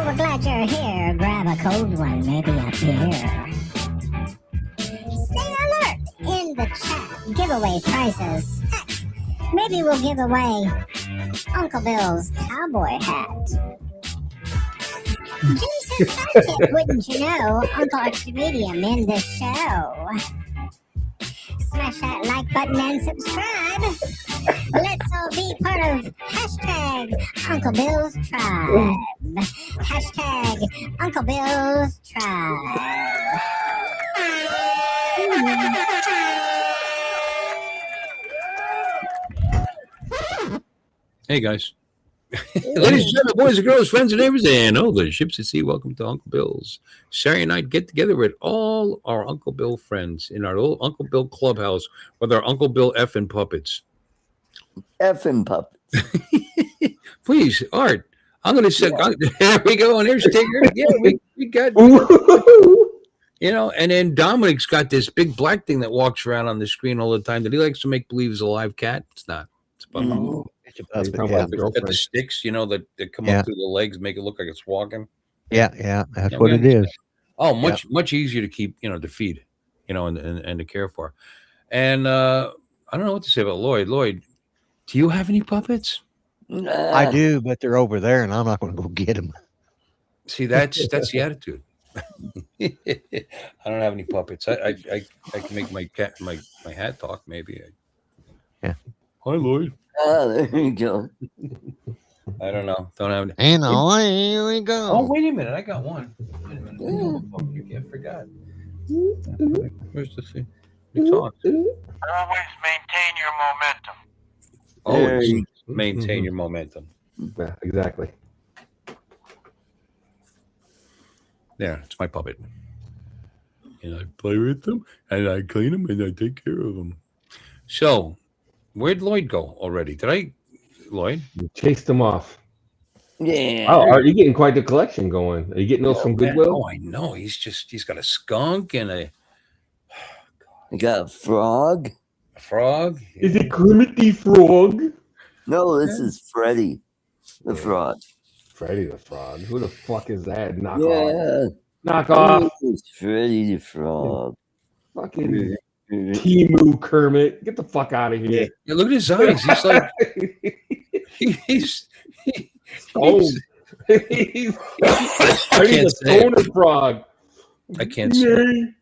we're glad you're here. Grab a cold one, maybe a beer. Stay alert in the chat. Giveaway prizes. Heck, maybe we'll give away Uncle Bill's cowboy hat. Jason Sidekick, wouldn't you know? Uncle Extra Medium in the show. Smash that like button and subscribe. Let's all be part of hashtag Uncle Bill's Tribe. Hashtag Uncle Bill's Tribe. Hey guys. Ladies and gentlemen, boys and girls, friends and neighbors, and all the ships at sea, welcome to Uncle Bill's Saturday night get together with all our Uncle Bill friends in our little Uncle Bill clubhouse with our Uncle Bill effing puppets. Effing puppets. Please, Art, I'm going to say, there we go, and there's Tigger. Yeah, we got, you know, and then Dominic's got this big black thing that walks around on the screen all the time that he likes to make believe is a live cat. It's not. It's a puppet. It's got the sticks, you know, that come up through the legs, make it look like it's walking. Yeah, that's what it is. Oh, much easier to keep, you know, to feed, you know, and to care for. And I don't know what to say about Lloyd. Lloyd, do you have any puppets? I do, but they're over there, and I'm not going to go get them. See, that's the attitude. I don't have any puppets. I can make my hat talk, maybe. Yeah. Hi, Lloyd. Oh, there you go. I don't know. Don't have any. And away we go. Oh, wait a minute. I got one. Wait a minute. I forgot. Where's the thing? It talks. Always maintain your momentum. Always maintain your momentum. Yeah, exactly. Yeah, it's my puppet. And I play with them, and I clean them, and I take care of them. So, where'd Lloyd go already? Lloyd? You chased him off. Yeah. Oh, are you getting quite the collection going? Are you getting those from Goodwill? Oh, I know. He's got a skunk and a I got a frog. frog. Is it Kermit the Frog? No, this is Freddy the frog. Freddy the Frog. Who the fuck is that? Knock off. Yeah. Knock off. It's Freddy the frog. Fucking Timu Kermit. Get the fuck out of here. Yeah, look at his eyes. He's like he's a stoner frog. I can't say it.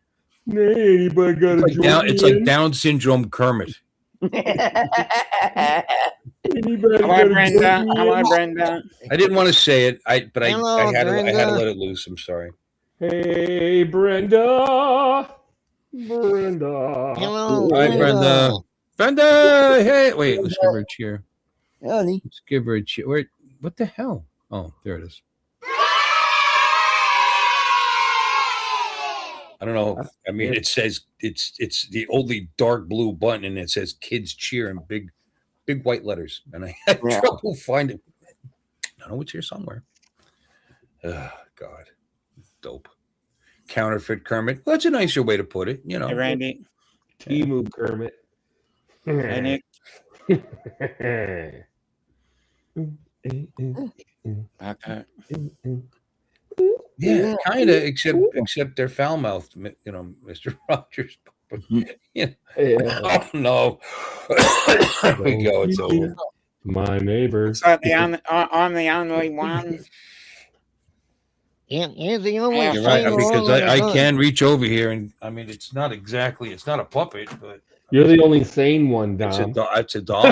Nay, anybody got It's like Down syndrome Kermit. Come on, Brenda. I didn't want to say it, but I had to Brenda. let it loose. I'm sorry. Hey, Brenda. Brenda. Hello, Hi, Brenda. Brenda, hey. Wait, let's give her a cheer. Honey. Let's give her a cheer. Wait, what the hell? Oh, there it is. I don't know. I mean, it says it's the only dark blue button, and it says "Kids Cheer" in big white letters, and I had trouble finding. I know it's here somewhere. Oh, God, dope. Counterfeit Kermit. Well, that's a nicer way to put it, you know. Hey, Randy. Timu Kermit. Hey, Nick. Okay. Yeah, kind of, except they're foul mouthed, you know, Mr. Rogers. Yeah. Oh no. There we go. It's over. My neighbor. So I'm the only one. Yeah, you're the only You're right, single because one I that's can reach over here, and I mean, it's not a puppet, but You're the only sane one, Dom. it's a doll.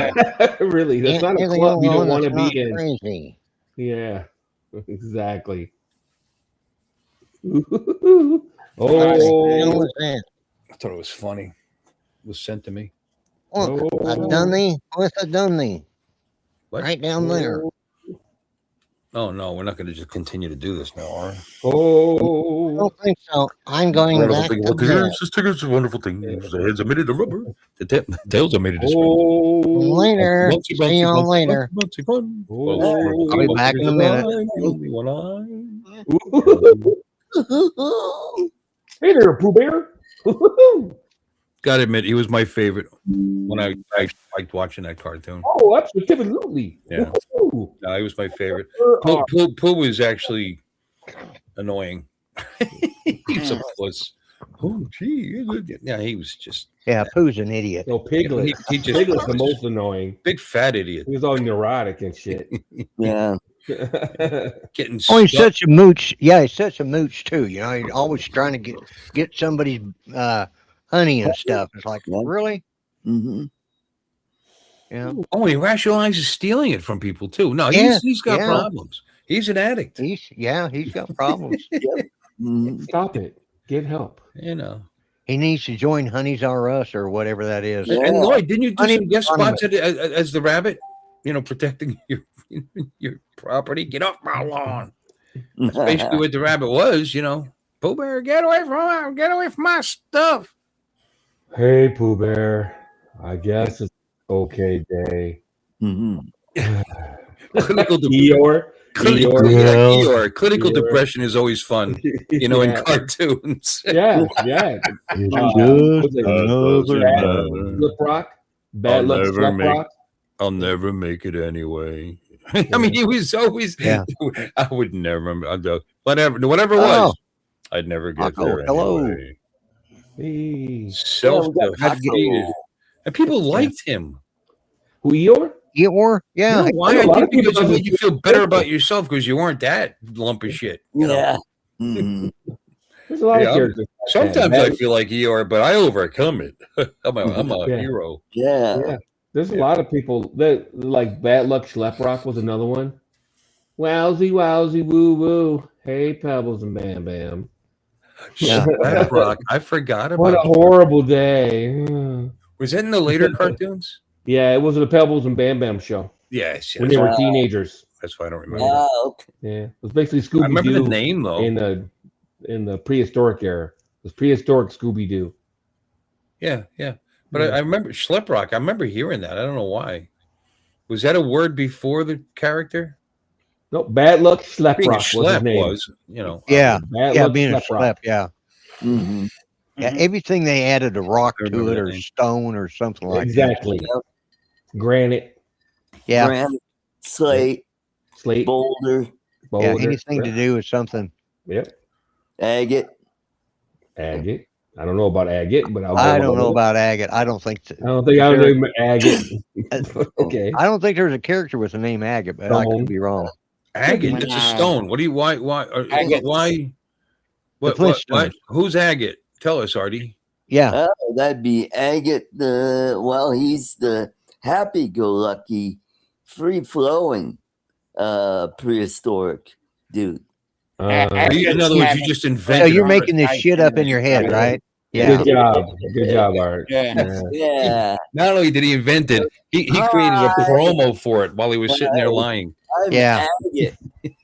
Really, that's not a You're the club only you don't one want to that's be in. not crazy. Yeah, exactly. What Oh, was that? I thought it was funny. It was sent to me. Look, a dummy with a dummy. What? Right down there. Oh no, we're not going to just continue to do this now, are we? I oh, don't think so. I'm going back to bed. This a wonderful thing. The heads are made of rubber. The tails are made of oh, Later. Bouncy, See you all later. bouncy, fun. Oh. I'll be back in a minute. Only one eye. Hey there, Pooh Bear. Gotta admit, he was my favorite when I liked watching that cartoon. Oh, absolutely. Yeah. Ooh. No, he was my favorite. Oh, Pooh was actually annoying. He's a puss. Oh, gee. Yeah, he was just. Yeah, Pooh's an idiot. No, Piglet. He just Piglet's the was most annoying. big fat idiot. He was all neurotic and shit. Yeah. Getting Oh, he's stuck. such a mooch. Yeah, he's such a mooch too. You know, he's always trying to get somebody's honey and stuff. It's like, Yeah. really? Mm-hmm. Yeah. Oh, he rationalizes stealing it from people too. No, Yeah, he's got yeah. problems. He's an addict. He's got problems. Mm-hmm. Stop it. Get help. You know. He needs to join Honeys R Us or whatever that is. Yeah. And Lloyd, didn't you do Honey some guest Anonymous. spots as the rabbit? You know, protecting your property. Get off my lawn. That's basically what the rabbit was. You know, Pooh Bear, get away from my stuff. Hey, Pooh Bear. I guess it's okay day. Mm-hmm. Clinical, Eeyore. Eeyore. Clinical Eeyore. depression is always fun. You know, Yeah. in cartoons. Yeah. It's what's just it? another Bad day. Slip Rock. Bad luck never Slip make- Rock. I'll never make it anyway. I mean, he was always. Yeah. I would never remember. I'd go, whatever it was. Oh. I'd never I'll get go, there. hello. Anyway. Hey. Self-defeated, and people liked him. Who, Eeyore? Eeyore? Yeah. You know why? I know a I lot think of people because it don't made you feel better about yourself because you weren't that lump of shit. You know? Yeah. Mm-hmm. There's a lot Yeah, of characters. like that. Sometimes Bad- I feel like Eeyore, but I overcome it. I'm a Yeah. hero. Yeah. Yeah. There's a lot of people that like Bad Luck Schleprock was another one. Wowsy, wowsy, woo woo. Hey, Pebbles and Bam Bam. Yeah. Slap Rock. I forgot about What a that. horrible day. Was that in the later cartoons? Yeah, it was the Pebbles and Bam Bam show Yes. when they were Wow. teenagers. That's why I don't remember. Yeah. Okay. Yeah, it was basically I Scooby remember the Doo name though. in the prehistoric era. It was prehistoric Scooby Doo. Yeah. But I remember Slip Rock. I remember hearing that. I don't know why. Was that a word before the character? No, Bad Luck Schleprock Being a was his schlep name. was, you know. Yeah. Bad Yeah, Luck being a Schleprock. schlep, yeah. Mm-hmm. Yeah, everything they added a rock I to remember it that or name. stone or something like Exactly. Yep. Granite, that. Yeah. Granite, slate, slate, boulder, Yeah, boulder. anything to do with something. Yep. agate. Agate. I don't know about agate, but I don't know about agate. I don't think I don't think I know agate. Okay. I don't think there's a character with the name agate, but I Stone. could be wrong. Agate. It's a stone. What do you? Why? Agate. Why? What? Flintstones. Who's agate? Tell us, Artie. Yeah. Oh, that'd be agate. He's the happy-go-lucky, free-flowing, prehistoric dude. In other words, you just So invented. you're it. making this shit up in your head, right? Yeah. Good job. Good job, Art. Yeah. Yeah, Not only did he invent it, he created a promo for it while he was sitting there lying. I'm Yeah. agate.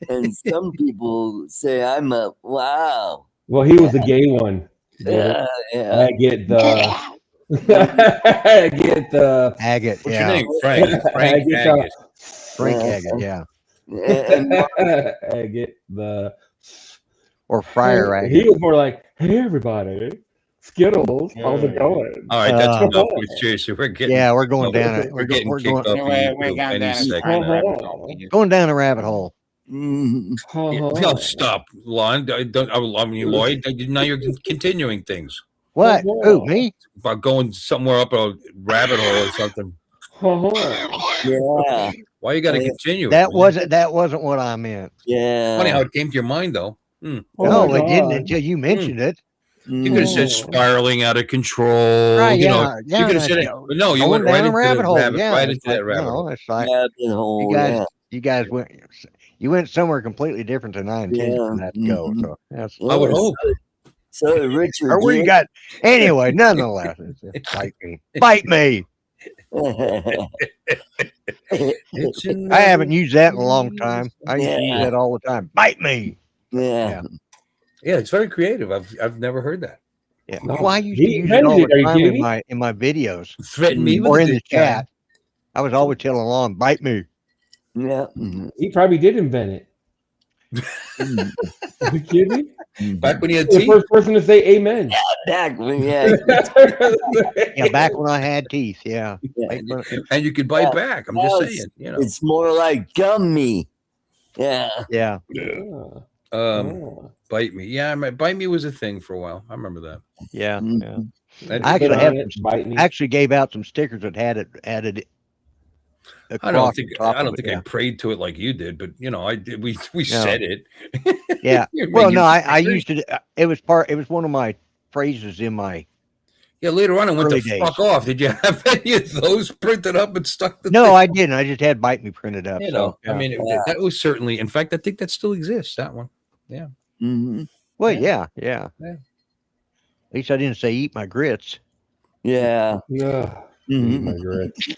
And some people say I'm a wow. Well, he was the gay one. Yeah, yeah. I get the. I get the. Agate. What's Yeah. your name? Frank. Frank Agate. Agate. Frank Yeah. agate. Yeah. And I get the. Or friar He agate. was more like, "Hey, everybody, Skittles, how's it going?" All right, that's Uh, enough with Jason. We're getting. Yeah, we're going down it. We're getting We're kicked going, off We're YouTube going any down second. going down a rabbit hole. Mhm. No, stop, Lon. I mean, Lloyd. Now you're continuing things What? Who? Me? about going somewhere up a rabbit hole or something. Yeah, Why you got to continue? That man? wasn't what I meant. yeah. Funny how it came to your mind, though. No, it didn't until you mentioned it. You could have said spiraling out of control. Right? You Yeah. know, yeah. you could have said it. But no, you went Going right down into a rabbit the hole. rabbit, Yeah. right it's into like, that rabbit hole. It's like Rabbit hole. you guys went somewhere completely different than I intended Yeah. for that to go. Mhm. So that's I would hope. So Richard, or where you got anyway. Nonetheless, it's bite me. Bite me. I haven't used that in a long time. I used to use Yeah. that all the time. Bite me. Yeah. Yeah, it's very creative. I've never heard that. Yeah. No, Well, I used to he use it all invented the it. Are you time kidding in my videos Threaten me with or a in the good time. chat. I was always telling Lon, bite me. Yeah. Mhm. He probably did invent it. Are you kidding me? Back when you had The teeth. first person to say amen. Back when, yeah. Yeah, back when I had teeth. Yeah. Yeah. And you could bite Yeah. back. I'm Well, just it's- saying, you know. It's more like gummy. Yeah. Yeah. Yeah. Bite Me. Yeah, Bite Me was a thing for a while. I remember that. Yeah, Mhm. yeah. That- I Spit actually on have it, bite me. actually gave out some stickers that had it added I don't across think the top I of don't it. think I Yeah. prayed to it like you did, but I did. We No. said it. Yeah. You're Well, making no, I stickers. used it. It was one of my phrases in my Yeah, later on, I went to early days. fuck off. Did you have any of those printed up and stuck? No, I didn't. I just had Bite Me printed up. You So know, I yeah. mean, that was certainly. In fact, I think that still exists. That one. Yeah. Mhm. Well, Yeah. yeah. Yeah. At least I didn't say eat my grits. Yeah. Ugh, Mhm. eat my grits.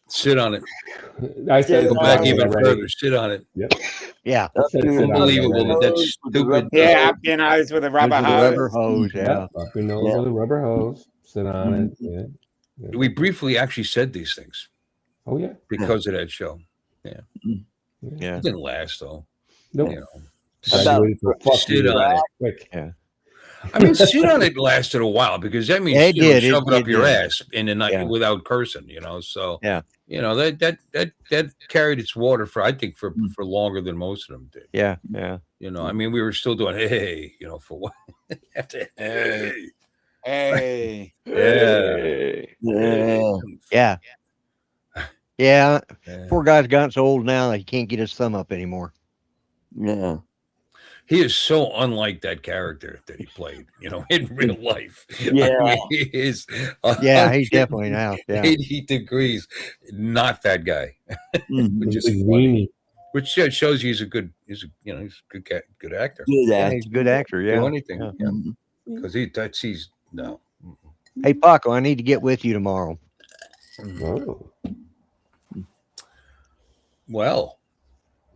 Sit on it. I said Go sit back on it even already. further. Sit on it. Yeah. I said sit on it Unbelievable already. that that With the stupid. Yeah, up your nose with a rubber With the hose. rubber hose. Yeah. Yep, up your nose Yeah. with a rubber hose. Sit on it. Yeah. Yeah. We briefly actually said these things Oh yeah. because of that show. Yeah. It didn't last though. Nope. You know. Graduated to fuck Sit you on it. quick. I mean, sit on it lasted a while because that means Yeah, it did. shove it up your did. ass in the night Yeah. without cursing. So Yeah. that carried its water for I think for longer than most of them did. Yeah. Yeah. I mean, we were still doing hey, for what? Hey, Hey. yeah, Yeah. Yeah. yeah. Poor guy's gotten so old now that he can't get his thumb up anymore. Yeah. He is so unlike that character that he played, in real life. Yeah. I mean, he is. Yeah, he's definitely now. Yeah. 80 degrees, not that guy. Mhm. Which is Big funny. weenie. Which shows he's a good good actor. Good Yeah, act. he's a good actor. Do Yeah. anything, Yeah. Mhm. because he's no. Hey, Paco, I need to get with you tomorrow. Oh, Well,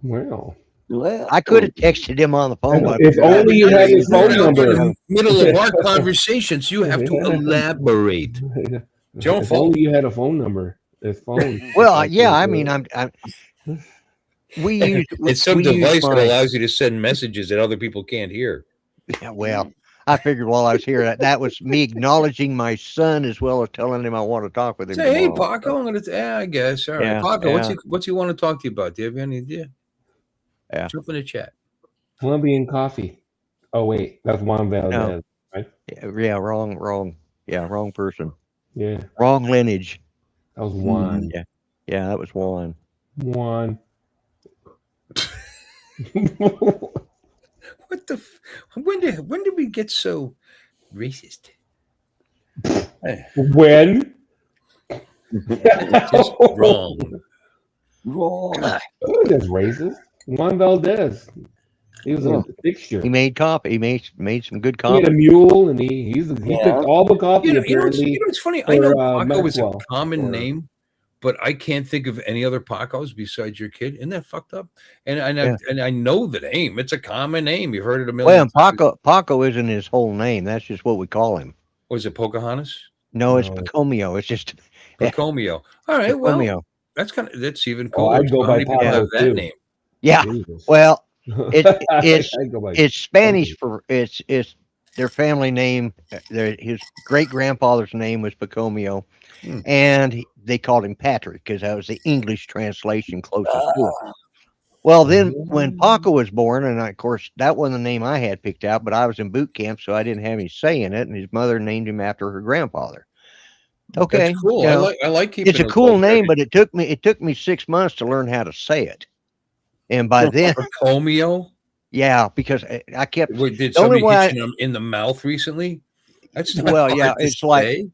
well. Well, I could have texted him on the phone. but If only you had his phone Now, number. in the middle of our conversations, you have to elaborate. Don't If fall. only you had a phone number. His phone. Well, yeah, I mean, we use It's some we use device that my- allows you to send messages that other people can't hear. Yeah, well, I figured while I was here that was me acknowledging my son as well as telling him I want to talk with him. Say, hey, tomorrow. Paco, I'm gonna. I guess. All right, Yeah, Paco, yeah. what's he want to talk to you about? Do you have any idea? Yeah. Jump in the chat. Colombian coffee. Oh wait, that's Juan Valdez. Yeah, wrong. Yeah, wrong person. Yeah, Wrong lineage. that was Juan. Yeah, that was Juan. Juan. What the? When did we get so racist? When? Just wrong. wrong. Oh, that's racist. Juan Valdez. He was a fixture. He made coffee. He made some good He had a coffee. mule, and he cooked all the coffee. Apparently, It's funny. I know for, Paco is a Maxwell. common name, but I can't think of any other Pacos besides your kid. Isn't that fucked up? And I know the name. It's a common name. You've heard it a million Well, times. Paco isn't his whole name. That's just what we call him. Was it Pocahontas? No, it's No. Pacomio. It's just Pacomio. All right. Well, Pacomio. that's even Oh, cooler. I'd go How by many people Paco, have that too. name? Yeah. Jesus. Well, it's I'd go by it's Spanish for it's their family name. His great grandfather's name was Pacomio, Hmm. and they called him Patrick because that was the English translation closest to it. Well, then when Paco was born, and of course that wasn't the name I had picked out, but I was in boot camp, so I didn't have any say in it, and his mother named him after her grandfather. Okay, That's cool. you know, I like keeping. it's a those cool like name, that. but it took me 6 months to learn how to say it, and by then, Pacomio. yeah, because I kept Wait, did The only somebody way hit you in the mouth recently? That's not Well, hard yeah, to it's like say.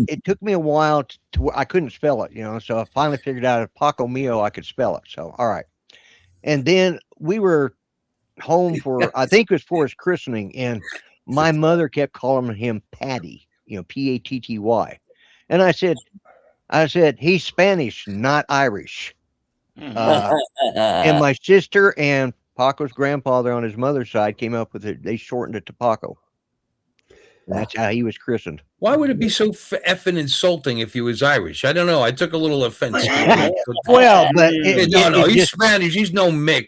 it took me a while to I couldn't spell it, so I finally figured out if Paco Mio I could spell it. So all right. And then we were home for I think it was for his christening, and my mother kept calling him Patty, Patty. And I said, he's Spanish, not Irish. And my sister and Paco's grandfather on his mother's side came up with it. They shortened it to Paco. That's how he was christened. Why would it be so effing insulting if he was Irish? I don't know. I took a little offense. Well, but no, it he's just, Spanish. He's no Mick.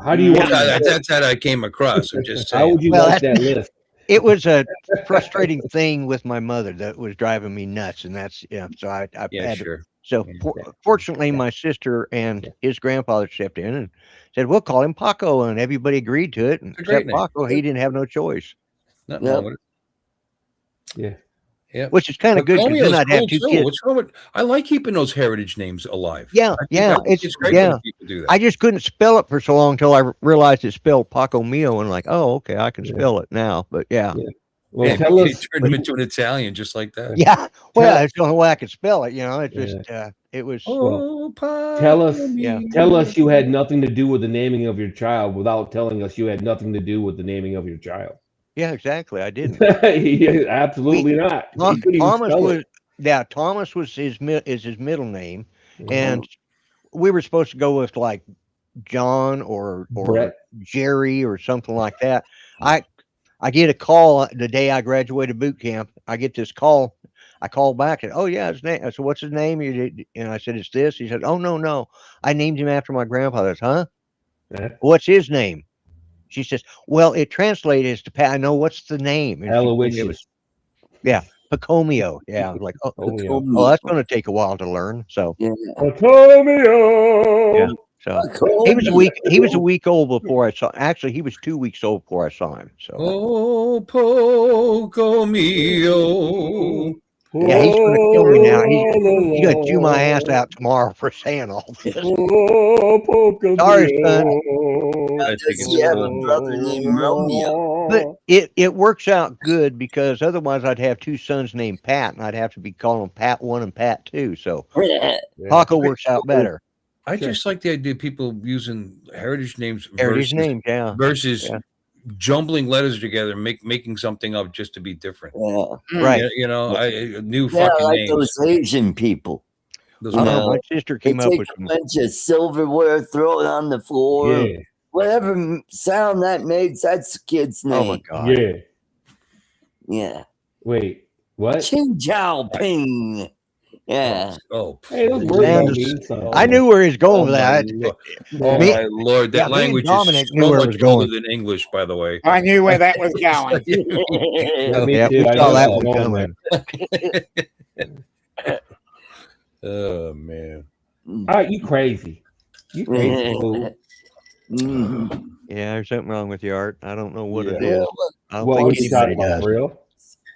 How do you want That's how I came across. I'm just How saying. would you Well, like that list? it was a frustrating thing with my mother that was driving me nuts, and that's so I Yeah, had sure. to So fortunately, my sister and his grandfather stepped in and said, "We'll call him Paco," and everybody agreed to it. And a great except name. Paco, he didn't have no choice, Nothing Yep. wrong with it. Yeah. Yeah. which is kind of good because then Romeo is I'd have cool, two too. kids. What's wrong with? I like keeping those heritage names alive. Yeah, I think it's great when people do that. I just couldn't spell it for so long until I realized it's spelled Paco Mio, and like, oh, okay, I can spell it now. But yeah, Well, Yeah, tell he us. turned him into an Italian just like that. yeah. Well, it's the only way I could spell it. You know, it just it was. Oh, Tell us. Yeah. Tell us you had nothing to do with the naming of your child without telling us you had nothing to do with the naming of your child. Yeah, exactly. I didn't. Yeah, absolutely not. You couldn't even Thomas spell was it. Thomas was his middle name, Mhm. and we were supposed to go with like John or Brett. Jerry or something like that. I get a call the day I graduated boot camp. I get this call. I call back and, oh yeah, his name. I said, what's his name? And I said, it's this. He said, oh no, I named him after my grandfather. I said, huh? Yeah. What's his name? She says, well, it translated as to Pat. I know, what's the name? And she told me it was Pacomio. Yeah, I was like, oh, that's going to take a while to learn. So Yeah. Pacomio. Yeah. So he was a week old before I saw. Actually, he was 2 weeks old before I saw him. So Oh, Poco mio. yeah, he's going to kill me now. He's going to chew my ass out tomorrow for saying all this. Sorry, son. Does he have a brother named Romeo? But it works out good because otherwise I'd have two sons named Pat, and I'd have to be calling Pat 1 and Pat 2. So Paco works out better. I just like the idea of people using heritage names Yeah. versus jumbling letters together, making something up just to be different. Yeah. Right. You know, new Yeah, fucking like names. those Asian people. Those I don't know. No. My sister They came up take with a some. bunch of silverware, throw it on the floor. Yeah. Whatever sound that makes, that's the kid's name. Oh my god. Yeah. Yeah. Wait. What? Ching Chao Ping. Yeah. Oh, Hey, those please. words don't Sanders- mean something. I knew where he's going with my that. Lord. Me- My Lord, that yeah, me and language Dominic is knew so where it much was going. older than English, by the way. I knew where that was going. Yeah, me Yeah, too. we I saw know that that's one going coming. Oh man. All right, you crazy. You crazy. fool. Mhm. Yeah, there's something wrong with you, Art. I don't know what it Yeah. is. I don't What think was you talking anybody about, does. for real?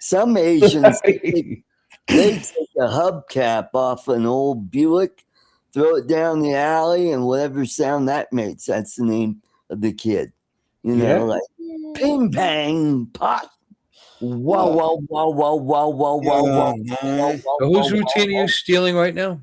Some Asians, they take a hubcap off an old Buick, throw it down the alley, and whatever sound that makes, that's the name of the kid. You know, Yeah. like ping bang pot. Wow, wow, wow, wow, wow, wow, wow, wow. So whose routine are you stealing right now?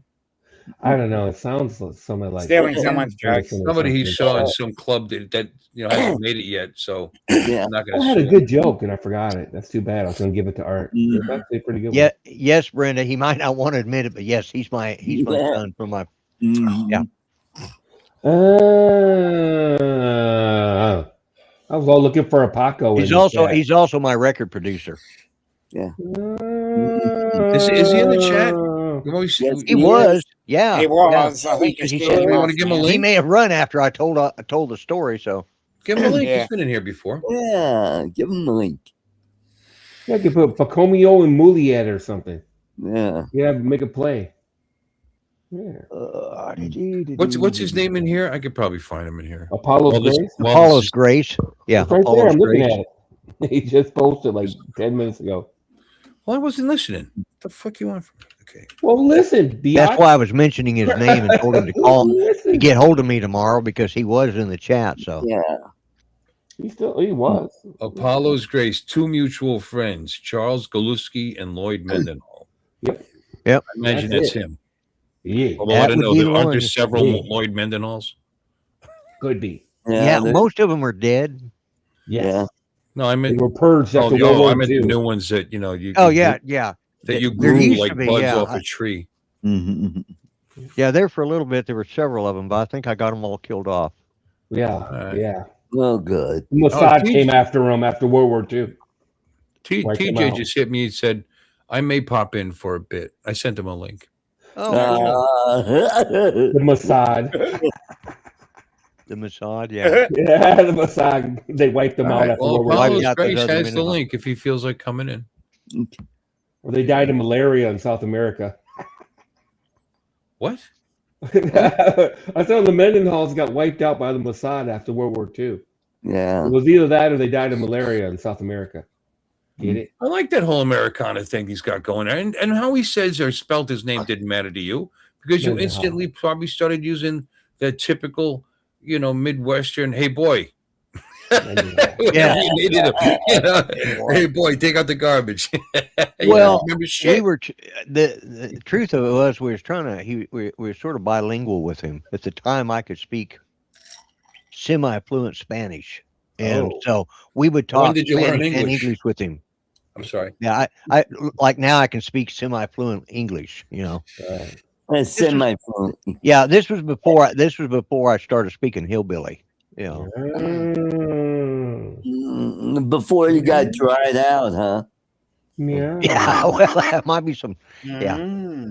I don't know. It sounds like somebody like Stealing someone's jokes. Somebody he saw in some club that hasn't made it yet. So Yeah. I'm not I going had to a good joke and I forgot it. That's too bad. I was going to give it to Art. It's actually a pretty good Yeah, yes, Brenda. He might not want to admit it, but yes, he's my Yeah. son from my. Mhm. Yeah. one. I was all looking for a Paco. He's also my record producer. Is he in the chat? Yes, He was, yeah. He was. Yeah. I think Because he he's said still you want to give him a off, link? he may have run after I told the story. So Give him a link. Yeah. He's been in here before. Yeah, give him the link. Yeah, I could put Pacomio and Muliet or something. Yeah. Yeah, make a play. Yeah. What's his name in here? I could probably find him in here. Apollo's Well, this- Grace? well, Apollo's this- Grace. Yeah, It's right there. Apollo's I'm looking Grace. at it. He just posted like 10 minutes ago. Well, I wasn't listening. What the fuck you want from me? Okay. Well, listen. That's why I was mentioning his name and told him to call to Listen. get hold of me tomorrow because he was in the chat. So Yeah. He was. Apollo's Grace, two mutual friends, Charles Galuski and Lloyd Mendenhall. Yep. Yep. I imagine That's that's him. Yeah. Although That I don't would know, be the aren't there one. several Yeah. Lloyd Mendenhalls? Could be. yeah, they're- most of them are dead. Yes. Yeah. No, I They meant were purged after World I War meant the II. new ones that you. Oh you yeah, grew- yeah, that you There grew used like to be, buds yeah. off a tree. Mhm. yeah. There for a little bit, there were several of them, but I think I got them all killed off. Yeah. Alright. Yeah. Well, good. Mossad TJ came after him after World War II. Wipe them TJ out. just hit me and said, "I may pop in for a bit." I sent him a link. Oh, The Mossad. the Mossad, yeah. Yeah, the Mossad. They wiped them All out right, after well, World War II. Apollo's out those Grace other has the Mendenhall. link if he feels like coming in. Well, they died of malaria in South America. What? I saw the Mendenhalls got wiped out by the Mossad after World War II. Yeah. It was either that or they died of malaria in South America. Get it? I like that whole Americana thing he's got going there. And how he says or spelled his name didn't matter to you because you Mendenhall. instantly probably started using that typical, Midwestern, hey boy. Yeah. You needed hey boy, take out the garbage. Well, remember we shit. were the truth of it was we was trying to we were sort of bilingual with him. At the time, I could speak semi-fluent Spanish, and Oh. so we would When talk did you learn Spanish and English? English with him. I'm sorry. Yeah, I like now I can speak semi-fluent English. That's semi-fluent. Yeah, this was before I started speaking hillbilly. Before you got dried out, huh? Yeah. Yeah, well, that might be some. Yeah. I kind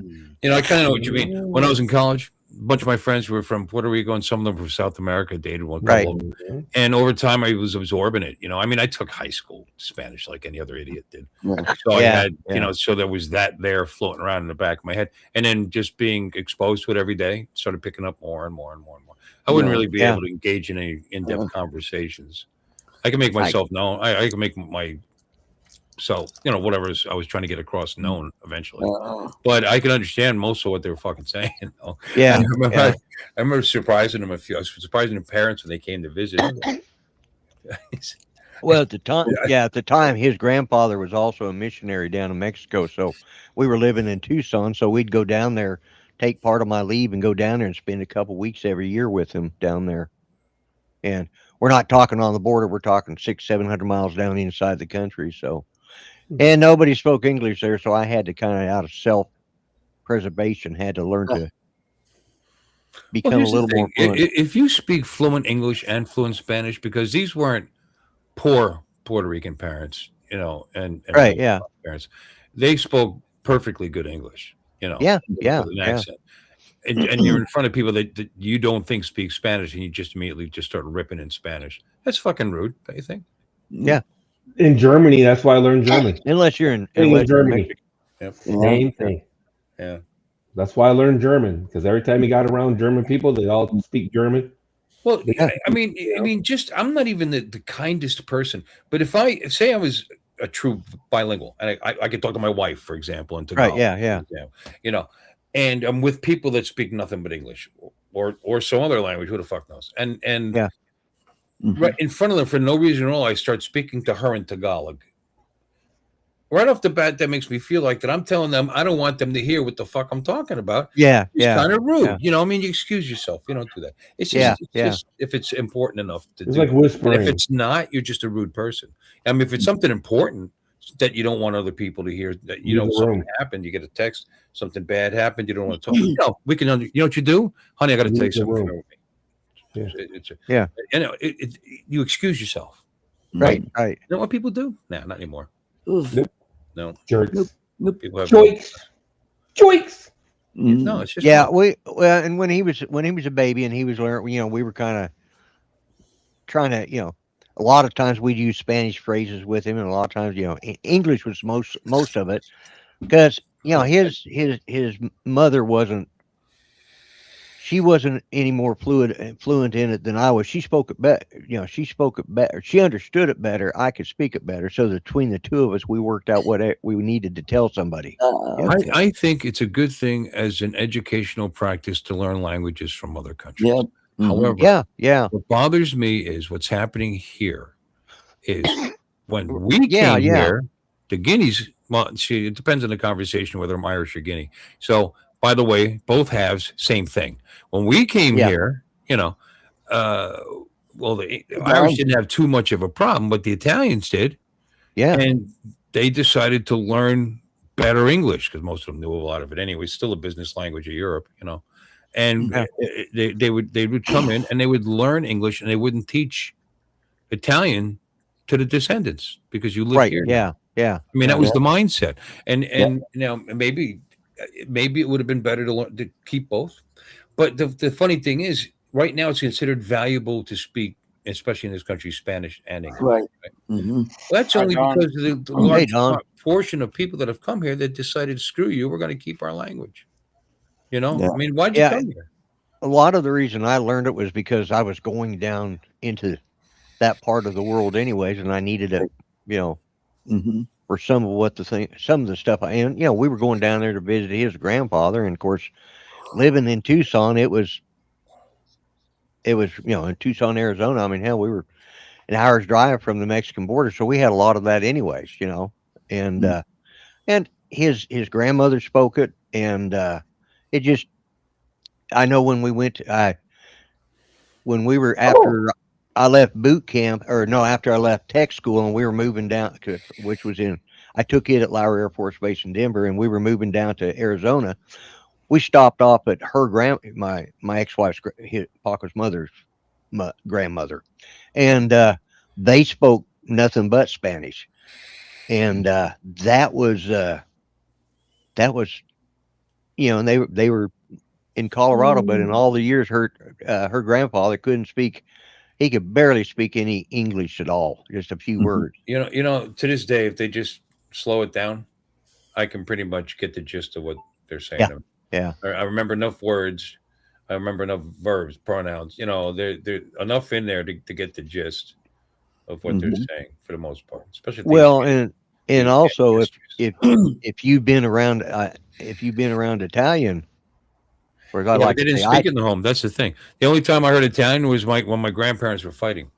of know what you mean. When I was in college, a bunch of my friends were from Puerto Rico and some of them from South America. Dated one couple of them. And over time, I was absorbing it. I mean, I took high school Spanish like any other idiot did. So I had, so there was that there floating around in the back of my head. And then just being exposed to it every day, started picking up more and more and more and more. I wouldn't really be able to engage in any in-depth conversations. I can make myself known. I can make myself, whatever I was trying to get across known eventually. But I can understand most of what they were fucking saying. Yeah. I remember surprising them I was surprising the parents when they came to visit. Well, at the time, his grandfather was also a missionary down in Mexico. So we were living in Tucson. So we'd go down there, take part of my leave and go down there and spend a couple weeks every year with him down there. And we're not talking on the border. We're talking 600-700 miles down inside the country. So, and nobody spoke English there. So I had to kind of out of self-preservation, had to learn to become a little more fluent. If you speak fluent English and fluent Spanish, because these weren't poor Puerto Rican parents, and Right, yeah. parents, they spoke perfectly good English, Yeah, with an accent. And you're in front of people that you don't think speak Spanish, and you just immediately just start ripping in Spanish. That's fucking rude, don't you think? Yeah. In Germany, that's why I learned German. Unless you're in Germany. Yep. Same thing. Yeah. That's why I learned German, because every time you got around German people, they all speak German. Well, I mean, just I'm not even the kindest person, but if I say I was a true bilingual and I could talk to my wife, for example, and to Right, yeah. and I'm with people that speak nothing but English or some other language, who the fuck knows? And Yeah. right in front of them for no reason at all, I start speaking to her in Tagalog. Right off the bat, that makes me feel like that I'm telling them I don't want them to hear what the fuck I'm talking about. Yeah, It's yeah. kind of rude. Yeah. I mean, you excuse yourself. You don't do that. It's just, Yeah, it's just if it's important enough to It's do. like But whispering. if it's not, you're just a rude person. I mean, if it's something important that you don't want other people to hear, that Leave the something room. happened, you get a text, something bad happened, you don't want to talk. No, we can. You know what you do, honey? I got to tell you Leave the something. room. Yeah. You excuse yourself. Right. You know what people do? No, not anymore. No. Jerks. People have Joinks. no. It's just and when he was a baby and he was learning, we were kind of trying to, a lot of times we'd use Spanish phrases with him, and a lot of times, English was most of it, because his mother wasn't any more fluent in it than I was. She spoke it better. She spoke it better. She understood it better. I could speak it better. So between the two of us, we worked out what we needed to tell somebody. I think it's a good thing as an educational practice to learn languages from other countries. Yep. However, Yeah. what bothers me is what's happening here is when we came here, the Guineas, well, it depends on the conversation whether I'm Irish or Guinea. So, by the way, both halves, same thing. When we came here, the Irish didn't have too much of a problem, but the Italians did. Yeah. And they decided to learn better English because most of them knew a lot of it anyway. It's still a business language of Europe, And they would come in and they would learn English and they wouldn't teach Italian to the descendants because you live here. Yeah. I mean, that was the mindset. And maybe it would have been better to learn to keep both. But the funny thing is, right now it's considered valuable to speak, especially in this country, Spanish and English. Right. Well, that's only because of the large portion of people that have come here that decided, screw you, we're going to keep our language. You know, Yeah. I mean, why'd you Yeah. come here? A lot of the reason I learned it was because I was going down into that part of the world anyways, and I needed it, Hmm. for some of the stuff and we were going down there to visit his grandfather, and of course, living in Tucson, it was in Tucson, Arizona. I mean, hell, we were an hour's drive from the Mexican border, so we had a lot of that anyways, and and his grandmother spoke it, and it just I know when we went when we were after I left boot camp, or no, after I left tech school, and we were moving down, which was I took it at Lowry Air Force Base in Denver, and we were moving down to Arizona. We stopped off at my ex-wife's Paco's mother's grandmother, and they spoke nothing but Spanish, and that was and they were in Colorado, but in all the years her grandfather couldn't speak. He could barely speak any English at all, just a few Mhm. words. To this day, if they just slow it down, I can pretty much get the gist of what they're saying. Yeah. I remember enough words. I remember enough verbs, pronouns. They're enough in there to get the gist of what they're Mhm. saying for the most part, especially if Well, they and understand also gestures. if you've been around Italian, or as I Yeah, but like they to didn't say, speak in the home. That's the thing. The only time I heard Italian was when my grandparents were fighting.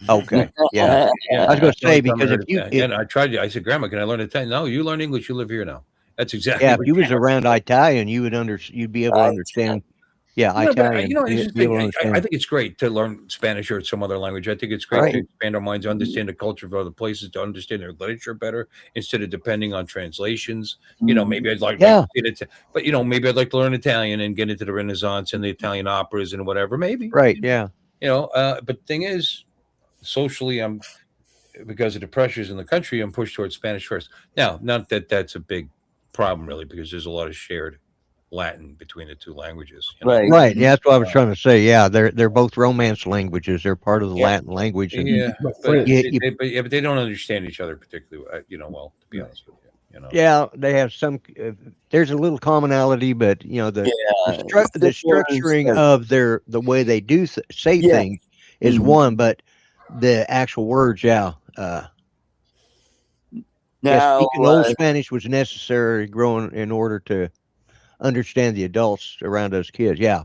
okay, yeah. Yeah, I was going that's to the only say, time I because heard Italian. And I tried. I said, "Grandma, can I learn Italian?" No, you learn English. You live here now. That's exactly if what you was Grandma around said. Italian, you'd be able to understand. Yeah, But Italian. it's You'd just be able to I understand. think it's great to learn Spanish or some other language. I think it's great to Right. expand our minds, understand the culture of other places, to understand their literature better instead of depending on translations. Maybe I'd like Yeah. to get into, but maybe I'd like to learn Italian and get into the Renaissance and the Italian operas and whatever. Maybe, Right. Yeah. But the thing is, socially, I'm because of the pressures in the country, I'm pushed towards Spanish first. Now, not that that's a big problem really, because there's a lot of shared Latin between the two languages. Right. Right. Yeah, that's what I was trying to say. Yeah, they're both Romance languages. They're part of the Yeah. Latin language, and Yeah, My but friend, but they don't understand each other particularly, well, to be honest with you. yeah, they have some. There's a little commonality, but the Yeah. the structuring of the way they do say Yeah. things is Mhm. one, but the actual words, yeah. Now, Speaking Old Spanish was necessary growing in order to understand the adults around us kids. Yeah,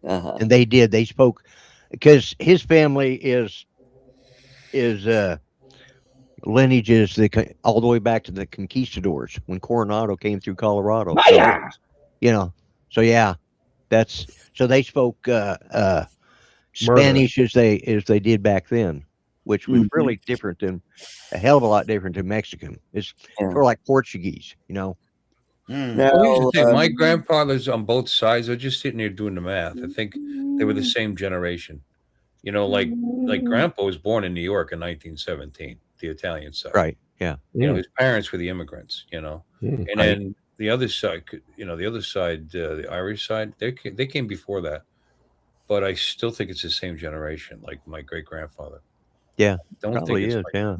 uh-huh. and they did. They spoke because his family is lineage is all the way back to the conquistadors when Coronado came through Colorado. So Maya! so yeah, that's so they spoke Spanish as they did back then, which was Mhm. really different than a hell of a lot different than Mexican. It's Yeah. sort of like Portuguese. Now, Well, here's the thing: my grandfathers on both sides are just sitting there doing the math. I think they were the same generation. Like Grandpa was born in New York in 1917, the Italian side. Right. Yeah. His parents were the immigrants. And Right. then the other side, the Irish side, they came before that. But I still think it's the same generation, like my great grandfather. Yeah. Don't think Probably it's is. Yeah.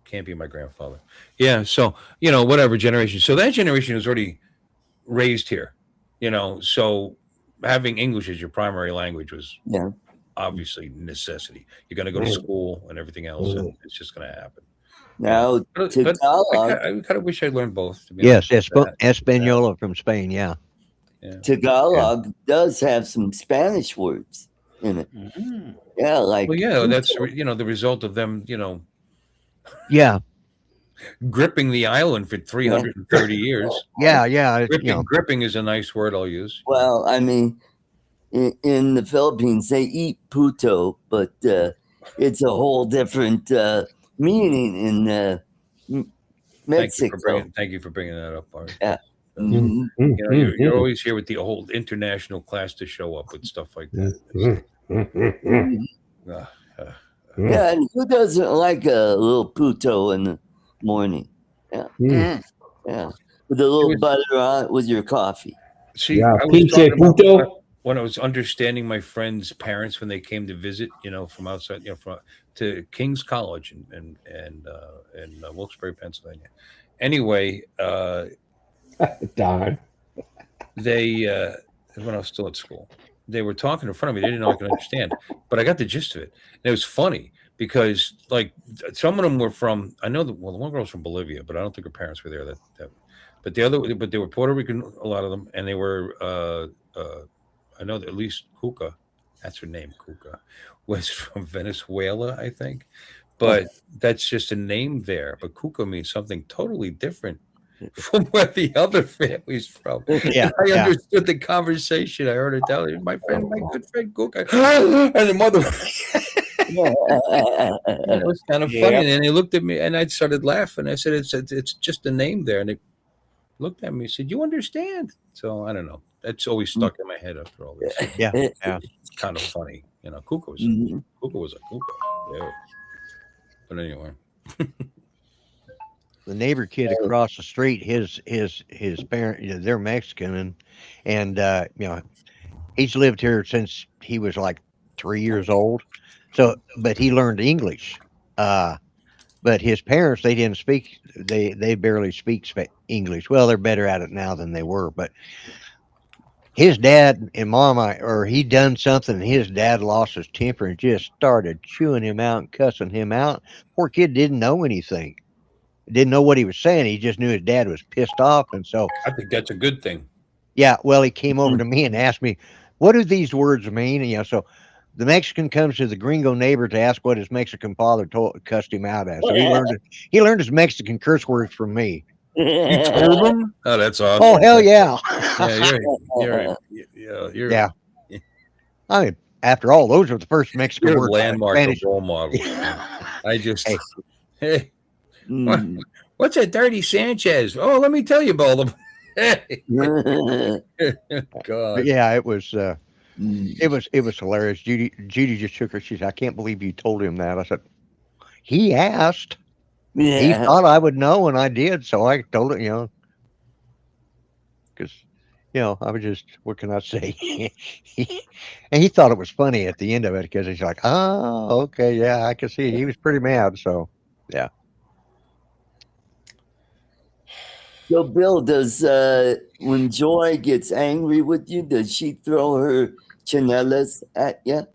can't be my grandfather. Yeah, so whatever generation. So that generation was already raised here. So having English as your primary language was Yeah. obviously necessity. You're going to go to school and everything else, and it's just going to happen. Now, But Tagalog, I kind of wish I learned both. To be Yes. honest with that. Espaniola from Spain. Yeah. Tagalog does have some Spanish words in it. Yeah, like Well, yeah, that's the result of them, Yeah. gripping the island for 330 years. Yeah. Yeah. Gripping is a nice word I'll use. well, I mean, in the Philippines they eat puto, but it's a whole different meaning in Mexico. Thank you for bringing that up, Art. Yeah. Mhm. Mhm. You're always here with the whole international class to show up with stuff like that. Mhm. Uh, Yeah, and who doesn't like a little puto in the morning? Yeah, yeah, with a little butter on it with your coffee. See, Yeah, I was pinche talking about puto. when I was understanding my friends' parents when they came to visit, from outside, to King's College in Wilkes-Barre, Pennsylvania. Anyway, Darn. they when I was still at school, they were talking in front of me. They didn't know I could understand, but I got the gist of it. And it was funny because like some of them were from. I know that well, the one girl was from Bolivia, but I don't think her parents were there. But the other, but they were Puerto Rican, a lot of them, and they were. I know that at least Cuca, that's her name, Cuca, was from Venezuela, I think. But that's just a name there. But Cuca means something totally different from where the other family's from. Yeah, I yeah. understood the conversation. I heard her tell her, my good friend Cuca. And the mother, it was kind of funny. Yep. And then they looked at me and I started laughing. I said, it's just a name there. And they looked at me and said, you understand? So I don't know. That's always stuck in my head after all this. Yeah. It's kind of funny. You know, Cuca was a Cuca. Yeah. But anyway. The neighbor kid across the street, his parent, they're Mexican, and he's lived here since he was like 3 years old. So, but he learned English. But his parents, they didn't speak. They barely speak English. Well, they're better at it now than they were. But his dad and mom, or he done something, and his dad lost his temper and just started chewing him out and cussing him out. Poor kid didn't know anything. Didn't know what he was saying. He just knew his dad was pissed off. And so I think that's a good thing. yeah, well, he came over to me and asked me, what do these words mean? And so the Mexican comes to the gringo neighbor to ask what his Mexican father cussed him out at. So he learned his Mexican curse words from me. You told them? Oh, that's awesome. Oh, hell yeah. Yeah, I mean, after all, those are the first Mexican you're a words. landmark of role model. I just, hey, what's a dirty Sanchez? Oh, let me tell you about them. Hey. God. But yeah, it was hilarious. Judy just shook her. She said, I can't believe you told him that. I said, he asked. He thought I would know, and I did. So I told him, because, I was just, what can I say? And he thought it was funny at the end of it because he's like, oh, okay, yeah, I can see. He was pretty mad. So, yeah. So, Bill, does when Joy gets angry with you, does she throw her chanelas at you?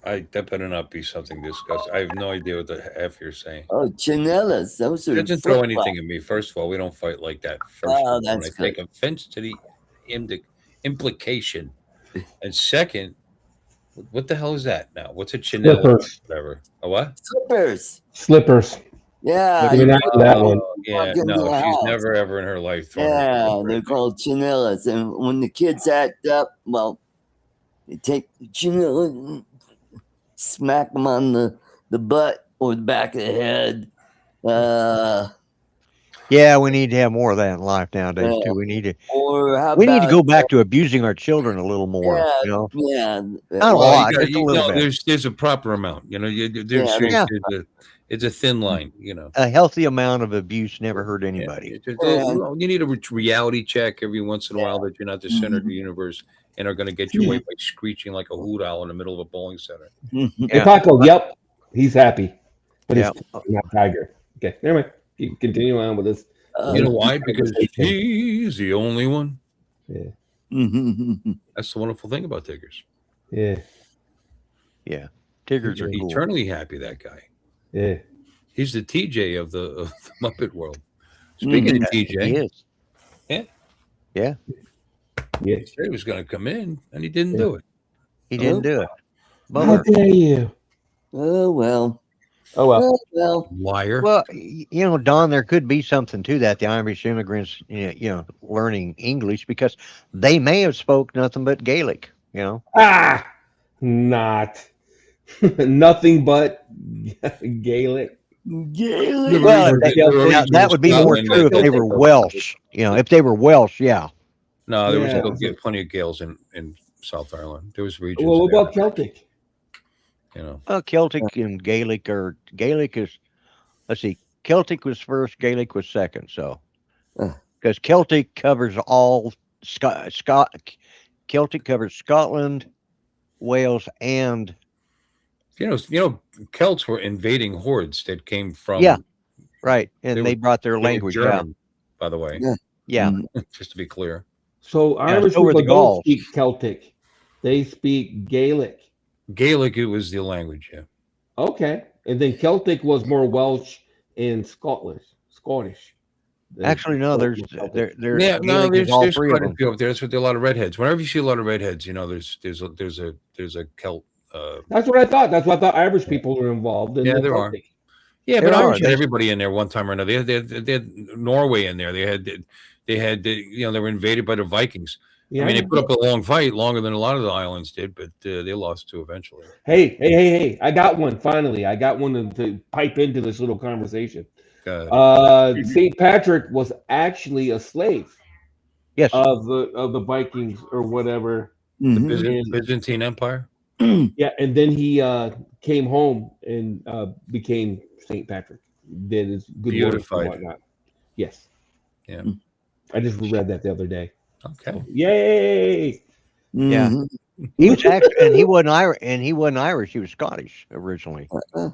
That better not be something disgusting. I have no idea what the F you're saying. Oh, chanelas. Those are. She doesn't throw anything at me. First of all, we don't fight like that. First of all, that's I good. take offense to the implication. And second, what the hell is that now? What's a chanela? Slippers. Whatever. A what? Slippers. Yeah. Maybe not that one. Yeah, no, she's never ever in her life thrown Yeah, they're called chanelas. And when the kids act up, well, they take the chanela, smack them on the butt or the back of the head. Yeah, we need to have more of that in life nowadays too. We need to. Or how We need to about- go back to abusing our children a little more. Yeah. Not a lot, just a little bit. There's a proper amount. It's a thin line. A healthy amount of abuse never hurt anybody. You need a reality check every once in a while that you're not the center of the universe and are going to get your way by screeching like a hoot owl in the middle of a bowling center. Hey, Paco, yep, he's happy, but he's not Tiger. Okay, never mind. You can continue on with this. You know why? Because he's the only one. Yeah. That's the wonderful thing about Tigers. Yeah. Yeah. Tigers are cool. Eternally happy, that guy. Yeah. He's the TJ of the Muppet world. Speaking of TJ. He is. Yeah. Yeah. Yeah. He said he was going to come in, and he didn't do it. He didn't do it. How dare you? Oh, well. Oh, well. Well, liar. Well, Don, there could be something to that. The Irish immigrants, learning English because they may have spoke nothing but Gaelic, not nothing but Gaelic. Well, that would be more true if they were Welsh. If they were Welsh, yeah. No, there was plenty of Gaels in South Ireland. There was regions. Well, what about Celtic? Celtic and Gaelic is, let's see, Celtic was first, Gaelic was second. So, because Celtic covers all Celtic covers Scotland, Wales, and Celts were invading hordes that came from right, and they brought their language German, out. by the way. Yeah. Just to be clear. So Irish so were people the don't Gauls. speak Celtic; they speak Gaelic. Gaelic, it was the language. Yeah. Okay, and then Celtic was more Welsh and Scottish. Actually, no. There's Celtic. Yeah, no, Gaelic is all there's three of quite a them. few up there. That's what there are a lot of redheads. Whenever you see a lot of redheads, you know, there's a Celt. That's what I thought. That's why I thought Irish people were involved in Yeah, the there are. Celtic. Yeah, There but are. Irish had They- everybody in there one time or another. They had Norway in there. They had you know, they were invaded by the Vikings. Yeah. I mean, they put up a long fight, longer than a lot of the islands did, but they lost too eventually. Hey! I got one finally. I got one to pipe into this little conversation. Uh, Saint Patrick was actually a slave Yes. of the Vikings or whatever. Mhm. Byzantine Empire. Yeah, and then he came home and became Saint Patrick. Did his good works and Beautified. whatnot. Yes. Yeah. I just read that the other day. Okay. So, yay! Yeah. Mhm. He was actually, and he wasn't Irish. And he wasn't Irish. He was Scottish originally. Huh?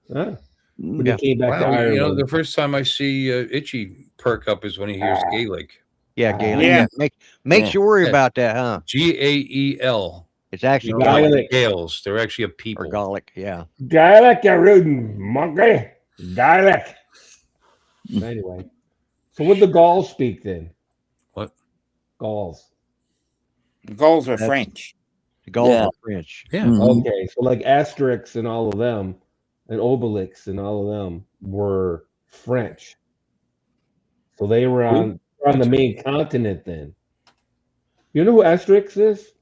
But Yeah. he came back to Wow, you know, Ireland. the first time I see Itchy perk up is when he hears Gaelic. Yeah, Gaelic. Yeah. Makes you worry Yeah. about that, huh? Gael. It's actually Gaelic. Gaelic Gales. They're actually a or people. Gaelic. Yeah. Gaelic, you rude monkey. Gaelic. Anyway, so what the Gauls speak then? What? Gauls. The Gauls were That's- French. The Gauls Yeah. are French. Yeah. Mhm. Okay, so like Asterix and all of them, and Obelix and all of them were French. So they were on the main continent then. You know who Asterix is?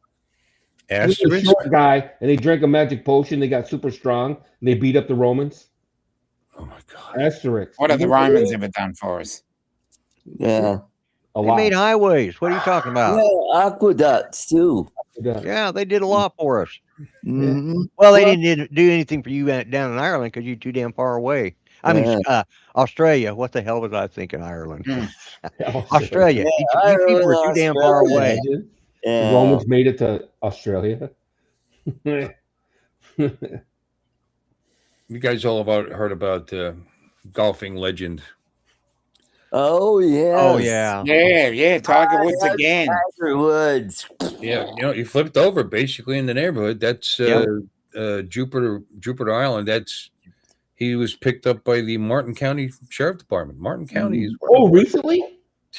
He was a Asterisk. short guy, and they drank a magic potion. They got super strong, and they beat up the Romans. Oh my God. Asterix. What have the Romans ever done for us? Yeah. A They lot. made highways. What are you talking about? Yeah, aqueducts too. Yeah, they did a lot for us. Mhm. Well, they didn't do anything for you down in Ireland because you're too damn far away. I mean, Australia. What the hell was I thinking? Ireland. Australia. Yeah, You people were too Ireland, damn far Australia. away. The Yeah. Romans made it to Australia. You guys all heard about golfing legend. Oh yeah. Oh yeah. Yeah, Tiger Woods Yes, again. Tiger Woods. Yeah, you know, he flipped over basically in the neighborhood. That's Jupiter Island. He was picked up by the Martin County Sheriff Department. Martin County is Oh, recently?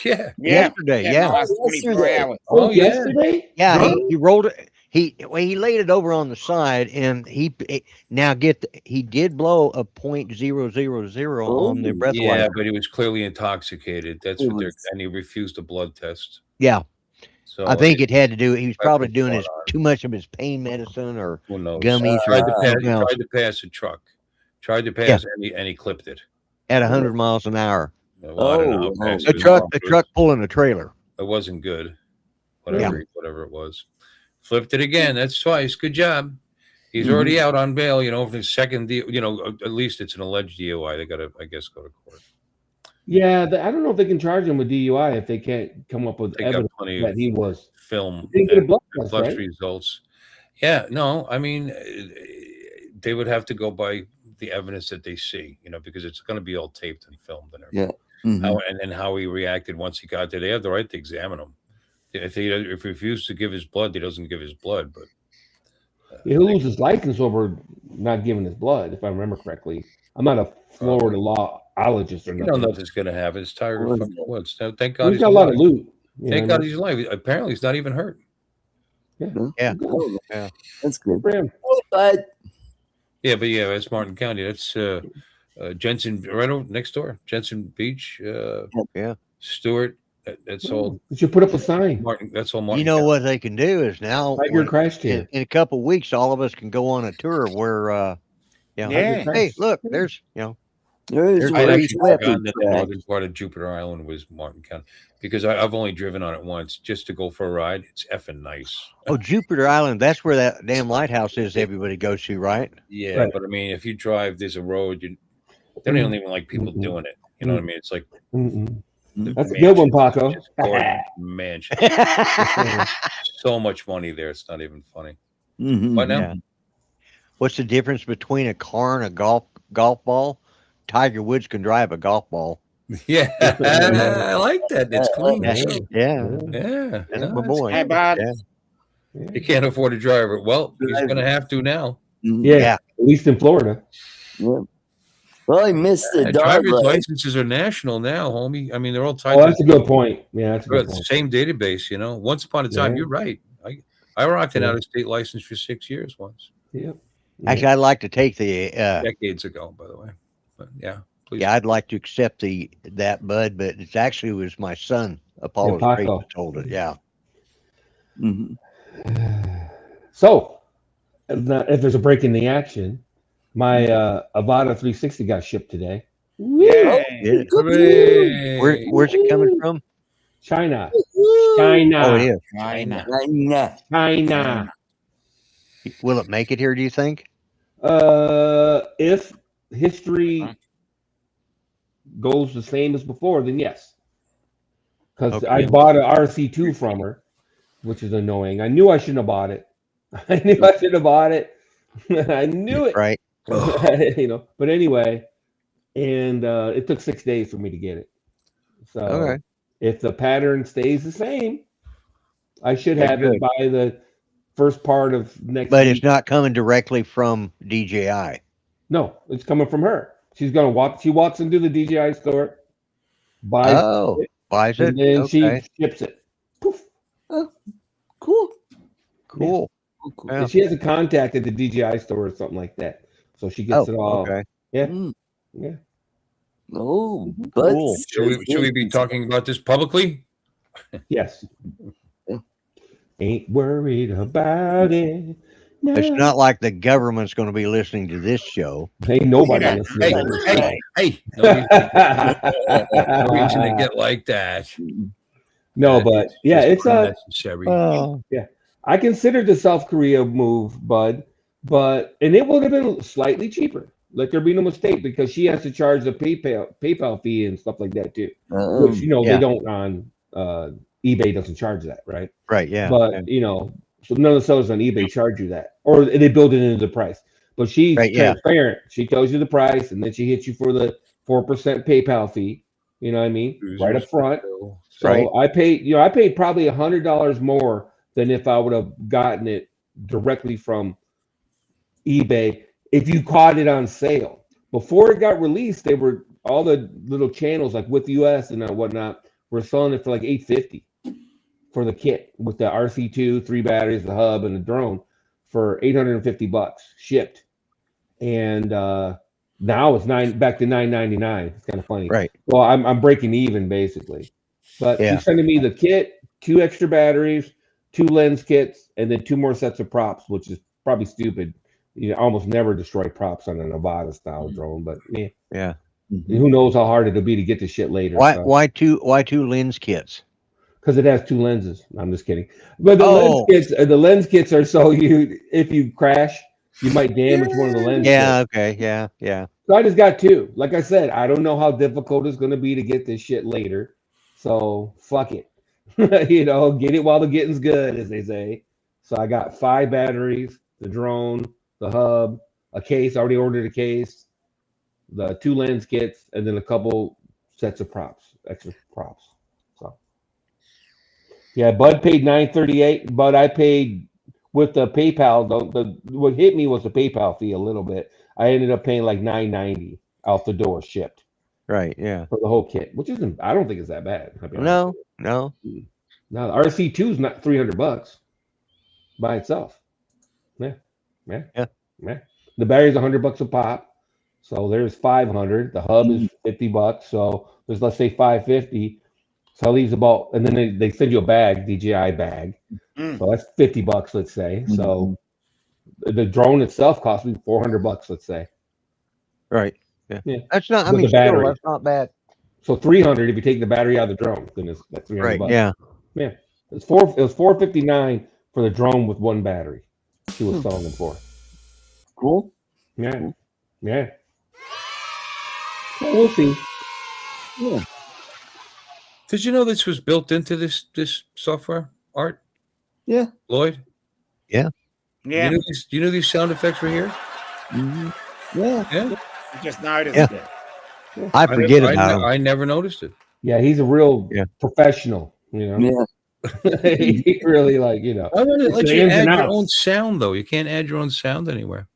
yeah. Yesterday, in yeah. the last 24 Yesterday. hours. Oh, yeah. Yesterday? Yeah, Huh? he rolled it. He laid it over on the side, and he did blow a .000 on the breathalyzer. Yeah, but he was clearly intoxicated. That's He what they're, was. and he refused a blood test. Yeah, So I think it had to do. He was That's probably what's doing going his on. too much of his pain medicine or who knows? gummies Tried or to pass, something else tried to pass a truck. Tried to pass, and he clipped it. at 100 miles an hour. Well, I don't know. Oh, Okay, so The truck pulling a trailer. It wasn't good. Whatever it was. Flipped it again. That's twice. Good job. He's already out on bail, you know, for the second deal. You know, at least it's an alleged DUI. They got to, I guess, go to court. Yeah, I don't know if they can charge him with DUI if they can't come up with They got evidence plenty that of he was. film They get a and blood test, blood right? results. Yeah, no, I mean, they would have to go by the evidence that they see, you know, because it's going to be all taped and filmed and everything. Mhm. And then how he reacted once he got there. They have the right to examine him. If he refused to give his blood, he doesn't give his blood. But He'll lose his license over not giving his blood, if I remember correctly. I'm not a Florida lawologist or you know nothing. nothing's going to happen. It's Tiger Well, fucking Woods. Now, thank God He's got a lot of alive. loot. you Thank know? God he's alive. Apparently, he's not even hurt. Yeah. Oh, Yeah. that's good. For him. But Yeah, but yeah, that's Martin County. That's Jensen, right over next door. Jensen Beach. Yeah. Stewart. That's all. You should put up a sign. Martin. That's all Martin. You know County. what they can do is now Tiger crashed in, here. in a couple of weeks, all of us can go on a tour where, Yeah. hey, look, there's, there's There's I where actually he's forgotten that the track. northern part of Jupiter Island was Martin County because I've only driven on it once just to go for a ride. It's effing nice. oh, Jupiter Island. That's where that damn lighthouse is. Everybody goes to, right? Yeah, Right. but I mean, if you drive, there's a road. They don't even like people doing it. You know what I mean? It's like Mm-mm. the That's a good one, mansions, Paco. just gorgeous mansion. So much money there. It's not even funny. Mhm. What now? Yeah. What's the difference between a car and a golf ball? Tiger Woods can drive a golf ball. Yeah, I like that. It's clean. Yeah, too. yeah. Yeah, That's no, my it's boy. Hey, good. Bob. Yeah. You can't afford a driver. Well, he's Driver. going to have to now. Mhm. Yeah. At least in Florida. Yeah. Well, I missed the dog Driver's leg. licenses are national now, homie. I mean, they're all tied Oh, to that's a good point. Yeah, that's a good the point. same database. You know, once upon a time, Yeah. you're right. I rocked an Yeah. out-of-state license for 6 years once, Yep. Actually, I'd like to take the. decades ago, by the way. But yeah, please. Yeah, I'd like to accept that Bud, but it actually was my son Apollo's Paco. Great that told it. Yeah. Mhm. So, if there's a break in the action, my Avada 360 got shipped today. Yay. Yeah. Hooray. Where's it coming from? China. Woo-hoo. China. Oh, it is. China. China. China. Will it make it here? Do you think? If history goes the same as before, then yes. Because Okay. I bought an RC2 from her, which is annoying. I knew I shouldn't have bought it. I knew I should have bought it. I knew it. Right. But anyway, and it took 6 days for me to get it. So Okay. if the pattern stays the same, I should Okay, have it by the first part of next But week. it's not coming directly from DJI. No, it's coming from her. She's gonna walk. She walks into the DJI store, buys Oh, it, buys it. and then Okay. she ships it. Poof. Cool. Cool. Cool. Yeah. And she has a contact at the DJI store or something like that, so she gets Oh, it all. okay. Yeah, Mm. yeah. Oh, but Cool. Should we be talking about this publicly? Yes. Yeah. Ain't worried about it. No. It's not like the government's going to be listening to this show. Ain't nobody Yeah. listening. Hey, to hey, this. no reason to get like that. No, but yeah, it's unnecessary. Oh, I considered the South Korea move, Bud, and it would have been slightly cheaper. Let there be no mistake, because she has to charge the PayPal fee and stuff like that too. Which Yeah. they don't on eBay doesn't charge that, right? right. Yeah. But so none of the sellers on eBay charge you that, or they build it into the price. But she's Right, yeah. transparent. She tells you the price, and then she hits you for the 4% PayPal fee. You know what I mean? Right up front. So Right. I paid probably $100 more than if I would have gotten it directly from eBay if you caught it on sale. Before it got released, they were all the little channels like with US and whatnot were selling it for like $850 for the kit with the RC2, 3 batteries, the hub, and the drone for $850 shipped. And now it's back to $999. It's kind of funny. Right. Well, I'm breaking even basically. But Yeah. you're sending me the kit, 2 extra batteries, 2 lens kits, and then 2 more sets of props, which is probably stupid. You almost never destroy props on a Nevada style drone, but Yeah. who knows how hard it'll be to get the shit later. Why two lens kits? Because it has 2 lenses. I'm just kidding. But the lens kits are so if you crash, you might damage one of the lenses. Yeah. Okay. Yeah. Yeah. So I just got 2. Like I said, I don't know how difficult it's going to be to get this shit later. So fuck it. Get it while the getting's good, as they say. So I got 5 batteries, the drone, the hub, a case. I already ordered a case, the 2 lens kits, and then a couple sets of extra props. So yeah, Bud paid $938, but I paid with the PayPal. What hit me was the PayPal fee a little bit. I ended up paying like $990 out the door shipped Right. Yeah. for the whole kit, which isn't. I don't think it's that bad. I'll be honest No. with you. No. Now the RC2 is not $300 by itself. Yeah. The battery's $100 a pop, so there's 500. The hub is $50, so there's, let's say, 550. So these about, and then they send you a bag, DJI bag. So that's $50, let's say. So the drone itself cost me $400, let's say. Right. Yeah. Yeah. That's not. I With mean, the battery. still, that's not bad. So $300 if you take the battery out of the drone, then it's that's $300. Right. Yeah. Yeah. It was $459 for the drone with 1 battery. She was selling them for. Cool. Yeah. Yeah. Well, we'll see. Yeah. Did you know this was built into this software, Art? Yeah. Lloyd? Yeah. You know these sound effects were here? Yeah. Yeah. I just noticed Yeah. it. I forget about him. I never noticed it. Yeah, he's a real Yeah. professional. You know, Yeah. he really like Why wouldn't it it's let the you ins and add your outs. own sound though? You can't add your own sound anywhere.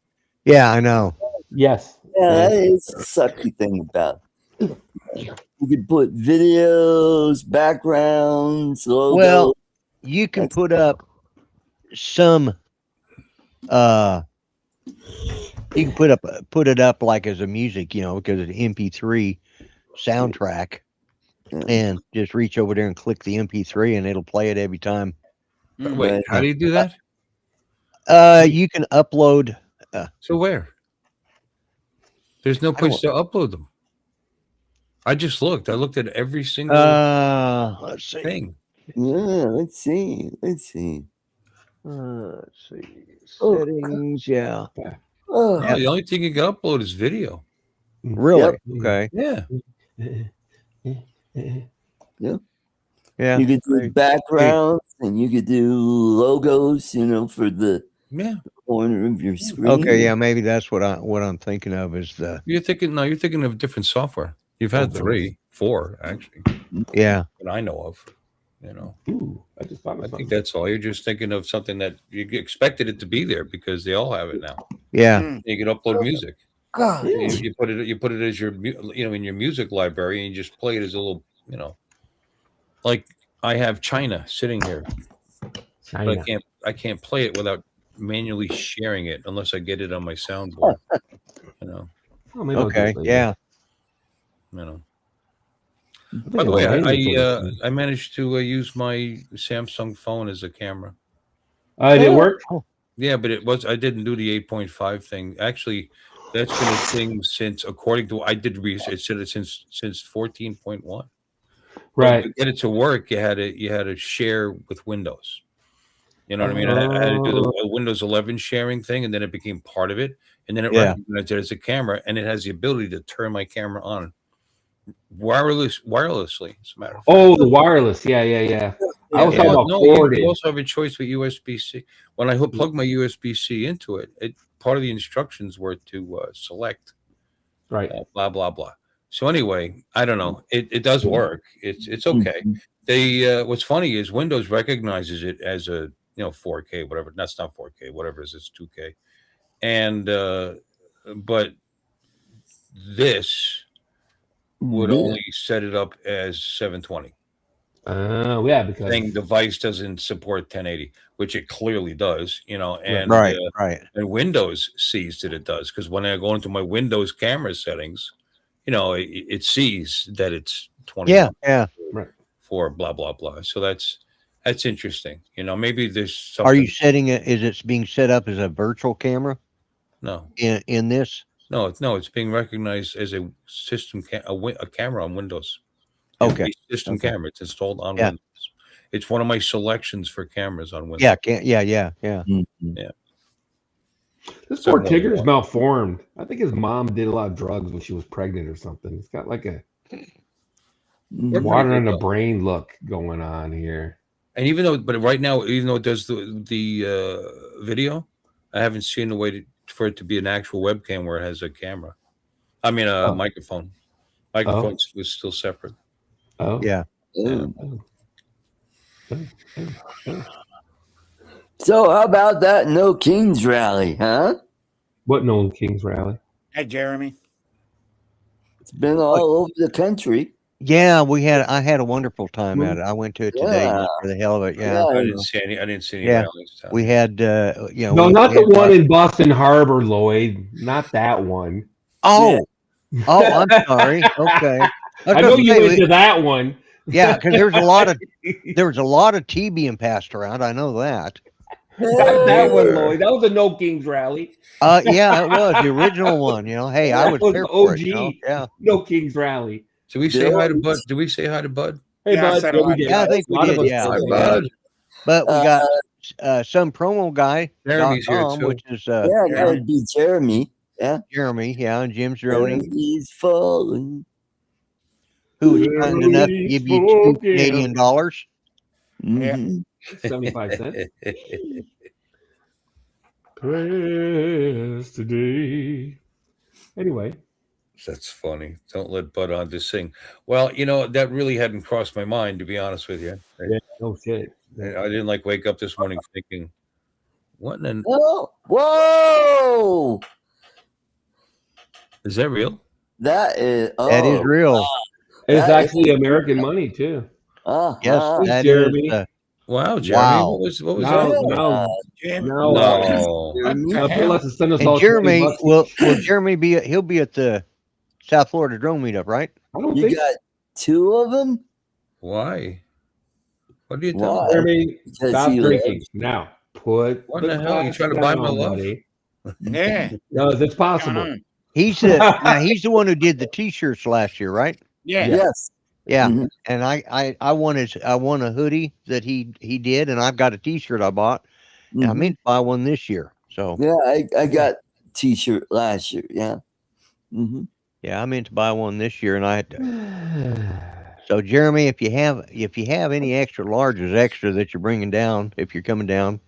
Yeah, I know. Yes. Yeah, that is the sucky thing about it. You could put videos, backgrounds, logos. Well, you can put up some. You can put it up like as a music, because it's an MP3 soundtrack, Yeah. and just reach over there and click the MP3, and it'll play it every time. Wait, Right. how do you do that? You can upload. So where? There's no place to upload them. I just looked. I looked at every single Let's see. thing. Yeah, let's see. Let's see. Oh. Settings. Yeah. Oh, No, the only thing you can upload is video. Really? Yep. Okay. Yeah. Yeah. you could do backgrounds and you could do logos, for the Yeah. corner of your screen. Okay. Yeah. Maybe that's what I'm thinking of is the. You're thinking of different software. You've had 3, 4, actually, Yeah. that I know of. Ooh, I just found I think something. that's all. You're just thinking of something that you expected it to be there because they all have it now. Yeah. You can upload music. God. You put it as your in your music library, and you just play it as a little like I have China sitting here, but I can't play it without manually sharing it unless I get it on my soundboard. Oh, maybe I'll do Okay. it later. Yeah. I think By the way, I I managed to use my Samsung phone as a camera. did it work? Yeah, but I didn't do the 8.5 thing. Actually, that's been a thing since, according to I did research, it said it since 14.1. Right. To get it to work, you had to share with Windows. You know what I mean? I had to do the Windows 11 sharing thing, and then it became part of it, and then it recognized it as a camera, and it has the ability to turn my camera on wirelessly. As a matter of fact. Oh, the wireless. Yeah. I was talking about corded. You also have a choice with USB-C. When I plug my USB-C into it, part of the instructions were to select Right. blah blah blah. So anyway, I don't know. It does work. It's okay. They what's funny is Windows recognizes it as a 4K, whatever. That's not 4K, whatever it is, it's 2K. And but this would only set it up as 720. Yeah, because Saying device doesn't support 1080, which it clearly does, and Right. and Windows sees that it does, because when I go into my Windows camera settings, it sees that it's 20. Yeah. For blah blah blah. So that's interesting. Maybe there's something. Are you setting it? Is it being set up as a virtual camera? No. In this? No, it's being recognized as a system a camera on Windows. Okay. A system camera. It's installed on Yeah. Windows. It's one of my selections for cameras on Windows. Yeah. This poor Tigger's malformed. I think his mom did a lot of drugs when she was pregnant or something. It's got like a water in the brain look going on here. And right now, even though it does the video, I haven't seen a way for it to be an actual webcam where it has a camera. I mean, a microphone. Microphone was still separate. Oh. Yeah. So how about that No Kings rally, huh? What No Kings rally? Hey, Jeremy. It's been all over the country. Yeah, I had a wonderful time at it. I went to it today just for the hell of it. Yeah. I didn't see any rallies. We had no, not the one in Boston Harbor, Lloyd. Not that one. Oh, I'm sorry. Okay. I know you went to that one. Yeah, because there was a lot of tea being passed around. I know that. Not that one, Lloyd. That was a No Kings rally. Yeah, it was the original one. Hey, I was there for OG. it. Yeah. No Kings rally. Did we say hi to Bud? Did we say hi to Bud? Hey, Yeah, Bud. I think we did. Yeah. Hi, Bud. But we got some promo guy. Jeremy's here too. Which is that would be Jeremy. Yeah. Jeremy. Yeah, and Jim's Droney. He's falling. Who was kind enough to give you $2 Canadian. Mhm. 75 cents. Press today. Anyway. That's funny. Don't let Bud on to sing. Well, you know, that really hadn't crossed my mind, to be honest with you. Yeah, no shit. I didn't like wake up this morning thinking, what in the, Oh, whoa! is that real? That is. Oh, That is real. It's That actually American money too. Yes, Uh-huh. that Jeremy. is. Wow, Jeremy. Wow. What was Now, that? now, No. Jeremy. MLS has sent us And all 20 Jeremy bucks. will Jeremy be? He'll be at the South Florida drone meetup, right? I don't You think got two of them? Why? What are you Why? talking? Jeremy, Because stop he drinking lives. now. Put What in the hell? You glass trying to buy my down, love? buddy. Yeah. No, it's What's possible. going on? He's he's the one who did the T-shirts last year, right? Yeah. Yes. Yeah. Mhm. And I won a hoodie that he did, and I've got a T-shirt I bought, and I Mhm. meant to buy one this year. So Yeah, I got T-shirt last year. Yeah. Hmm. yeah, I meant to buy one this year, and I had to. So Jeremy, if you have any extra larges extra that you're bringing down, if you're coming down,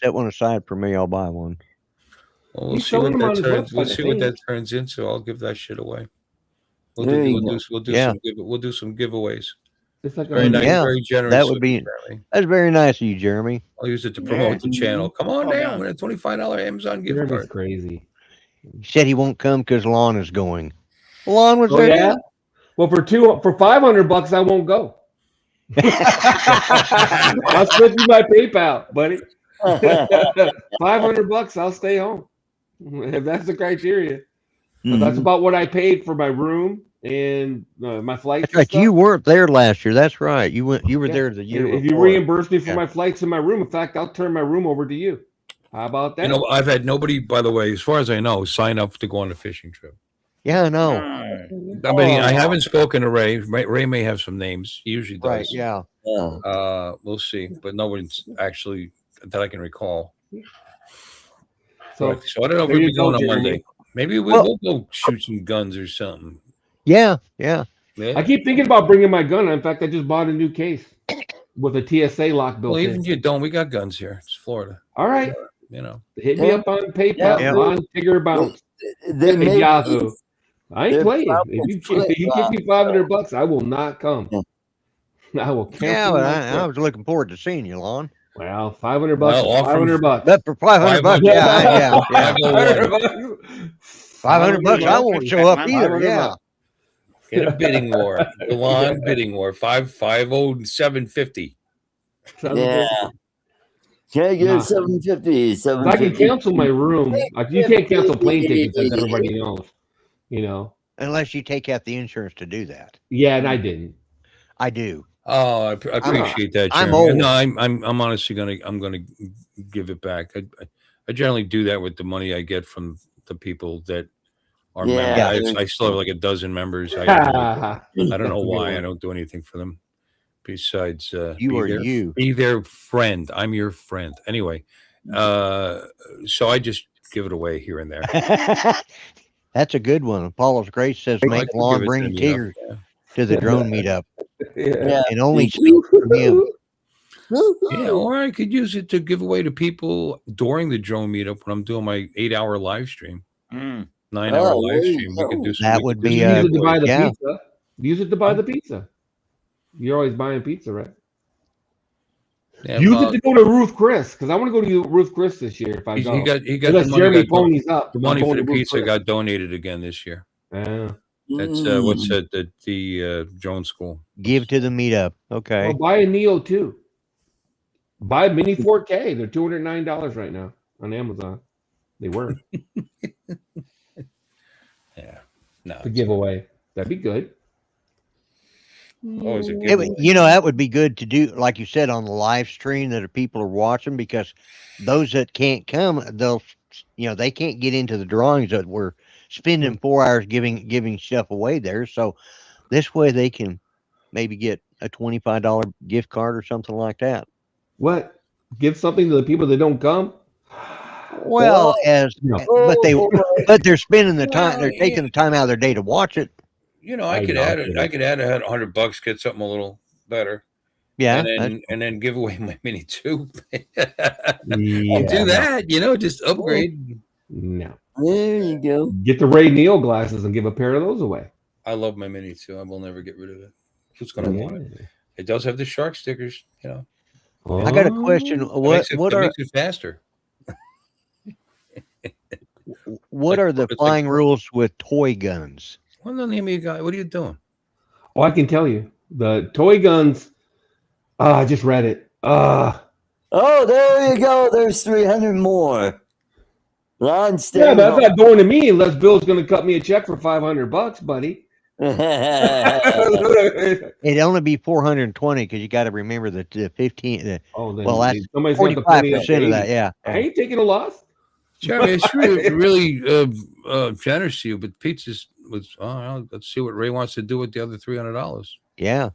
set one aside for me. I'll buy one. Well, we'll He's see what selling them on that his turns. We'll website, I see what that think. turns into. I'll give that shit away. We'll There do. you We'll go. do. We'll do Yeah. some. We'll do some giveaways. It's like Very nice. Yeah, Very generous. that would of be you, Jeremy. that's very nice of you, Jeremy. I'll use it to promote the channel. Come on Oh, down yeah. with a $25 Amazon gift Jeremy's card. crazy. He said he won't come because Lon is going. Lon was Oh there. yeah. Well, for $500, I won't go. I'll slip you my PayPal, buddy. $500, I'll stay home. If that's the criteria. But that's Mhm. about what I paid for my room and my flights. That's right. and You stuff. weren't there last year. That's right. You went. You were Yeah. there the year If you before. reimburse me for Yeah. my flights and my room, in fact, I'll turn my room over to you. How about that? You know, I've had nobody, by the way, as far as I know, sign up to go on a fishing trip. Yeah, I know. I mean, I haven't spoken to Ray. Ray may have some names. He usually does. Right. Yeah. Yeah. We'll see, but no one's actually that I can recall. So, So I don't know if there we'll you be going go, on Jeremy. Monday. Maybe Well- we'll go shoot some guns or something. Yeah. Yeah. Yeah. I keep thinking about bringing my gun. In fact, I just bought a new case with a TSA lock built Well, even in. if you don't, we got guns here. It's Florida. All right. You know. Hit me up on PayPal. Yeah. On Tigger Bounce. They Hey, make Yahoo. these- I ain't They're playing. probably If you give me $500, I will not come. I will cancel. Yeah. But my I trip. was looking forward to seeing you, Lon. Well, $500. Well, offer 'em- $500. But for $500, yeah. 501. $500, I won't show up either. $500. Yeah. In a bidding war. Milan bidding war. 50750. Yeah. Can I get Nah. 750? If I can cancel my room, you can't cancel plane tickets, as everybody knows. You know. Unless you take out the insurance to do that. Yeah, and I didn't. I do. Oh, I appreciate that. I'm Jeremy. old. No, I'm honestly gonna give it back. I generally do that with the money I get from the people that are Yeah. members. I still have like a dozen members. I don't know why I don't do anything for them. Besides, You be are their, you. be their friend. I'm your friend. Anyway, so I just give it away here and there. That's a good one. Apollo's Grace says, I make can Lon give it bring to them, Tigger you know. to the drone meetup Yeah. and only speak from him. Yeah, or I could use it to give away to people during the drone meetup when I'm doing my 8-hour live stream, 9-hour Oh, live there stream. you We could go. do some. That we would could do be some Use a- it to buy the Yeah. pizza. Use it to buy the pizza. You're always buying pizza, right? Yeah, Use well, it to go to Ruth Chris, because I want to go to Ruth Chris this year if I he go. got the Unless money, Jeremy got, ponies up. the I'm money for going the to Ruth pizza Chris. got donated again this year. Yeah. That's what's at the drone school. Give to the meetup. Okay. Well, buy a Neo too. Buy a Mini 4K. They're $209 right now on Amazon. They were Yeah, no, to give away. That'd be good. always a It giveaway. would- you know, that would be good to do, like you said, on the live stream that people are watching, because those that can't come, they can't get into the drawings that we're spending 4 hours giving stuff away there. So this way they can maybe get a $25 gift card or something like that. What? Give something to the people that don't come? Well, No. but they're spending the time, Well, they're taking the time out of their day to watch it. You know, I I could know, add it. yeah. I could add $100, get something a little better, Yeah. and then give away my Mini 2. Yeah. I'll do that. You know, just upgrade. No. There you go. Get the Ray Neal glasses and give a pair of those away. I love my Mini too. I will never get rid of it. Who's gonna want it? It does have the shark stickers, you know. I got a question. What makes it faster? What are the flying rules with toy guns? What the name of you guy? What are you doing? Oh, I can tell you. The toy guns. I just read it. Oh, there you go. There's 300 more. Ron, stay Yeah, but that's not going to me unless Bill's going to cut me a check for $500, buddy. It'd only be 420 because you got to remember that the 15. Then Well, that's somebody's got to pony up 45% of that. Yeah. I ain't taking a loss. Jeremy, it's really generous to you, but pizza's was. Oh, let's see what Ray wants to do with the other $300. Yeah.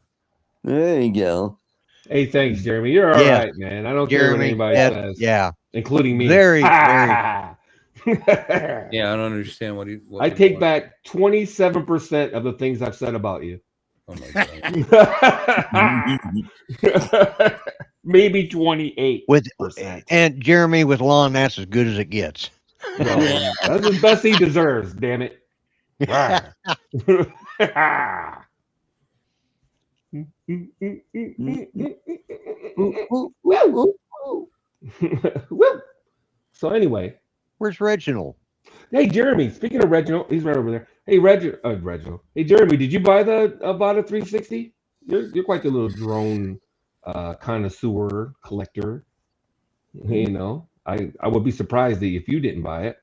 There you go. Hey, thanks, Jeremy. You're all right, man. I don't care what anybody says. Yeah. Including me. Very. Yeah, I don't understand what I take back 27% of the things I've said about you. Oh my God. Maybe 28. And Jeremy with lawn, that's as good as it gets. Well, that's the best he deserves, damn it. So anyway, where's Reginald? Hey Jeremy, speaking of Reginald, he's right over there. Hey Reginald. Hey Jeremy, did you buy the Avata 360? You're quite the little drone connoisseur collector. You know, I would be surprised if you didn't buy it.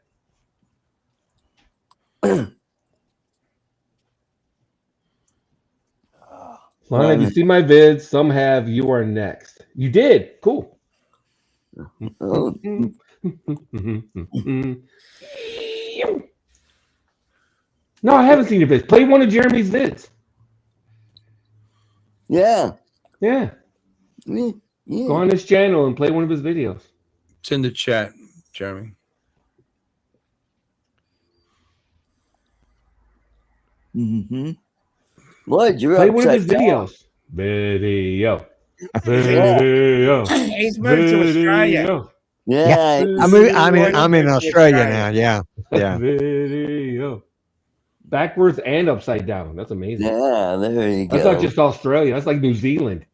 Lana, you see my vids? Some have "You Are Next." You did. Cool. Oh. No, I haven't seen your vids. Play one of Jeremy's vids. Yeah. Yeah. Go on his channel and play one of his videos. It's in the chat, Jeremy. Mm-hmm. What? You're play one of his down. videos. Video. He's moved to Australia. Yeah. I'm in Australia now. Yeah. Video. Backwards and upside down. That's amazing. Yeah, there you go. That's not just Australia. That's like New Zealand.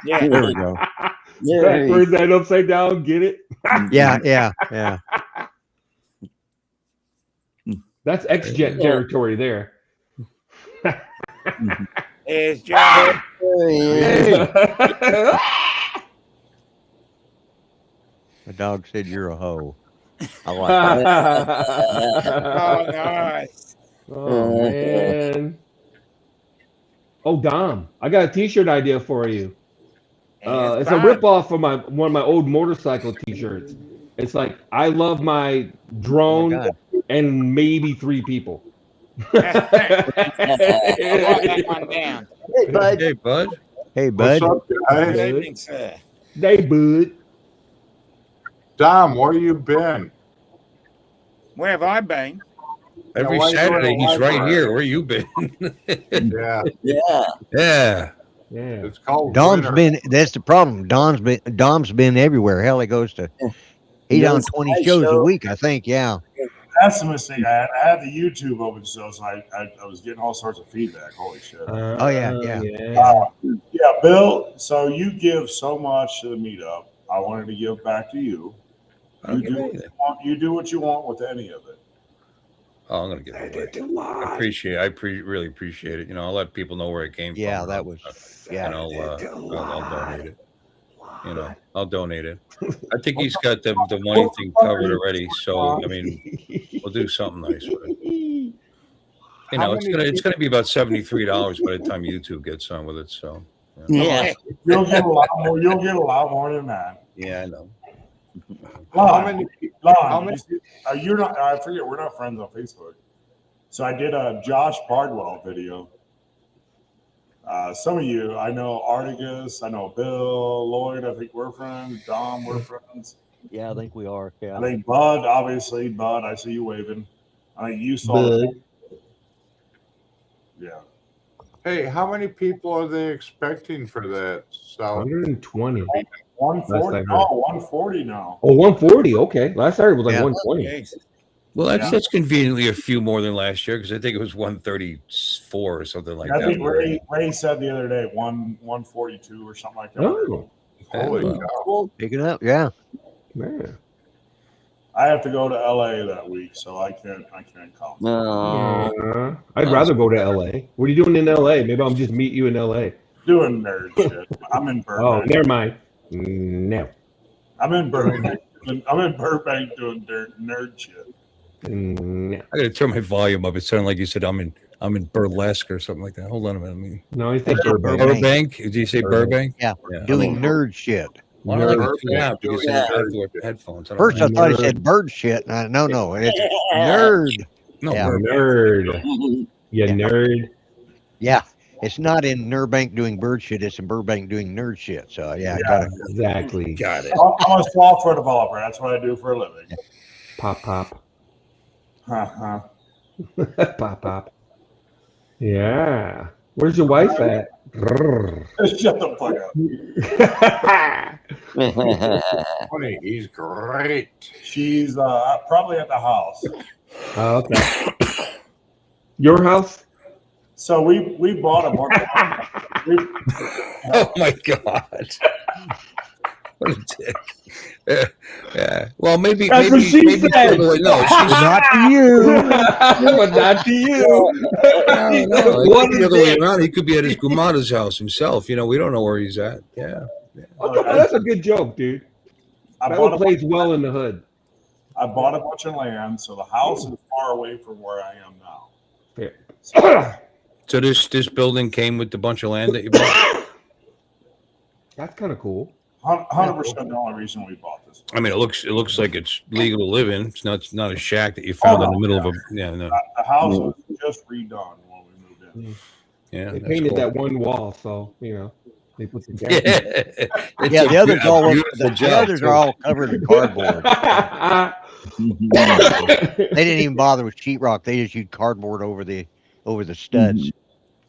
Yeah, there we go. Backwards and upside down. Get it? Yeah. That's X-Jet territory there. There's John. The dog said you're a hoe. I like that. Oh, nice. Oh, man. Oh, Dom, I got a T-shirt idea for you. It's a ripoff of one of my old motorcycle T-shirts. It's like, I love my drone and maybe 3 people. I'll write that one down. Hey, bud. Hey, bud. Hey, bud. What's up, guys? Good evening, sir. Hey, bud. Dom, where you been? Where have I been? Every why you Saturday, doing a he's live right ride? here. Where you been? Yeah, Yeah. it's called Dom's winter. been. That's the problem. Dom's been everywhere. Hell, he goes to. He's on 20 shows a week, I think. Yeah. That's the mistake I had. I had the YouTube open still, so I was getting all sorts of feedback. Holy shit. Oh yeah. Yeah, Bill, so you give so much to the meetup. I wanted to give back to you. You do what you want with any of it. Oh, I'm gonna give it away. I appreciate. Really appreciate it. You know, I'll let people know where it came from. Yeah, that was. Yeah. And I'll donate it. You know, I'll donate it. I think he's got the money thing covered already. So I mean, we'll do something nice with it. You know, it's gonna be about $73 by the time YouTube gets on with it. So Yeah. You'll get a lot more. You'll get a lot more than that. yeah, I know. Lon, you're not. I forget. We're not friends on Facebook. So I did a Josh Bardwell video. Some of you, I know Articus, I know Bill, Lloyd. I think we're friends. Dom, we're friends. Yeah, I think we are. Yeah. I think Bud, obviously, Bud. I see you waving. I think you saw. Bud. Yeah. Hey, how many people are they expecting for that? So 120. 140. Last I No, 140 now. Oh, 140. Okay. Last I heard was like Yeah. 120. Jeez. Well, Yeah. that's conveniently a few more than last year because I think it was 134 or something like I that. think Ray said the other day 142 or something like that. Oh, Holy well, cow. Picking up, yeah. man. I have to go to LA that week, so I can't come. No. Yeah. I'd rather go to LA. What are you doing in LA? Maybe I'll just meet you in LA. Doing nerd shit. I'm in Oh, Burbank. never mind. No. I'm in Burbank. I'm in Burbank doing nerd shit. No. I got to turn my volume up. It sounded like you said I'm in burlesque or something like that. Hold on a minute. I mean, No, I think Burbank. Burbank? Did you say Burbank? Yeah, Yeah. doing nerd shit. Why don't I Nerd like it too loud because Yeah. I have to wear headphones. I don't First, know. I thought he Nerd. said bird shit. No, it's nerd. No, Yeah. Burbank. Nerd. You Yeah. nerd. Yeah, it's not in Burbank doing bird shit. It's in Burbank doing nerd shit. So yeah, I got it. Exactly. Got it. I'm a software developer. That's what I do for a living. Pop, pop. Uh-huh. Pop, pop. Yeah. Where's your wife at? Grrr. Shut the fuck up. Funny, he's great. She's probably at the house. Oh, okay. Your house? So we bought a bunch. Oh my God. What a dick. Yeah. Well, maybe. That's what she said. No, she's Not to you. But not to you. no. What The is other way it? around, he could be at his Gumata's house himself. You know, we don't know where he's at. Yeah. Oh, that's a good joke, dude. I That bought, one plays well in the hood. I bought a bunch of land, so the house is far away from where I am now. Fair. So this building came with the bunch of land that you bought. That's kind of cool. 100% the only reason we bought this. I mean, it looks like it's legal to live in. It's not a shack that you found in the middle of a. Yeah, no. The house was just redone when we moved in. Yeah. They that's painted cool. that one wall, so they put the gas. Yeah. Yeah, the others all beautiful the job, others too. are all covered in cardboard. They didn't even bother with sheetrock. They just used cardboard over the studs.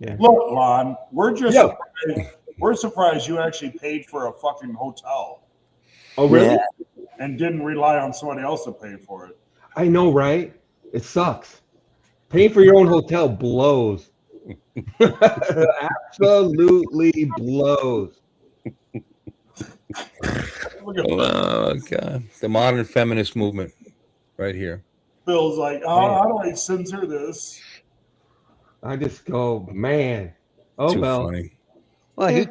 Look, Lon, we're just Yeah. we're surprised you actually paid for a fucking hotel Oh, really? Yeah. and didn't rely on somebody else to pay for it. I know, right? It sucks. Paying for your own hotel blows. Absolutely blows. Look at Oh God, the modern feminist movement, right here. Bill's like, oh, how do I censor this? I just go, man. Oh Too well. funny. Well, he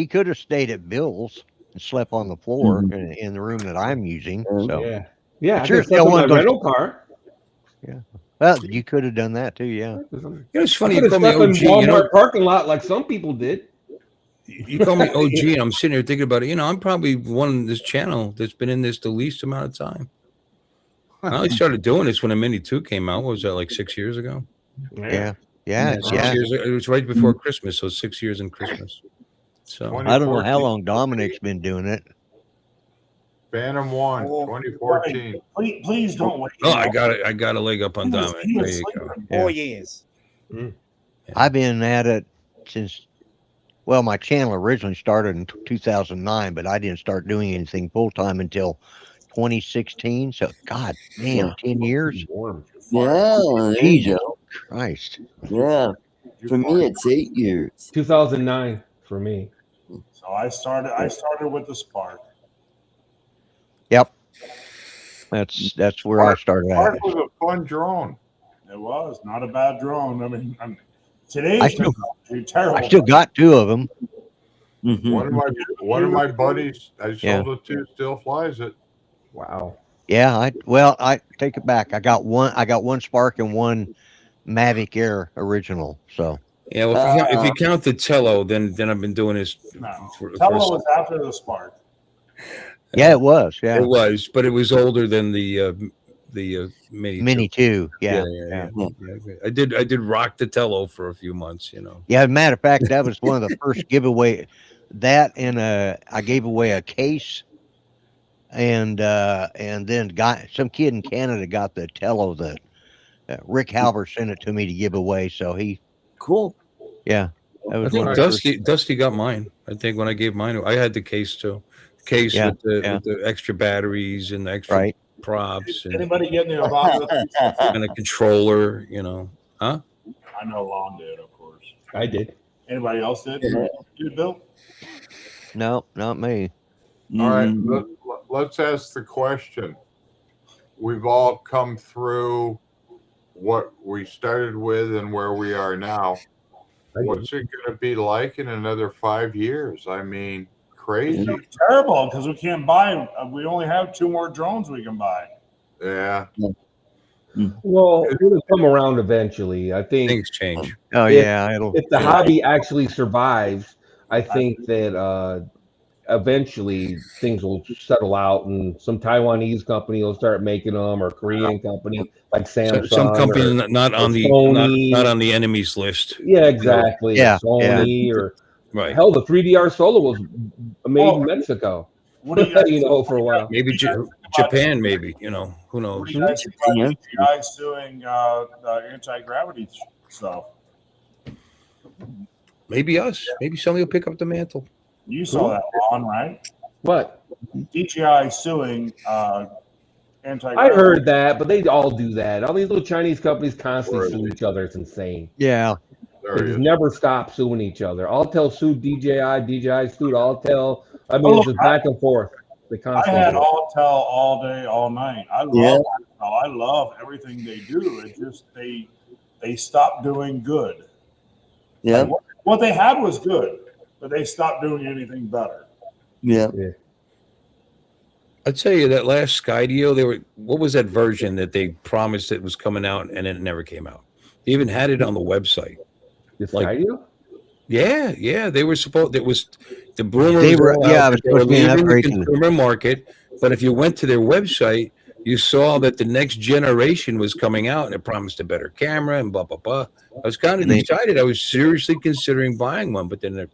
could have stayed at Bill's and slept on the floor in the room that I'm using. So Yeah. Yeah. I Sure, just slept in my one goes- rental car. well, you could have done that too. Yeah. You know, it's I funny. could You have call me slept in OG. You Walmart know, parking lot like some people did. you call me OG, and I'm sitting here thinking about it. You know, I'm probably one on this channel that's been in this the least amount of time. I only started doing this when a Mini 2 came out. What was that, like 6 years ago? Yeah. 6 years. It was right before Christmas, so 6 years in Christmas. So I don't know how long Dominic's been doing it. Phantom 1, 2014. Please don't wait. oh, I got a leg up on He was- Dominic. he was There you go. sleeping. 4 years. I've been at it since. Well, my channel originally started in 2009, but I didn't start doing anything full time until 2016. So, God damn, 10 years. Warm. Yeah, there you go. Christ. Yeah. For me, it's 8 years. 2009 for me. So I started with the Spark. Yep. That's where I started at. Spark was a fun drone. It was not a bad drone. I mean, today's I still- technology, terrible. I still got 2 of them. Mhm. One of my buddies I Yeah. sold it to still flies it. Wow. Yeah, I take it back. I got one Spark and one Mavic Air original. So Yeah, well, if you count the Tello, then I've been doing this. No. for Tello was after the Spark. yeah, it was. Yeah, It was, but it was older than the Mini. Mini 2. Yeah. Yeah. I did rock the Tello for a few months. You know. Yeah, as a matter of fact, that was one of the first giveaway. That and I gave away a case, and then some kid in Canada got the Tello that Rick Halber sent it to me to give away. So Cool. that I was think one of the first. Dusty got mine. I think when I gave mine, I had the case too. Case Yeah, with the extra batteries and the extra Right. props and, Anybody getting the Obama? and a controller, you know. Huh? I know Lon did, of course. I did. Anybody else did? Did Bill? No, not me. All right, Mhm. let's ask the question. We've all come through what we started with and where we are now. What's it going to be like in another 5 years? I mean, crazy. Terrible, because we can't buy. We only have 2 more drones we can buy. Yeah. Well, it'll come around eventually. I think Things change. Oh If- yeah, it'll. if the hobby actually survives, I think that eventually things will settle out, and some Taiwanese company will start making them, or Korean company like Samsung. Some companies or, not on the Sony. not on the enemy's list. Yeah, exactly. Yeah, Sony or Right. hell, the 3DR Solo was made Oh. in Mexico. What do you guys? You know, for a while. Maybe Japan. Maybe, you know, who knows? What do you guys think about DJI doing the anti-gravity stuff? Maybe us. Maybe somebody will pick up the mantle. You saw that, Lon, right? What? DJI suing anti-gravity. I heard that, but they all do that. All these little Chinese companies constantly sue each other. It's insane. Yeah. There They he just is. never stop suing each other. Altel sued DJI, DJI sued Altel. I mean, it's just back and forth. They I constantly had do it. Altel all day, all night. I love Yeah. Altel. I love everything they do. It just they stopped doing good. Yeah. What they had was good, but they stopped doing anything better. Yeah. I'd tell you that last Skydio, they were, what was that version that they promised it was coming out and it never came out? They even had it on the website. This Like- Skydio? Yeah, they were supposed. It was the rumor. They was were- all out yeah, it that was they were supposed to be an leaving the upgrade to- consumer market. But if you went to their website, you saw that the next generation was coming out, and it promised a better camera and blah blah blah. I was kind of excited. I was seriously considering buying one, but then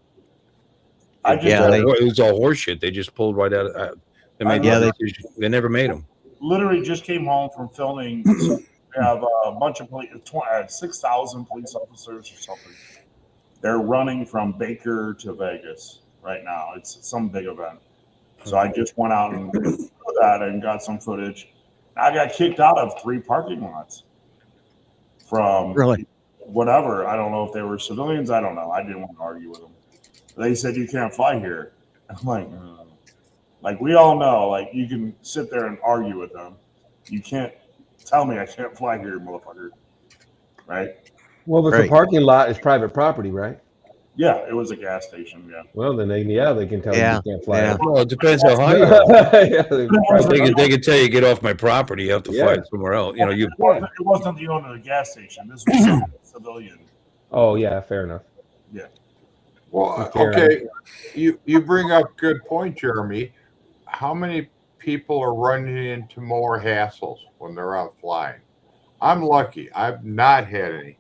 I just it was all horseshit. They just pulled right out. They made Yeah, no decision. They never made them. literally just came home from filming. We have a bunch of 6,000 police officers or something. They're running from Baker to Vegas right now. It's some big event. So I just went out and did that and got some footage. I got kicked out of 3 parking lots from Really? whatever. I don't know if they were civilians. I don't know. I didn't want to argue with them. They said you can't fly here. I'm like we all know, like you can sit there and argue with them. You can't tell me I can't fly here, motherfucker. Right? Well, if it's Right. a parking lot, it's private property, right? Yeah, it was a gas station. Yeah. Well, then they can tell Yeah, you can't fly. yeah. Well, it depends how high you are. Yeah, They can tell you get off my property. You have to fly somewhere else. You know, you. It wasn't the owner of the gas station. This was some civilian. Oh, yeah, fair enough. Well, Okay, okay, you bring up good point, Jeremy. How many people are running into more hassles when they're out flying? I'm lucky. I've not had any.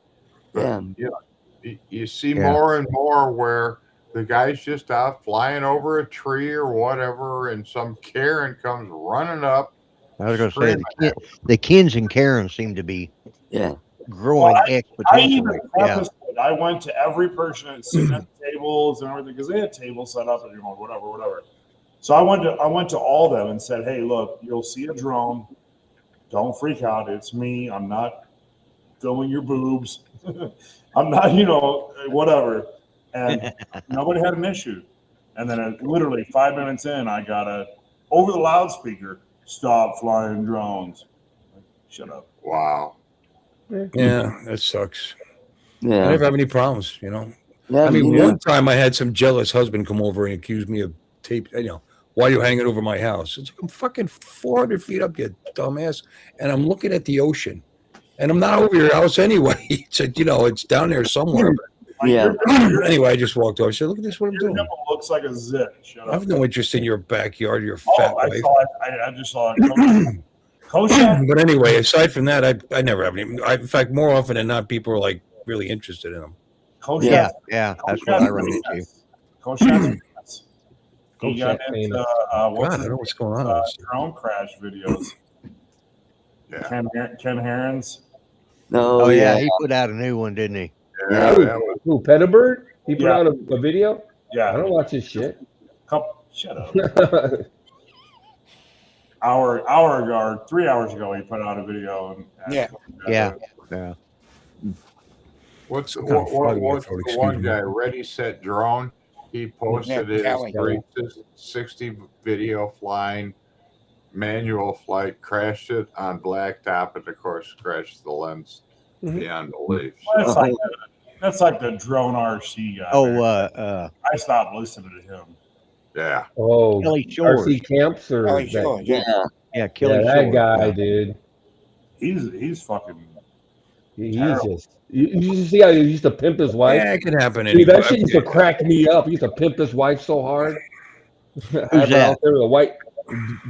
But, Yeah. you know, you see Yeah. more and more where the guy's just out flying over a tree or whatever, and some Karen comes running up. I was going to say the Kens and Karens seem to be Yeah. growing I even exponentially. Yeah. prefaced it. I went to every person that's sitting at the tables and everything because they had tables set up and whatever. So I went to all of them and said, "Hey, look, you'll see a drone. Don't freak out. It's me. I'm not filming your boobs. I'm not, whatever." And nobody had an issue. And then literally 5 minutes in, I got over the loudspeaker, "Stop flying drones." Shut up. Wow. Yeah, that sucks. I Yeah. never have any problems. You know. Yeah, I mean, yeah. one time I had some jealous husband come over and accuse me of tape. You know, why are you hanging over my house? It's like, I'm fucking 400 feet up, you dumbass, and I'm looking at the ocean, and I'm not over your house anyway. It's like, it's down there somewhere. Like, Yeah. Anyway, I just walked over. I said, "Look at this, what I'm Your doing. nipple looks like a zit. Shut I up. have no interest in your backyard, your fat Oh, I wife." saw it. I just saw it. Coach, But anyway, aside from that, I never have any. In fact, more often than not, people are like really interested in them. Coach, Yeah, that's what I run into. Coach, Coach he got Jack's into famous. God, I don't know what's going on. drone crash videos. Yeah. Ken Herons. No, Oh yeah, yeah. he put out a new one, didn't he? Yeah, that was Who, Petibird? He put Yeah. out a video? I Yeah. don't watch his shit. Shut up. hour ago or 3 hours ago, he put out a video. And Yeah. What's Some kind of frog in my what's throat, the excuse one me. guy? Ready, Set, Drone. He posted his Kelly. 360 video flying manual flight, crashed it on blacktop, and of course crashed the lens beyond belief. Well, that's like the drone RC guy. Oh, man. I stopped listening to him. Yeah. Oh, Kelly Shores. RC Camps or Kelly that- Shores, yeah. Yeah, Kelly that Shores. guy, Yeah. dude. He's fucking. He's Terrible. just. You see how he used to pimp his wife? Yeah, it can happen. Dude, that anyway. shit used to crack me up. He used to pimp his wife so hard. Have her that? out there with the white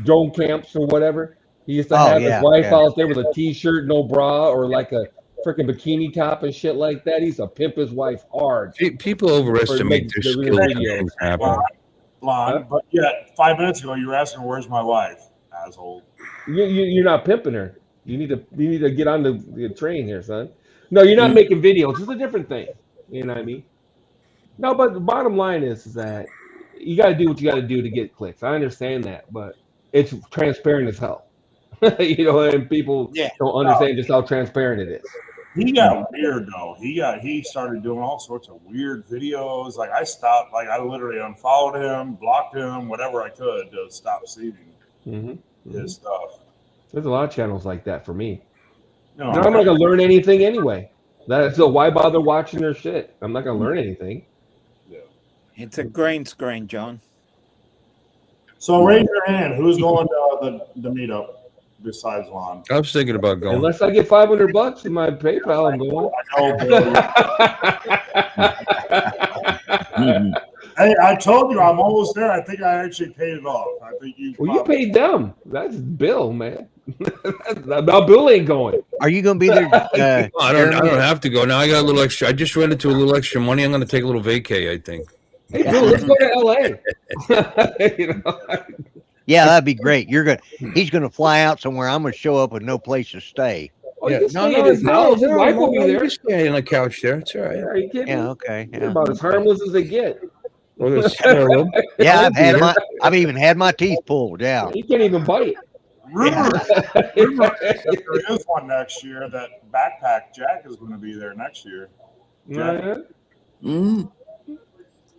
drone camps or whatever. He used to Oh, have yeah, his wife yeah. out there with a t-shirt, no bra, or like a freaking bikini top and shit like that. He used to pimp his wife hard. People overestimate their For skills when videos. things happen. Blonde, but yet 5 minutes ago you were asking where's my wife, asshole. You're not pimping her. You need to get on the train here, son. No, you're not making videos. It's a different thing. You know what I mean? No, but the bottom line is that you got to do what you got to do to get clicks. I understand that, but it's transparent as hell. You know, and people don't understand just how transparent it is. He got weird though. He started doing all sorts of weird videos. Like I stopped. Like I literally unfollowed him, blocked him, whatever I could to stop seeing his stuff. There's a lot of channels like that for me. No, I'm not gonna learn anything anyway. So why bother watching their shit? I'm not gonna learn anything. It's a green screen, John. So raise your hand. Who's going to the meetup besides Lon? I was thinking about going. Unless I get $500 in my PayPal, I'm going. I know, Bill. Hey, I told you I'm almost there. I think I actually paid it off. I think you. Well, you paid them. That's Bill, man. Now Bill ain't going. Are you going to be there? I don't have to go. Now I got a little extra. I just ran into a little extra money. I'm going to take a little vacay, I think. Hey, Bill, let's go to LA. You know? Yeah, that'd be great. He's gonna fly out somewhere. I'm gonna show up with no place to stay. Oh, you can stay at his house. His wife will be there. Just stay on the couch there. It's all right. Are you kidding me? Yeah, okay. You're Yeah, about as harmless as they get. yeah. I've even had my teeth pulled. Yeah. You can't even bite. Rumor there is one next year that Backpack Jack is going to be there next year. Yeah.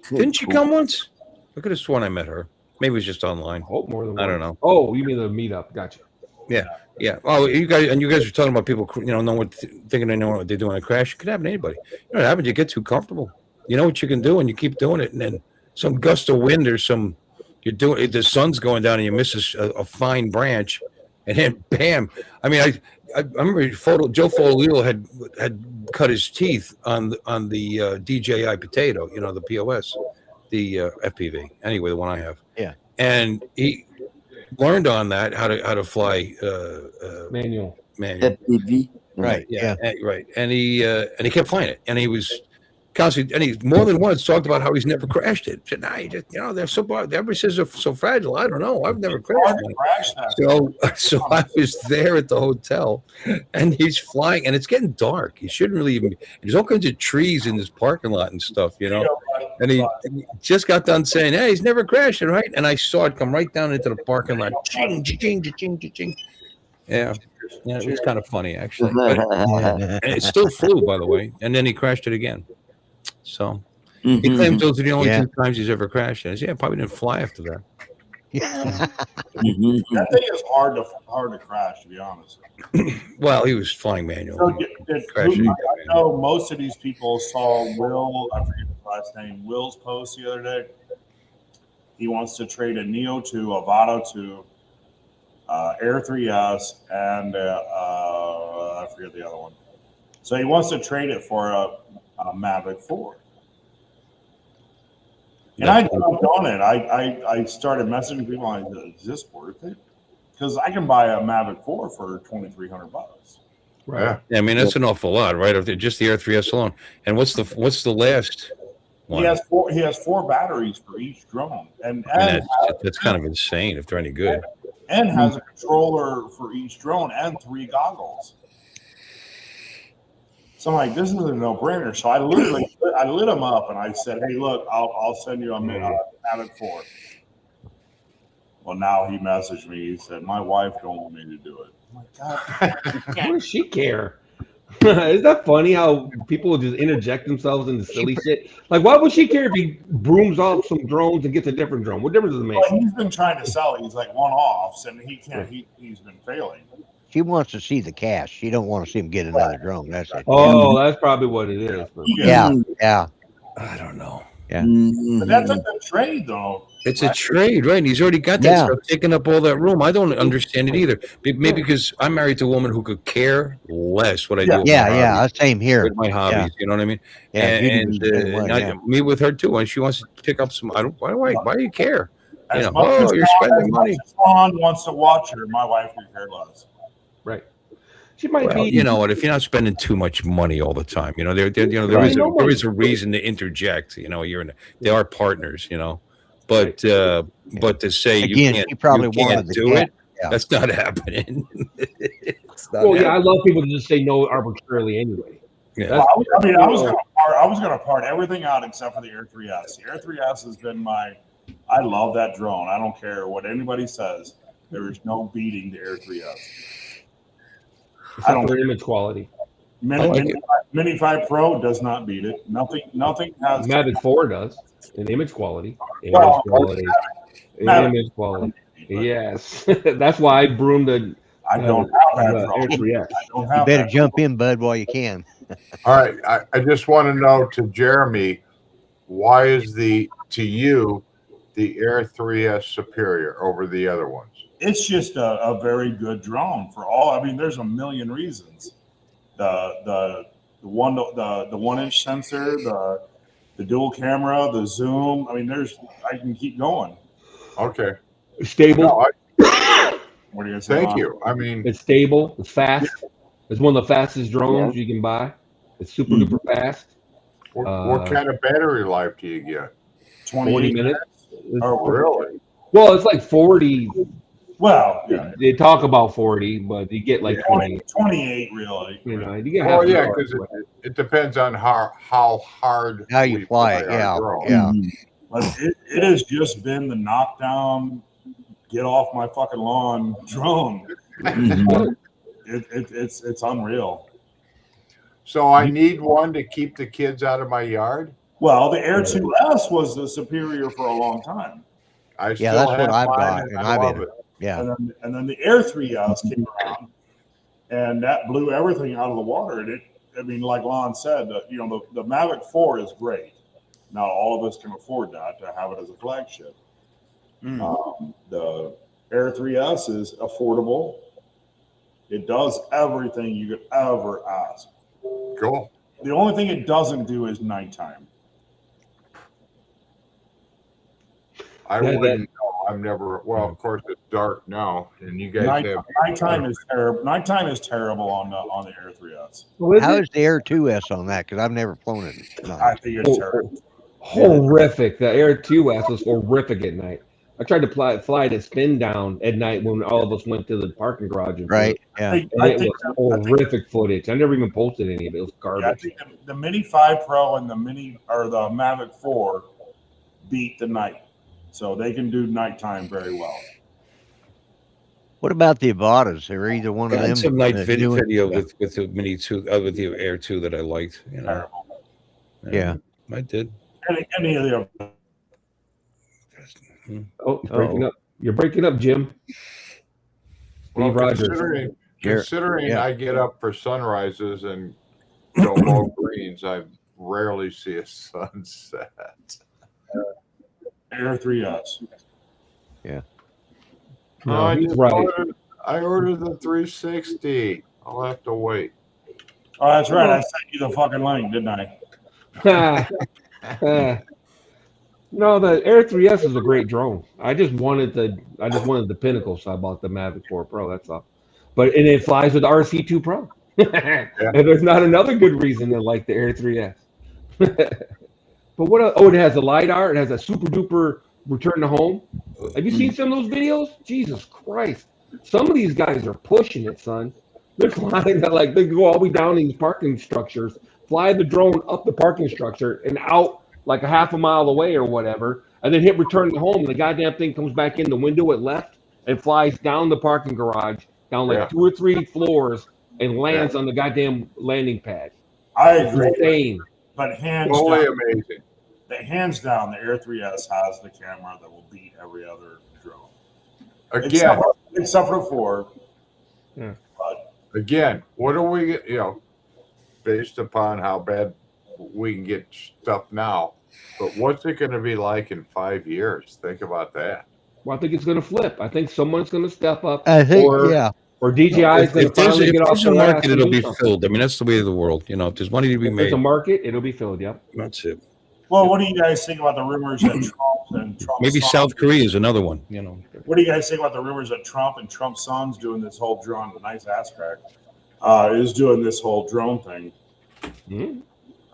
Didn't she come once? I could have sworn I met her. Maybe it was just online. Hope more than I one. don't know. Oh, you mean the meetup? Gotcha. Yeah. Oh, you guys are talking about people, thinking they know what they're doing. A crash. It could happen to anybody. You know what happens? You get too comfortable. You know what you can do, and you keep doing it, and then some gust of wind or the sun's going down, and you miss a fine branch, and then bam. I mean, I remember Joe Folio had cut his teeth on the DJI Potato, the POS, the FPV. Anyway, the one I have. Yeah. And he learned on that how to fly manual. FPV. Right. Yeah. Right. And he kept flying it, and he was constantly, and he more than once talked about how he's never crashed it. He said, "Nah, they're so everybody says they're so fragile. I don't know. I've never crashed one." So I was there at the hotel, and he's flying, and it's getting dark. He shouldn't really even. There's all kinds of trees in this parking lot and stuff, And he just got done saying, "Hey, he's never crashed it, right?" And I saw it come right down into the parking lot. Ching, ching, ching, ching, ching. Yeah, it was kind of funny actually. And it still flew, by the way, and then he crashed it again. So he claims those are the only 2 times he's ever crashed. And I said, probably didn't fly after that. That thing is hard to crash, to be honest. Well, he was flying manual. I know most of these people saw Will, I forget his last name, Will's post the other day. He wants to trade a Neo 2, a Vado 2, Air 3S, and I forget the other one. So he wants to trade it for a Mavic 4. And I jumped on it. I started messaging people. I said, "Is this worth it?" Because I can buy a Mavic 4 for $2,300. Right. Yeah, I mean that's an awful lot, right? Just the Air 3S alone. And what's the last one? He has 4 batteries for each drone, and that's kind of insane if they're any good. And has a controller for each drone and 3 goggles. So I'm like, this is a no-brainer. So I lit him up and I said, "Hey, look, I'll send you a Mavic 4." Well, now he messaged me. He said, my wife don't want me to do it. I'm like, God. What does she care? Isn't that funny how people will just interject themselves into silly shit? Like, why would she care if he brooms off some drones and gets a different drone? What difference does it make? Well, he's been trying to sell these like one-offs, and he can't. He's been failing. She wants to see the cash. She don't want to see him get another drone. That's it. Oh, that's probably what it is. But Yeah, yeah. I don't know. Yeah. But that's a good trade, though. It's a trade, right? And he's already got that Yeah. stuff taking up all that room. I don't understand it either. Maybe because I'm married to a woman who could care less what I do. With Yeah, my yeah. hobbies, Same here. with my hobbies, you know what I mean? Yeah, And Judy was the same way, yeah. me with her too. And she wants to pick up some. Why do you care? As You know, much as you're spending money. Lon wants to watch her, my wife could care less. right. She might Well, be. you know what? If you're not spending too much money all the time, there is a reason to interject. They are partners, but to say Again, you she probably can't wanted the do cash. it, Yeah. that's not happening. It's not Well, yeah, I happening. love people to just say no arbitrarily anyway. Yeah. That's- I was gonna part everything out except for the Air 3S. The Air 3S has been I love that drone. I don't care what anybody says. There is no beating the Air 3S. I don't for care. image quality. Mini 5 Pro does not beat it. Nothing has. Mavic 4 does in image quality. Well, Image quality. Yes, that's why I broomed the I don't have that Air drone. 3S. I don't You have better that. jump in, bud, while you can. All right. I just want to know to Jeremy, why is to you the Air 3S superior over the other ones? It's just a very good drone for all. I mean, there's a million reasons. The 1-inch sensor, the dual camera, the zoom. I mean, I can keep going. Okay. Stable. No, What are you gonna say? thank Ron? you. I mean, It's stable. It's fast. It's one of the fastest drones you can buy. It's super duper fast. what kind of battery life do you get? 40 minutes. Oh, Really? Well, it's like 40. Well, yeah. They talk about 40, but you get like 20. 28, really. You know, you get Oh half an yeah, hour. because it depends on how hard How you we fly it. our Yeah, drone. yeah. But it has just been the knockdown, get off my fucking lawn drone. It's unreal. So I need one to keep the kids out of my yard. Well, the Air 2S was the superior for a long time. I still Yeah, that's what have I've mine, got, and and I I've love been- it. Yeah. And then the Air 3S came around, and that blew everything out of the water. And like Lon said, the Mavic 4 is great. Not all of us can afford that to have it as a flagship. The Air 3S is affordable. It does everything you could ever ask. Cool. The only thing it doesn't do is nighttime. I Yeah, wouldn't know. I'm never. Well, of course it's dark now, and you guys have. Nighttime is terrible. Nighttime is terrible on the Air 3S. How is the Air 2S on that? Because I've never flown it. No. I think it's terrible. Horrific. The Air 2S was horrific at night. I tried to fly to spin down at night when all of us went to the parking garage. And Right. Yeah. And it was horrific footage. I never even posted any of it. It was Yeah, I garbage. think the Mini 5 Pro and the Mavic 4 beat the Nite, so they can do nighttime very well. What about the Avatas? Are either one of Got them some night doing- video with the Mini 2, with the Air 2 that I liked. Terrible. Yeah. I did. Any of the Oh, you're breaking up. You're breaking up, Jim. Well, Steve Rogers. considering Yeah. I get up for sunrises and go low greens, I rarely see a sunset. Air 3S. No, I he's just right. ordered the 360. I'll have to wait. Oh, that's right. I sent you the fucking link, didn't I? No, the Air 3S is a great drone. I just wanted the pinnacle, so I bought the Mavic 4 Pro. That's all. And it flies with RC2 Pro. And there's not another good reason to like the Air 3S. But what? Oh, it has a LiDAR. It has a super duper return to home. Have you seen some of those videos? Jesus Christ! Some of these guys are pushing it, son. They're flying like they go all the way down these parking structures, fly the drone up the parking structure and out like a half a mile away or whatever, and then hit return to home, and the goddamn thing comes back in the window it left and flies down the parking garage, down like 2 or 3 floors, and lands on the goddamn landing pad. I agree. Insane. But hands Totally down, amazing. the Air 3S has the camera that will beat every other drone. Again, except for the 4. Yeah. But again, what are we, based upon how bad we can get stuff now, but what's it going to be like in 5 years? Think about that. Well, I think it's going to flip. I think someone's going to step up. I think, Or DJI is going to finally get off there's a their ass market, and it'll do be something. filled. I mean, that's the way of the world. If there's money to be If there's made, a market, it'll be filled. Yep. that's it. well, what do you guys think about the rumors that Trump Maybe South Korea is another one. What do you guys think about the rumors that Trump and Trump's son's doing this whole drone? The nice ass crack is doing this whole drone thing. Mm-hmm.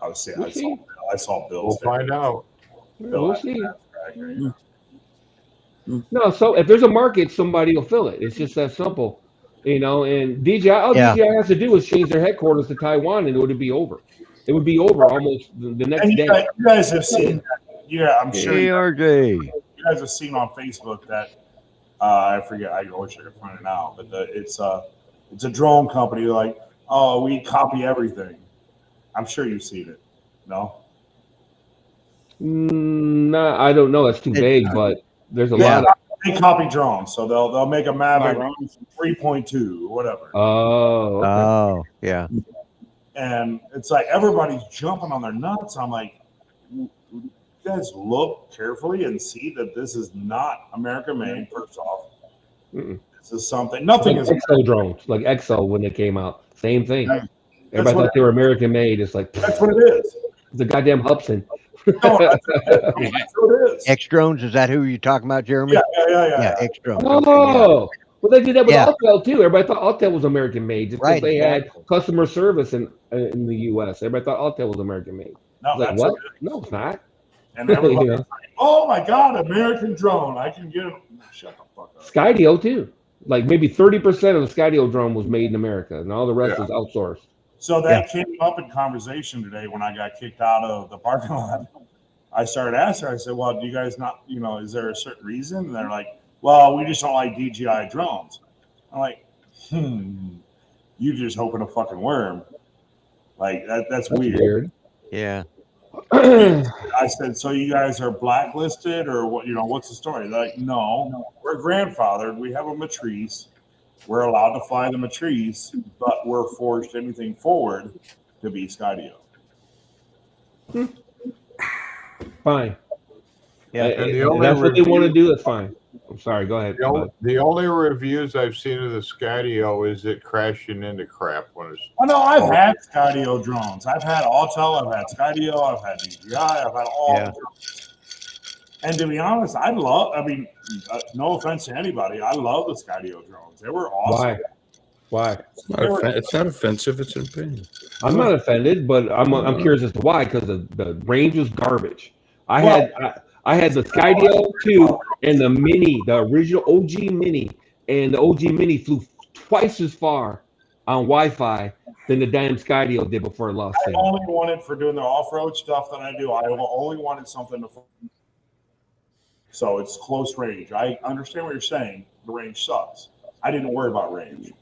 I saw Bill's. We'll find out. We'll see. No, so if there's a market, somebody will fill it. It's just that simple, And DJI, all DJI has to do is change their headquarters to Taiwan, and it would be over. It would be over almost the next And day. you guys have seen that. Yeah, I'm sure ARJ. you guys have seen on Facebook that I forget. I wish I could find it now, but it's a drone company. Like, oh, we copy everything. I'm sure you've seen it. No. No, I don't know. That's too vague, but there's a lot of. They copy drones, so they'll make a Maverick 3.2 or whatever. Oh. Okay. Oh, yeah. And it's like everybody's jumping on their nuts. I'm like, you guys look carefully and see that this is not American made. First off, this is something. Nothing like is Exo drones, like Exo when they came out. Same thing. Everybody what thought they were American made. It's like That's what it is. the goddamn Hubson. No, that's what it is. X drones, is that who you're talking about, Jeremy? Yeah. X drones. Oh, well, they did that with Autel too. Everybody thought Autel was American made just because Right, they had customer service in the U.S. Everybody thought Autel was American made. No, Like that's what? what it is. No, it's not. And everybody's like, oh my God, American drone. I can get it. Shut the fuck up. Skydio too. Like maybe 30% of the Skydio drone was made in America, and all the rest is outsourced. So that came up in conversation today when I got kicked out of the parking lot. I started asking, I said, well, do you guys not, is there a certain reason? And they're like, well, we just don't like DJI drones. I'm like, you just hoping a fucking worm. Like, that's weird. Yeah. I said, so you guys are blacklisted or what? What's the story? They're like, no, we're grandfathered. We have a matrice. We're allowed to fly the matrice, but we're forced anything forward to be Skydio. Fine. Yeah. And that's what they want to do. That's fine. I'm sorry. Go ahead. The only reviews I've seen of the Skydio is it crashing into crap when it's. Oh no, I've had Skydio drones. I've had Autel. I've had Skydio. I've had DJI. I've had all. The drones. And to be honest, no offense to anybody, I love the Skydio drones. They were awesome. Why? It's not offensive. It's an opinion. I'm not offended, but I'm curious as to why, because the range was garbage. I had the Skydio 2 and the Mini, the original OG Mini, and the OG Mini flew twice as far on Wi-Fi than the damn Skydio did before it lost I only wanted, for doing the off-road stuff that I do, I only wanted something to. So it's close range. I understand what you're saying. The range sucks. I didn't worry about range.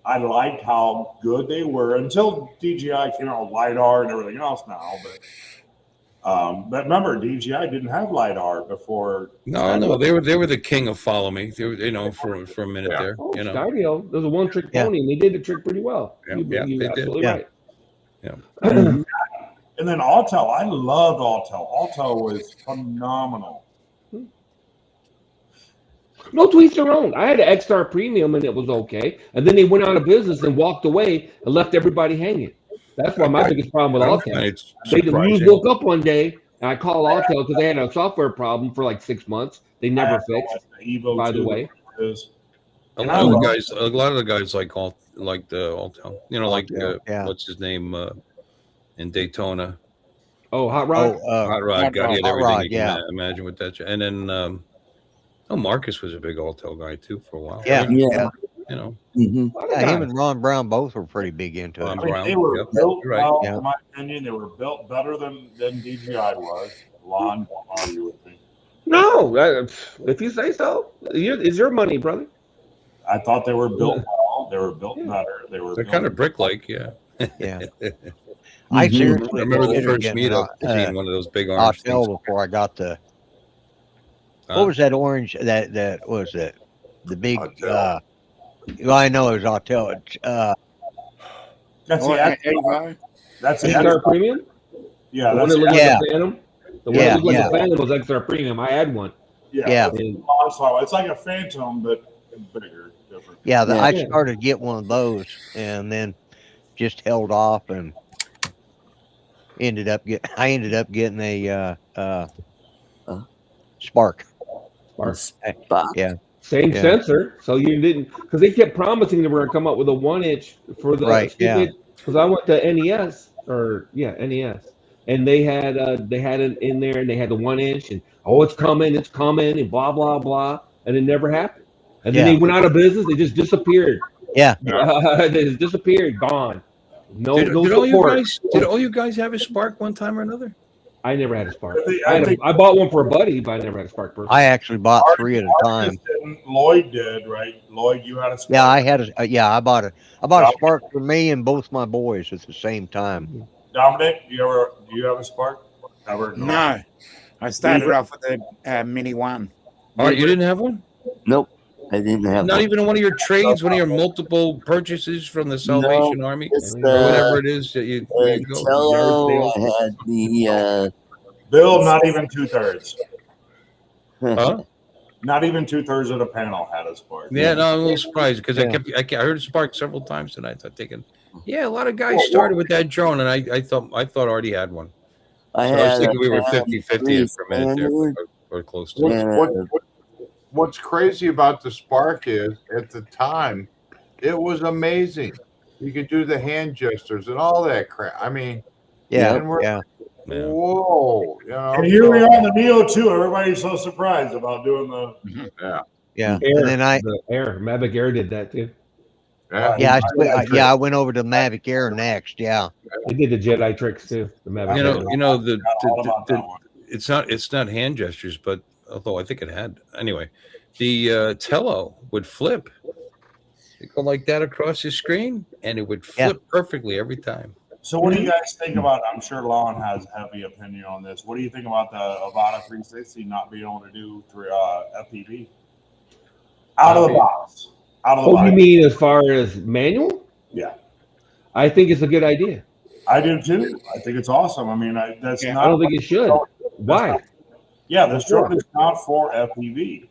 I liked how good they were until DJI came out with LiDAR and everything else now. But remember, DJI didn't have LiDAR before. No, they were the king of follow me. They were, for a minute there. Skydio, there's a one-trick pony, and they did the trick pretty well. You're absolutely right. Yeah. And then Autel, I loved Autel. Autel was phenomenal. No tweets their own. I had an X-Star Premium and it was okay. And then they went out of business and walked away and left everybody hanging. That's why my biggest problem with Autel. The news woke up one day and I called Autel because they had a software problem for like 6 months. They never fixed. By the way, a lot of the guys like the Autel. What's his name in Daytona? Oh, Hot Rod. Hot Rod. He had everything you can imagine with that. And then. Marcus was a big Autel guy too for a while. Yeah. Mm-hmm. Him and Ron Brown both were pretty big into it. They were built well, in my opinion. They were built better than DJI was. Lon won't argue with me. No, if you say so, it's your money, brother. I thought they were built well. They were built better. They were They're built kind of brick-like, yeah. Yeah. I Mhm. I seriously remember the considered first getting meetup, seeing one of those big orange things. Autel before I got the. Huh? What was that orange? That what was it? The big. Autel. Well, I know it was Autel. That's Or the X- Evo. that's the XR X- Premium? yeah. The one That's that looked the, like Yeah. a Phantom? The one Yeah, that looked like yeah. a Phantom was XR Premium. I had one. yeah. Yeah. And It's like a Phantom, but bigger, different. Yeah, Yeah. I started to get one of those, and then just held off, and ended up getting a Spark. Spock. Yeah, same Yeah. sensor. So you didn't, because they kept promising they were going to come up with a 1-inch for the Right, yeah. stupid, because I went to NES, NES. And they had it in there, and they had the 1-inch, and it's coming, and blah blah blah, and it never happened. And then Yeah. they went out of business. They just disappeared. Yeah. They just disappeared, gone. No, Did, no did support. all you guys have a Spark one time or another? I never had a Spark. I think I bought one for a buddy, but I never had a Spark person. I actually bought 3 at a time. Lloyd did, right? Lloyd, you had a Spark. Yeah, I had I bought a Spark for me and both my boys at the same time. Dominic, do you have a Spark? Ever? No. I started off with a Mini 1. All right, you didn't have one? Nope, I didn't have Not one. even one of your trades, one of your multiple purchases from the Salvation Army, Just, or whatever it is that you go. Cello, I had the Bill, not even 2/3. Huh? Not even 2/3 of the panel had a Spark. Yeah, no, I'm a little surprised because Yeah. I heard it Spark several times tonight. I'm thinking, yeah, a lot of guys started with that drone, and I thought Artie had one. I So I was had thinking we were a 50-50 for a minute there, standard. or close to it. What's crazy about the Spark is at the time, it was amazing. You could do the hand gestures and all that crap. I mean, Yeah, and we're- yeah. Yeah. whoa, you know. And here we so- are on the Neo too. Everybody's so surprised about doing the. Yeah. Air, And then the Air, Mavic Air did that too. I went over to Mavic Air next. Yeah. They did the Jedi tricks too. The Mavic You Air. know, All about that one. it's not hand gestures, but although I think it had anyway, the Tello would flip. It'd go like that across the screen, and it would flip perfectly every time. So, what do you guys think about? I'm sure Lon has a heavy opinion on this. What do you think about the Avata 360 not being able to do FPV out of the box? Out of the Oh, box. you mean as far as manual? Yeah, I think it's a good idea. I do too. I think it's awesome. I mean, that's Yeah. not. I don't think it should. Why? Yeah, this drone is not for FPV.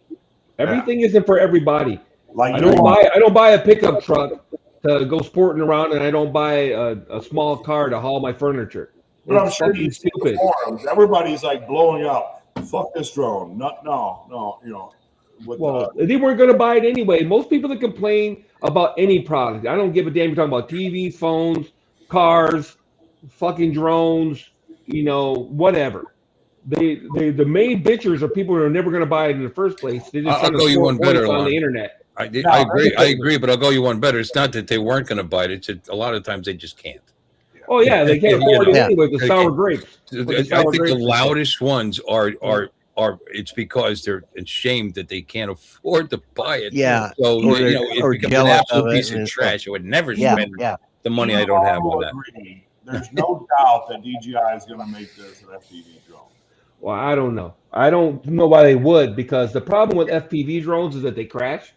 Everything isn't for everybody. Like I don't buy a pickup truck to go sporting around, and I don't buy a small car to haul my furniture. But I'm It's sure fucking you see the stupid. forums. Everybody's like blowing up. Fuck this drone. No. You know. With Well, they weren't going to buy it anyway. Most people that complain about any product, I don't give a damn. You're talking about TVs, phones, cars, fucking drones, whatever. The main bitchers are people who are never going to buy it in the first place. They just I'll go you one better, on Lon. the internet. I agree, but I'll go you one better. It's not that they weren't going to buy it. It's a lot of times they just can't. Oh yeah, they can't afford it Yeah. anyway. The sour grapes. I think the loudest ones are it's because they're ashamed that they can't afford to buy it. Yeah. So Or it becomes an jealous absolute of it piece and of stuff. trash. I would never Yeah. spend Yeah. the money I don't have on that. agree. There's no doubt that DJI is going to make this an FPV drone. Well, I don't know. I don't know why they would, because the problem with FPV drones is that they crash,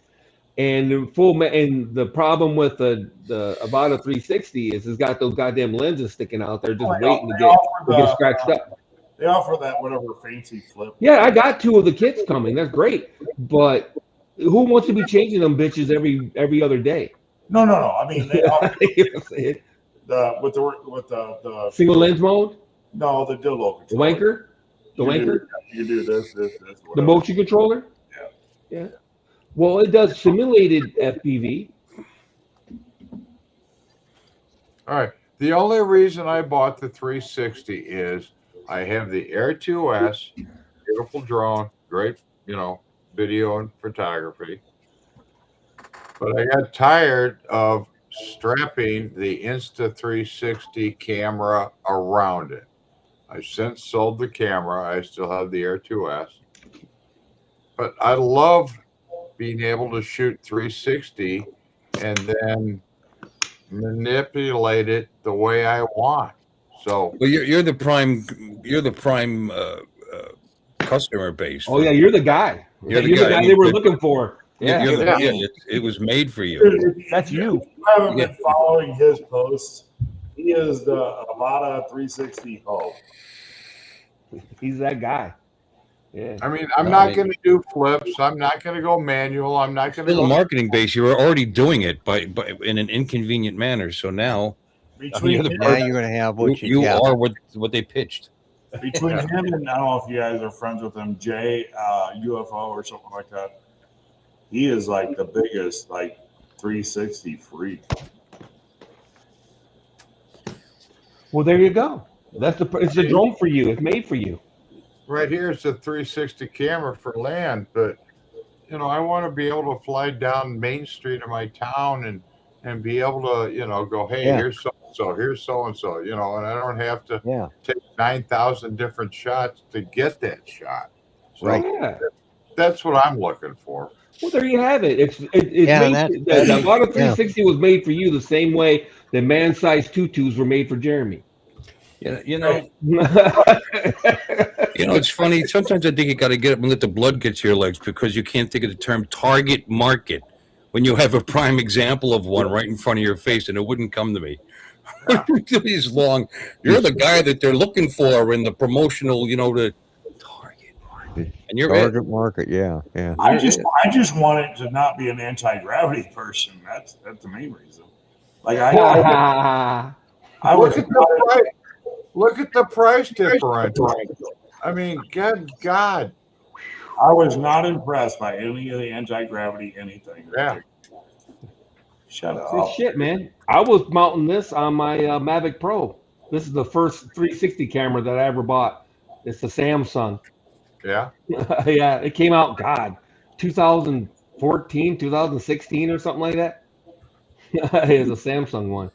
and the problem with the Avata 360 is it's got those goddamn lenses sticking out there just waiting to get scratched up. They offer that whatever fancy flip. Yeah, I got 2 of the kits coming. That's great, but who wants to be changing them bitches every other day? No. I mean, they offer You know what I'm saying? with the Single lens mode, no, the dildo the controller. wanker, the wanker. You do this, The whatever. motion controller? Yeah. Well, it does simulated FPV. All right. The only reason I bought the 360 is I have the Air 2S, beautiful drone, great, video and photography. But I got tired of strapping the Insta360 camera around it. I've since sold the camera. I still have the Air 2S. but I love being able to shoot 360 and then manipulate it the way I want. So Well, you're the prime customer base. Oh yeah, you're the guy. You're the You're guy. I they mean, were looking for. Yeah, it was made for you. that's you. If you haven't been following his posts, he is the Avada 360 hoe. He's that guy. Yeah. I mean, I'm not going to do flips. I'm not going to go manual. I'm not going to Still go a marketing base. You were already doing it by in an inconvenient manner. So now Between him, Now you're going to have what you are what they pitched. between him and I don't know if you guys are friends with him, Jay UFO or something like that. He is like the biggest like 360 freak. Well, there you go. It's a drone for you. It's made for you. right here. It's a 360 camera for land, but I want to be able to fly down Main Street of my town and be able to, go, hey, here's so-and-so, here's so-and-so, and I don't have to take 9,000 different shots to get that shot. So that's what I'm looking for. Well, there you have it. The Auto 360 was made for you the same way that man-sized tutus were made for Jeremy. It's funny. Sometimes I think you got to get up and let the blood get to your legs because you can't think of the term target market when you have a prime example of one right in front of your face, and it wouldn't come to me. These long. You're the guy that they're looking for in the promotional, the target market, and you're target market. Yeah. I just want it to not be an anti-gravity person. That's the main reason. Like I Look at the price differential. I mean, good God. I was not impressed by any of the anti-gravity anything. Yeah. Shut up. Good shit, man. I was mounting this on my Mavic Pro. This is the first 360 camera that I ever bought. It's the Samsung. Yeah. Yeah, it came out, 2014, 2016 or something like that. It's a Samsung one.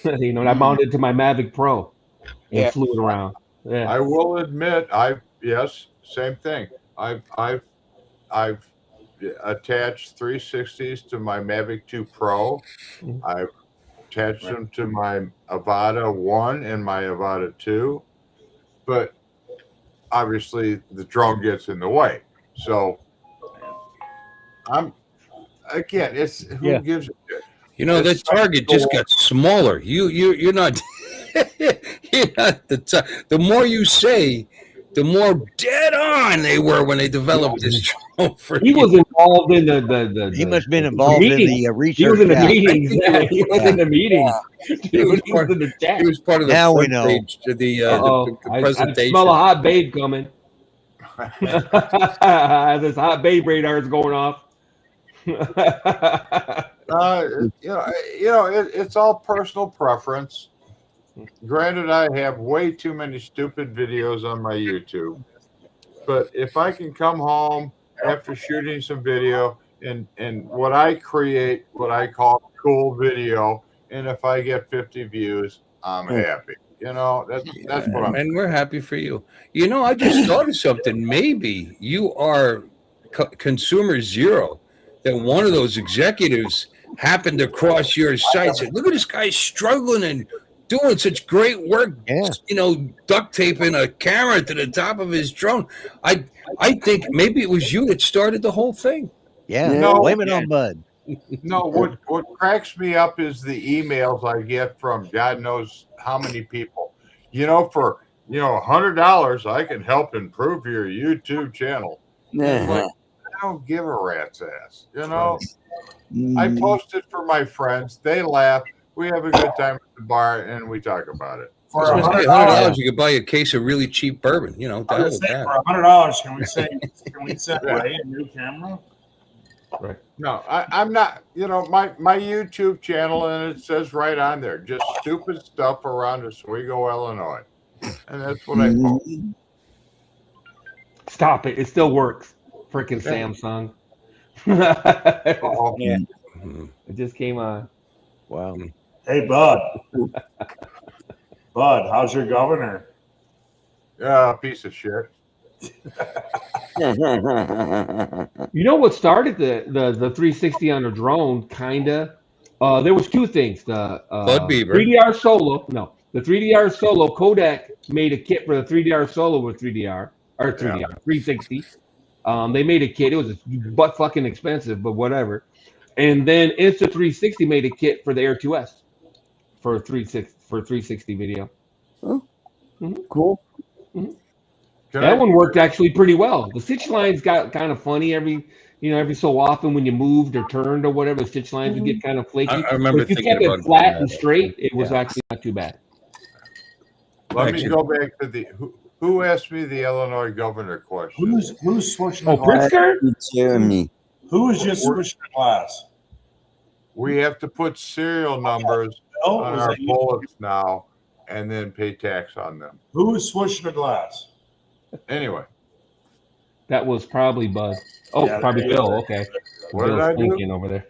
And I mounted it to my Mavic Pro and flew it around. Yeah. I will admit, same thing. I've attached 360s to my Mavic 2 Pro. I've attached them to my Avada 1 and my Avada 2, but obviously the drone gets in the way. So it's who gives a shit. That target just got smaller. You're not. You're not the more you say, the more dead on they were when they developed this drone. He was involved in the he must have been involved in the research. He was in the meetings. He was in the meetings. He was part of the now front we know. page, the presentation. I smell a hot babe coming. This hot babe radar is going off. It's all personal preference. Granted, I have way too many stupid videos on my YouTube, but if I can come home after shooting some video and what I create, what I call cool video, and if I get 50 views, I'm happy. That's what I'm. And we're happy for you. I just thought of something. Maybe you are consumer zero. That one of those executives happened to cross your site. Said, "Look at this guy struggling and doing such great work. Duct taping a camera to the top of his drone." I think maybe it was you that started the whole thing. Blame it on Bud. No, what cracks me up is the emails I get from God knows how many people. For $100, I can help improve your YouTube channel. I don't give a rat's ass. I post it for my friends. They laugh. We have a good time at the bar, and we talk about it. For $100, you could buy a case of really cheap bourbon. For $100, can we send Ray a new camera? Right. No, I'm not. My YouTube channel, and it says right on there, just stupid stuff around Oswego, Illinois, and that's what I post. Stop it! It still works. Freaking Samsung. It just came on. Wow. Hey, Bud. Bud, how's your governor? Piece of shit. You know what started the 360 on a drone? Kinda. There was two things. The Bud Beaver. 3DR Solo. No, the 3DR Solo. Kodak made a kit for the 3DR Solo with 3DR or 3DR 360. They made a kit. It was butt fucking expensive, but whatever. And then Insta360 made a kit for the Air 2S for 360 video. Cool. That one worked actually pretty well. The stitch lines got kind of funny every so often when you moved or turned or whatever. The stitch lines would get kind of flaky. I remember But if you thinking kept about it flat doing and that. straight, it was actually not too bad. Let me go back to who asked me the Illinois governor question. Who's switching Oh, the glass? Pritzker? Jeremy. Who is just switching the glass? We have to put serial numbers Oh, on was our that you? bullets now and then pay tax on them. Who is switching the glass? Anyway, That was probably Bud. Oh, Yeah, probably there you Bill. go. Okay. What did Bill's I do? clinking over there.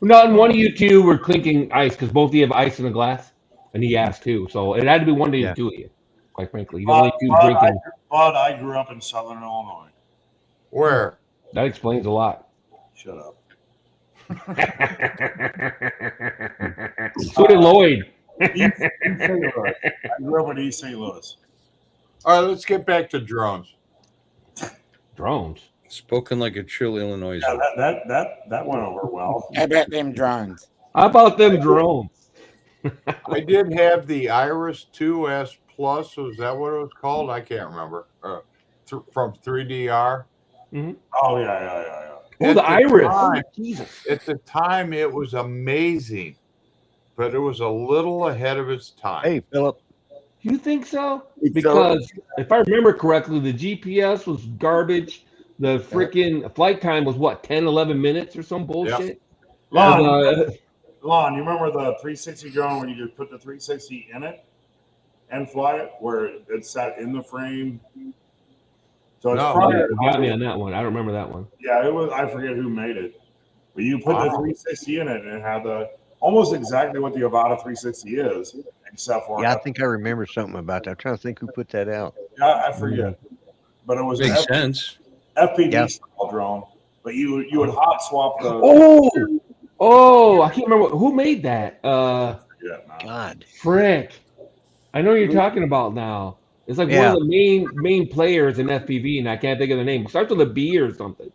Not one of you two were clinking ice because both of you have ice in the glass, and he asked too. So it had to be one of you two of you. Quite frankly, the only two drinking. I grew up in Southern Illinois. where? That explains a lot. Shut up. So did Lloyd. East St. Louis. I grew up in East St. Louis. All right, let's get back to drones. Drones. Spoken like a true Illinois. Yeah, that went over well. I bet them drones. How about them drones? I did have the Iris 2S Plus. Was that what it was called? I can't remember. From 3DR. Oh yeah. Oh, At the Iris. time- Jesus. At the time, it was amazing, but it was a little ahead of its time. Hey, Philip. You think so? It's Because if I remember correctly, the GPS was garbage. The freaking flight time was what, 10, 11 minutes or some bullshit? Lon, you remember the 360 drone when you just put the 360 in it and fly it, where it sat in the frame? So it's No. probably You got me on that one. I don't remember that one. yeah, it was. I forget who made it, but you put the 360 in it and it had the almost exactly what the Avata 360 is, except for Yeah, I think I remember something about that. I'm trying to think who put that out. I forget, but it was an Makes sense. FPV style drone. But you would hot swap the. Oh, I can't remember who made that. Yeah, no. God. Frick. I know what you're talking about now. It's like one of the main players in FPV, and I can't think of the name. It starts with a B or something.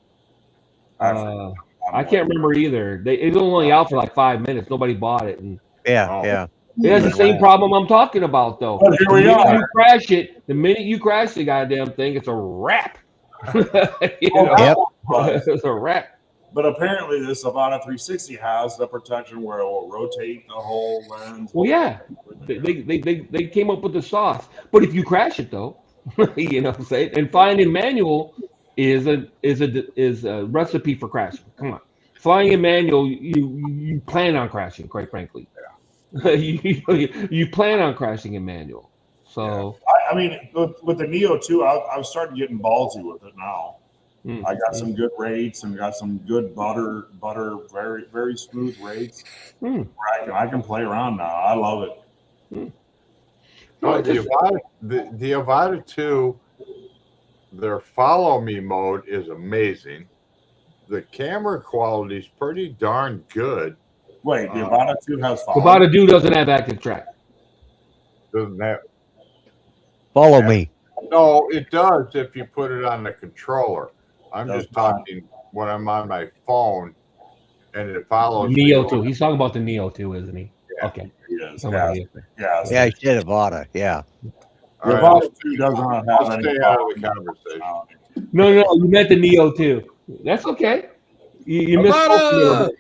I can't remember either. It was only out for like 5 minutes. Nobody bought it, and Yeah. it has the same problem I'm talking about, though. But here we The minute are. you crash it, the minute you crash the goddamn thing, it's a wrap. You know? Yep. It's a wrap. But apparently, this Avata 360 has the protection where it will rotate the whole lens. Well, yeah, they came up with the sauce. But if you crash it, though, you know, say, and flying in manual is a recipe for crashing. Come on, flying in manual, you plan on crashing. Quite frankly, you plan on crashing in manual. So I mean, with the Neo 2, I've started getting ballsy with it now. I got some good rates and got some good butter, very, very smooth rates. Where I can play around now. I love it. The Avata 2, their follow me mode is amazing. The camera quality is pretty darn good. Wait, the Avata 2 has the Bada Do doesn't have active track. Doesn't have? Follow me. No, it does if you put it on the controller. I'm just talking when I'm on my phone and it follows Neo me. 2. He's talking about the Neo 2, isn't he? Yeah. Okay. Yes. Somebody Yes. Yeah, he said Avata. Yeah. The All right, Avata 2 doesn't have I'll any stay out of the conversation. No, you meant the Neo 2. That's okay. You missed both a little bit.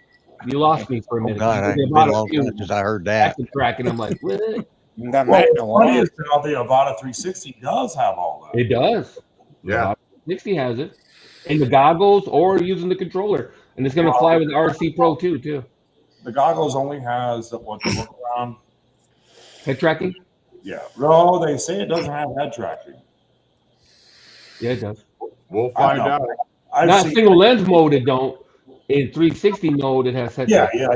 You lost me for a Oh, minute. God. You It's said been a Avata long 2, time since I heard that. active track, and I'm like, what? Done Well, that in a what's funny while. is now the Avata 360 does have all that. It does. Yeah. 60 has it. And the goggles or using the controller. And it's going to fly with the RC Pro 2, too. The goggles only has what the look around. Head tracking? Yeah. No, they say it doesn't have head tracking. Yeah, it does. We'll find I know. out. I've Not seen, single lens mode, it don't. In 360 mode, it has head yeah. tracking.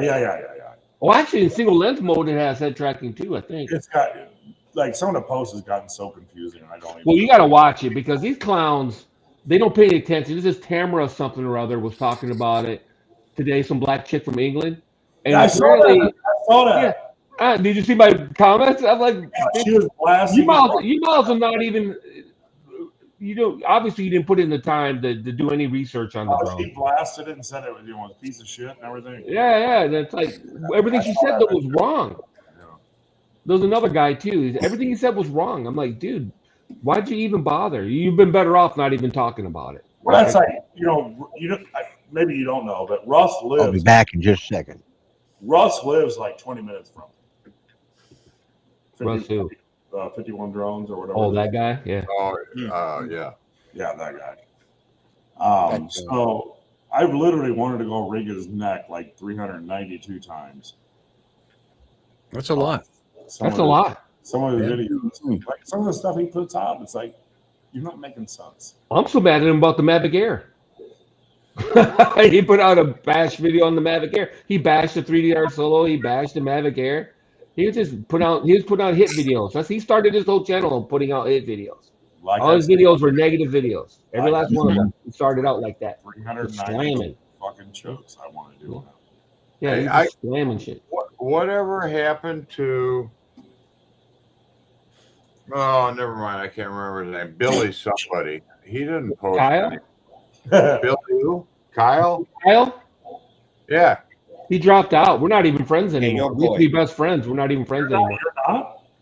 Oh, actually, in single lens mode, it has head tracking, too, I think. It's got like some of the posts has gotten so confusing. I don't even. Well, you got to watch it because these clowns, they don't pay any attention. This is Tamara something or other was talking about it today. Some black chick from England, and Yeah, I saw that. apparently, I saw yeah. that. Did you see my comments? I'm like, She was blasting. you miles are not even. You don't obviously you didn't put in the time to do any research on the drone. She blasted it and said it was a piece of shit and everything. Yeah, that's like everything she said that was wrong. There was another guy too. Everything he said was wrong. I'm like, dude, why'd you even bother? You've been better off not even talking about it. Well, that's like maybe you don't know, but Russ lives. I'll be back in just a second. Russ lives like 20 minutes from. Russ who? 51 drones or whatever. Oh, that guy? Yeah. Oh, yeah. Yeah, that guy. So I've literally wanted to go rig his neck like 392 times. That's a lot. That's a lot. Some of the videos, like some of the stuff he puts out, it's like you're not making sense. I'm so mad at him about the Mavic Air. He put out a bash video on the Mavic Air. He bashed the 3DR Solo. He bashed the Mavic Air. He was putting out hit videos. He started his whole channel putting out hit videos. All his videos were negative videos. Every last one of them. He started out like that. 390 fucking chokes I want to do. Yeah, he's just slamming shit. Whatever happened to? Oh, never mind. I can't remember his name. Billy somebody. He didn't post. Kyle? Billy who? Kyle? Kyle? Yeah. He dropped out. We're not even friends anymore. We used to be best friends. We're not even friends anymore.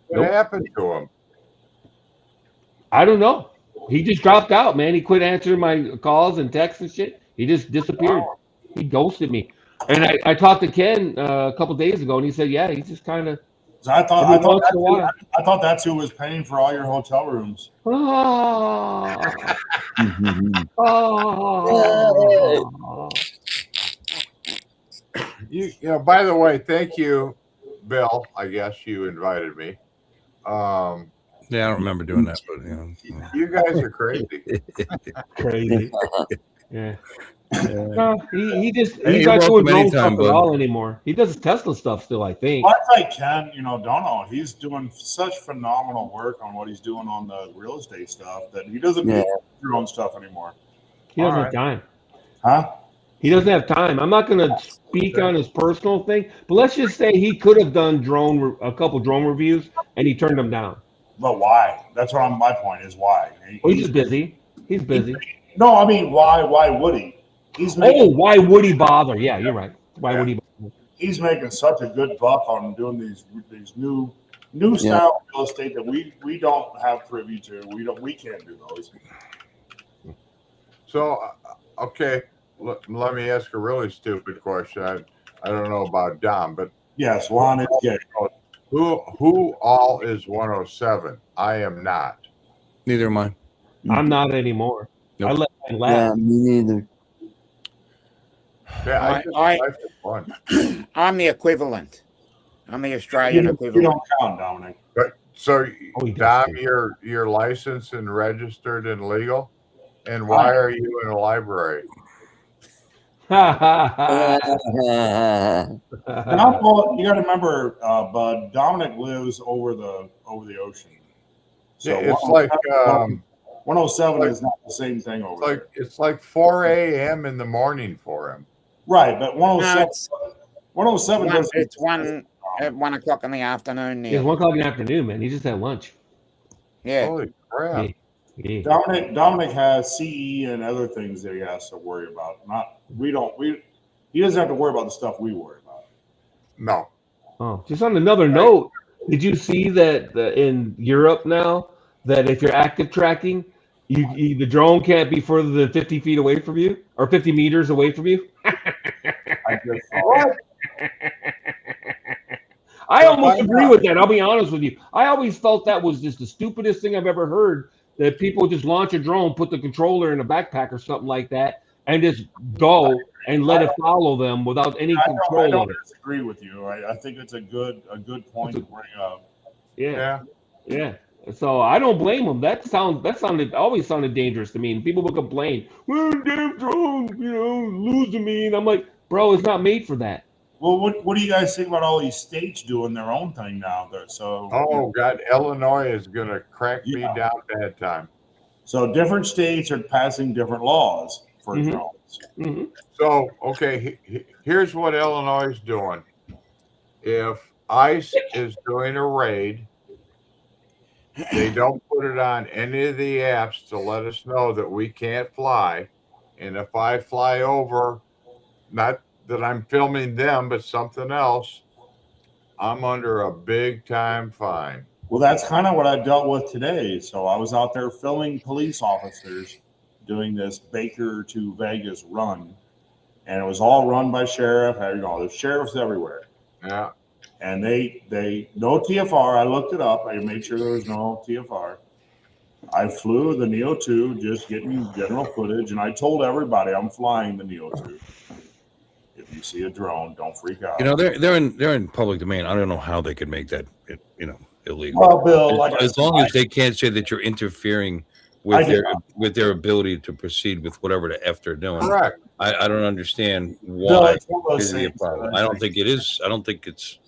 What happened to him? I don't know. He just dropped out, man. He quit answering my calls and texts and shit. He just disappeared. He ghosted me. And I talked to Ken a couple days ago, and he said, "Yeah, he's just kind of." So I thought that's who was paying for all your hotel rooms. You know, by the way, thank you, Bill. I guess you invited me. Yeah, I don't remember doing that, but you guys are crazy. Crazy. Yeah. No, he's Hey, not doing drone anytime, stuff at all anymore. He does Tesla stuff still, I think. But I Ken, don't know. He's doing such phenomenal work on what he's doing on the real estate stuff that he doesn't need drone stuff anymore. He doesn't have time. Huh? He doesn't have time. I'm not going to speak on his personal thing, but let's just say he could have done a couple drone reviews, and he turned them down. But why? That's what my point is. Why? He's just busy. He's busy. No, I mean, why? Why would he? Why would he bother? Yeah, you're right. Why would he bother? He's making such a good buck on doing these new style real estate that we don't have privy to. We can't do those. So, okay, let me ask a really stupid question. I don't know about Dom, but yes, Lon is gay. Who all is 107? I am not. Neither am I. I'm not anymore. Nope. I let him laugh. Yeah, me neither. Yeah, I'm the equivalent. I'm the Australian equivalent. You don't count, Dominic. But so, Oh, Dom, you're licensed and registered and legal, and why are you in a library? You got to remember, Bud. Dominic lives over the ocean. So it's like 107 is not the same thing over there. It's like 4 a.m. in the morning for him. Right, but 107 it's 1 o'clock in the afternoon. It's 1 o'clock in the afternoon, man. He just had lunch. Yeah. Holy crap. Yeah. Dominic has CE and other things that he has to worry about. He doesn't have to worry about the stuff we worry about. No. Oh, just on another note, did you see that in Europe now that if you're active tracking, the drone can't be further than 50 feet away from you or 50 meters away from you? I almost agree with that. I'll be honest with you. I always felt that was just the stupidest thing I've ever heard, that people just launch a drone, put the controller in a backpack or something like that, and just go and let it follow them without any control. I don't disagree with you. I think it's a good point to bring up. Yeah. So I don't blame them. That always sounded dangerous to me. And people would complain, "Well, damn drones, losing me." And I'm like, bro, it's not made for that. Well, what do you guys think about all these states doing their own thing now? Oh God, Illinois is gonna crack me down bad time. So different states are passing different laws for drones. So, okay, here's what Illinois is doing. If ICE is doing a raid, they don't put it on any of the apps to let us know that we can't fly. And if I fly over, not that I'm filming them, but something else, I'm under a big time fine. Well, that's kind of what I dealt with today. So I was out there filming police officers doing this Baker to Vegas run, and it was all run by sheriff. You know, there's sheriffs everywhere. Yeah. And they no TFR. I looked it up. I made sure there was no TFR. I flew the Neo 2, just getting general footage, and I told everybody I'm flying the Neo 2. If you see a drone, don't freak out. You know, they're in public domain. I don't know how they could make that, illegal. Well, Bill, like as long as they can't say that you're interfering with their ability to proceed with whatever the F they're doing. Correct. I don't understand why it's it is a problem. I don't think it is. I don't think it's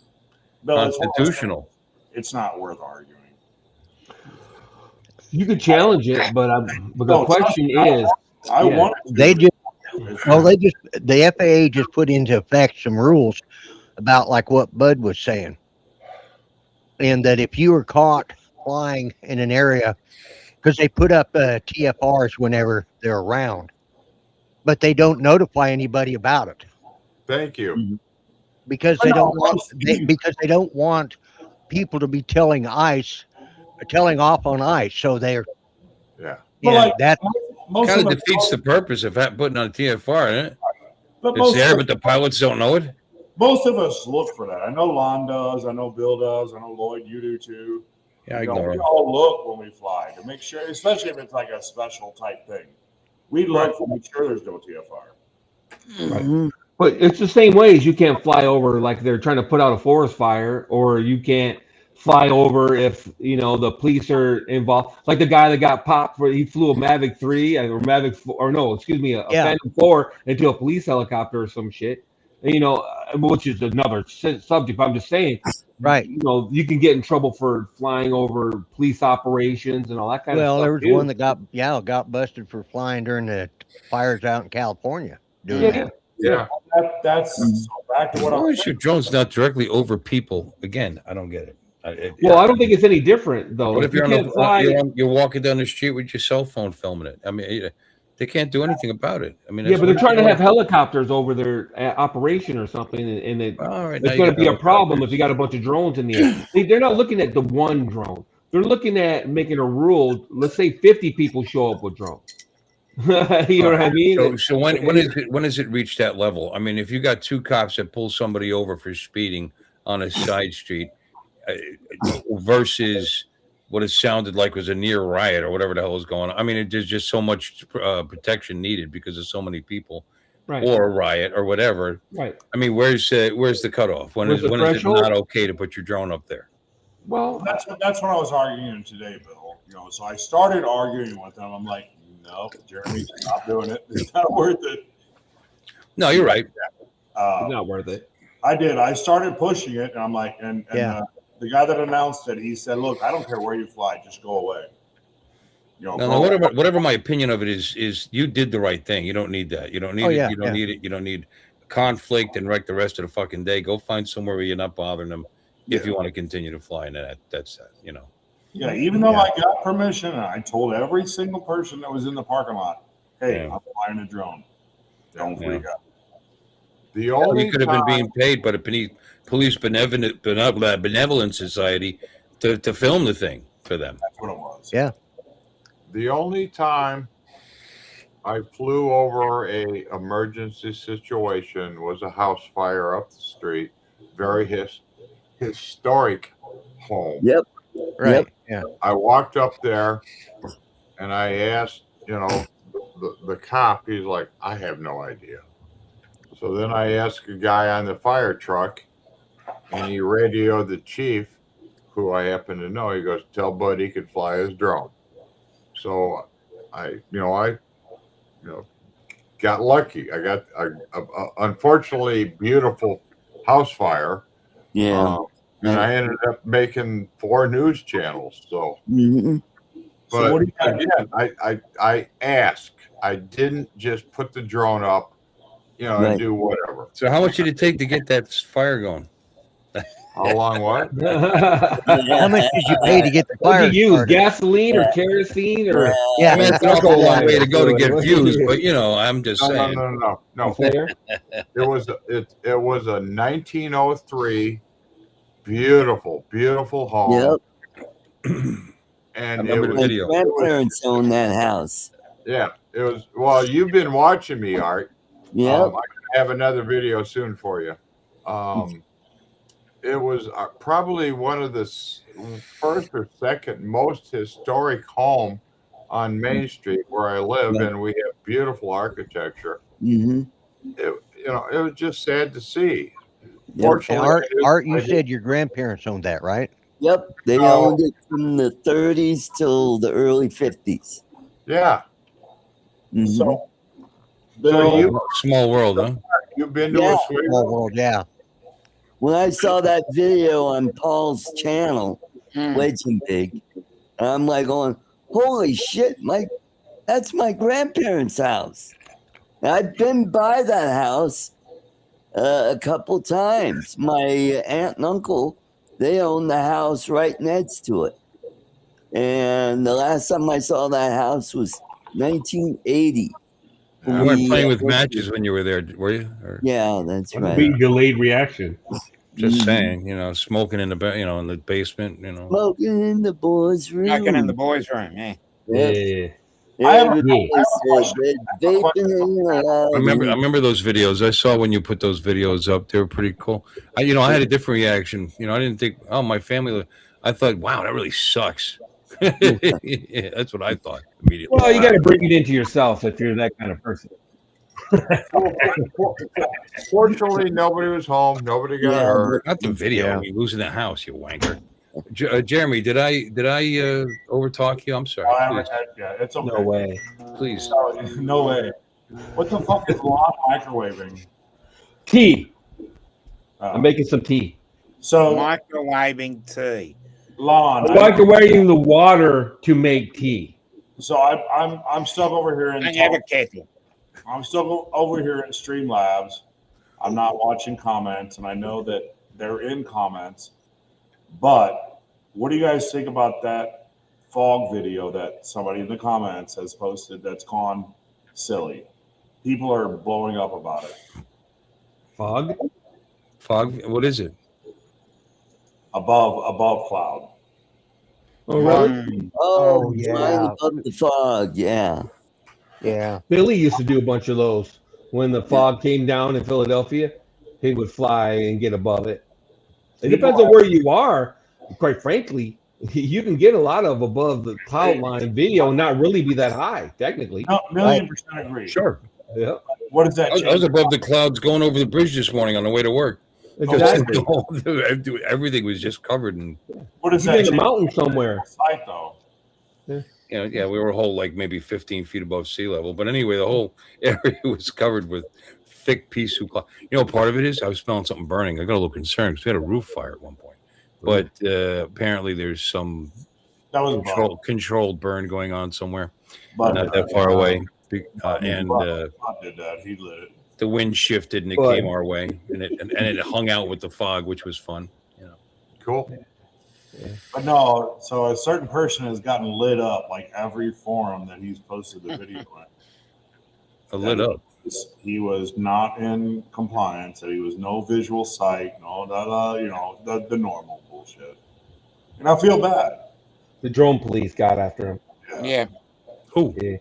Bill, constitutional. It's not worth arguing. You could challenge it, but the question is, I want they just the FAA just put into effect some rules about like what Bud was saying, and that if you were caught flying in an area, because they put up TFRs whenever they're around, but they don't notify anybody about it. Thank you. Because they don't want people to be telling off on ICE. So they're that kind of defeats the purpose of putting on a TFR, isn't it? But it's there, but the pilots don't know it. Most of us look for that. I know Lon does. I know Bill does. I know Lloyd, you do too. Yeah, we all look when we fly to make sure, especially if it's like a special type thing. We look to make sure there's no TFR. Right. But it's the same way as you can't fly over like they're trying to put out a forest fire, or you can't fly over if the police are involved. Like the guy that got popped for he flew a Mavic 3 or Mavic 4, or no, excuse me, a Phantom 4 into a police helicopter or some shit. Which is another subject. But I'm just saying, right? You can get in trouble for flying over police operations and all that kind of stuff. Well, there was one that got busted for flying during the fires out in California. Yeah. That's so back to what Why is your drone's not directly over people? Again, I don't get it. I don't think it's any different though. What if you're you're walking down the street with your cell phone filming it? I mean, they can't do anything about it. I mean, but they're trying to have helicopters over their operation or something, and it's going to be a problem if you got a bunch of drones in the air. They're not looking at the one drone. They're looking at making a rule. Let's say 50 people show up with drones. You know what I mean? So when does it reach that level? I mean, if you got two cops that pull somebody over for speeding on a side street versus what it sounded like was a near riot or whatever the hell is going on. I mean, there's just so much protection needed because of so many people, or a riot or whatever. Right. I mean, where's the cutoff? When is it not okay to put your drone up there? Well, that's what I was arguing today, Bill. So I started arguing with them. I'm like, no, Jeremy, stop doing it. It's not worth it. No, you're right. It's not worth it. I did. I started pushing it, and I'm like, the guy that announced it, he said, "Look, I don't care where you fly, just go away." Whatever my opinion of it is you did the right thing. You don't need that. You don't need it. You don't need it. You don't need conflict and wreck the rest of the fucking day. Go find somewhere where you're not bothering them if you want to continue to fly. And that's that. Yeah, even though I got permission, and I told every single person that was in the parking lot, "Hey, I'm flying a drone. Don't freak out." The only you could have been being paid by the Police Benevolent Society to film the thing for them. That's what it was. Yeah. The only time I flew over a emergency situation was a house fire up the street. Very historic home. Yep. Right. Yep. Yeah. I walked up there and I asked, the cop. He's like, "I have no idea." So then I asked a guy on the fire truck, and he radioed the chief, who I happen to know. He goes, "Tell Bud he could fly his drone." So I got lucky. I got a unfortunately beautiful house fire. Yeah. And I ended up making 4 news channels. So But what do you got? again, I ask. I didn't just put the drone up, and Right. do whatever. So how much did it take to get that fire going? How long? What? How much did you pay to get the What fire did you use? started? Gasoline or kerosene or? Yeah. I mean, it's not a long way to go to get views, but I'm just No, saying. no. Fair? It was a 1903 beautiful home. Yep. And I remember the My video. grandparents owned that house. Yeah, it was. Well, you've been watching me, Art. Yep. I have another video soon for you. It was probably one of the first or second most historic home on Main Street where I live, Right. and we have beautiful architecture. Mm-hmm. It was just sad to see. Yep. Fortunately, And Art, you said your grandparents owned that, right? Yep. They No. owned it from the 30s till the early 50s. yeah. Mhm. So, So Small world, huh? you've been to Yeah. a Small swinger? world, yeah. When I saw that video on Paul's channel, Legend Big, and I'm like going, holy shit, that's my grandparents' house. And I've been by that house a couple times. My aunt and uncle, they own the house right next to it. And the last time I saw that house was 1980. You weren't playing with matches when you were there, were you? Or Yeah, that's What a right. big delayed reaction. just Mhm. saying, smoking in the in the basement, Smoking in the boys' room. Knocking in the boys' room, yeah. Yep. Yeah. I have a- Everybody I have a said question. they're vaping I remember those videos. I saw when you put those videos up. They were pretty cool. I had a different reaction. I didn't think, oh, my family. I thought, wow, that really sucks. Yeah, that's what I thought immediately. Well, you got to bring it into yourself if you're that kind of person. Fortunately, nobody was home. Nobody got Yeah, hurt. Not the video. Yeah. I mean, losing the house, you wanker. Jeremy, did I overtalk you? I'm sorry. I haven't Please, had yet. It's okay. No way. please. No way. What the fuck is Lon microwaving? Tea. Uh, I'm making some tea. so Microwaving tea. Lon, I'm microwaving the water to make tea. so I'm stuck over here in I have a kettle. I'm still over here in Streamlabs. I'm not watching comments, and I know that they're in comments. But what do you guys think about that fog video that somebody in the comments has posted that's gone silly? People are blowing up about it. Fog? Fog. What is it? Above cloud. Oh, really? Oh, yeah. flying above the fog. Yeah. Yeah. Billy used to do a bunch of those. When the fog came down in Philadelphia, he would fly and get above it. It depends on where you are. Quite frankly, you can get a lot of above the cloud line video and not really be that high, technically. No, million% agree. Sure. Yeah. What does that I was change? above the clouds going over the bridge this morning on the way to work. Exactly. Everything was just covered in. What does You're that in a change? mountain somewhere. Site though. Yeah, we were a whole like maybe 15 feet above sea level. But anyway, the whole area was covered with thick pea soup cloud. Part of it is I was smelling something burning. I got a little concerned because we had a roof fire at one point. But apparently there's some That was controlled burn going on somewhere, Bud not did that far away. Bud And did that. He lit it. the wind shifted and it But- came our way, and it hung out with the fog, which was fun. Cool. But no, so a certain person has gotten lit up like every forum that he's posted the video in. Lit up. He was not in compliance, that he was no visual sight, the normal bullshit. And I feel bad. The drone police got after him. Yeah. Who? Yeah.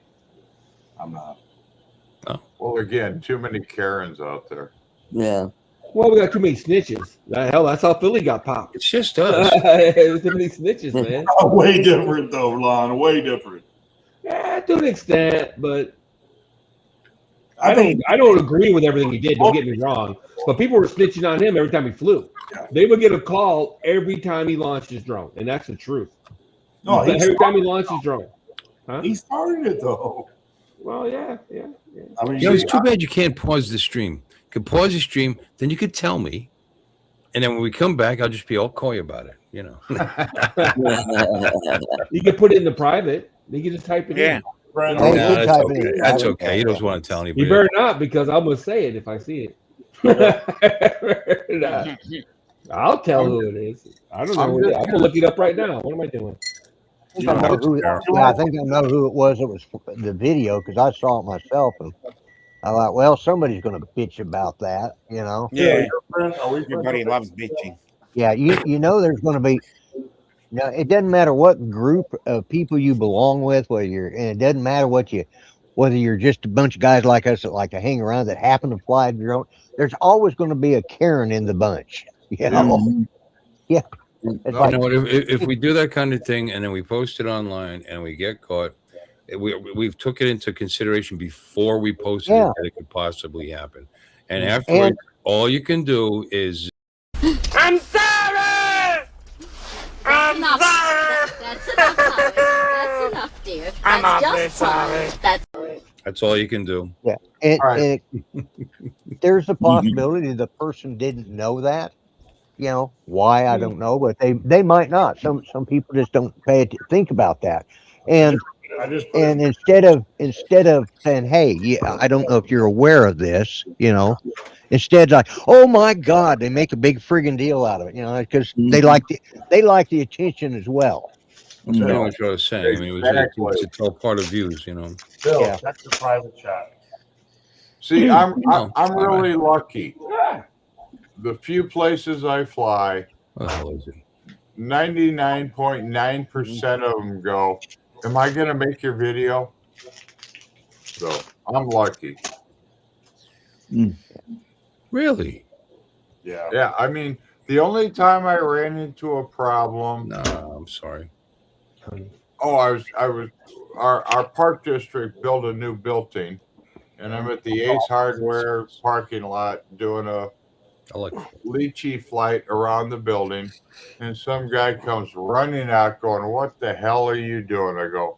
I'm not. Well, again, too many Karens out there. Yeah. Well, we got too many snitches. Hell, that's how Philly got popped. It's just us. There's too many snitches, man. Way different though, Lon. Way different. Yeah, to an extent, but I think I don't agree with everything he did. Don't get me wrong, but people were snitching on him every time he flew. They would get a call every time he launched his drone, and that's the truth. no, Every time he launched his drone. Huh? he started it though. Well, yeah. I mean, It's too bad you can't pause the stream. You could pause the stream, then you could tell me, and then when we come back, I'll just be all coy about it. You can put it in the private. They can just type it Yeah. in. Brent, Hey, No, good that's typing okay. in. That's okay. He doesn't want to tell You anybody. better not, because I'm gonna say it if I see it. I'll tell who it is. I don't know. I'm Who it is. just I'm gonna look it up right now. What am I doing? I think I know who. Yeah, I think I know who it was. It was the video because I saw it myself, and I thought, well, somebody's going to bitch about that, you know. Yeah. Are we Everybody loves bitching. Yeah, you know, there's going to be. No, it doesn't matter what group of people you belong with, whether you're, and it doesn't matter whether you're just a bunch of guys like us that like to hang around that happen to fly a drone. There's always going to be a Karen in the bunch, you know. Yeah, it's You like know what? If we do that kind of thing and then we post it online and we get caught, we've took it into consideration before we posted it Yeah. that it could possibly happen. And And- afterwards, all you can do is I'm sorry. I'm enough. sorry. That's enough, Howard. That's enough, dear. I'm That's awfully just fine. sorry. that's all you can do. yeah, and, All right. and there's a possibility the person didn't know that. You know why, I don't know, but they might not. Some people just don't think about that, and instead of saying, hey, yeah, I don't know if you're aware of this, you know, instead like, oh my God, they make a big friggin' deal out of it, you know, because they like the attention as well. That's pretty much what I was saying. I mean, it's all part of views, you know. Bill, Yeah. check the private chat. See, I'm No. really lucky. The few places I fly, What the hell is it? 99.9% of them go, am I going to make your video? So I'm lucky. Really? Yeah. Yeah, I mean, the only time I ran into a problem, No, I'm sorry. our park district built a new building, and I'm at the Ace Hardware parking lot doing a I like lychee flight around the building, and some guy comes running out going, what the hell are you doing? I go,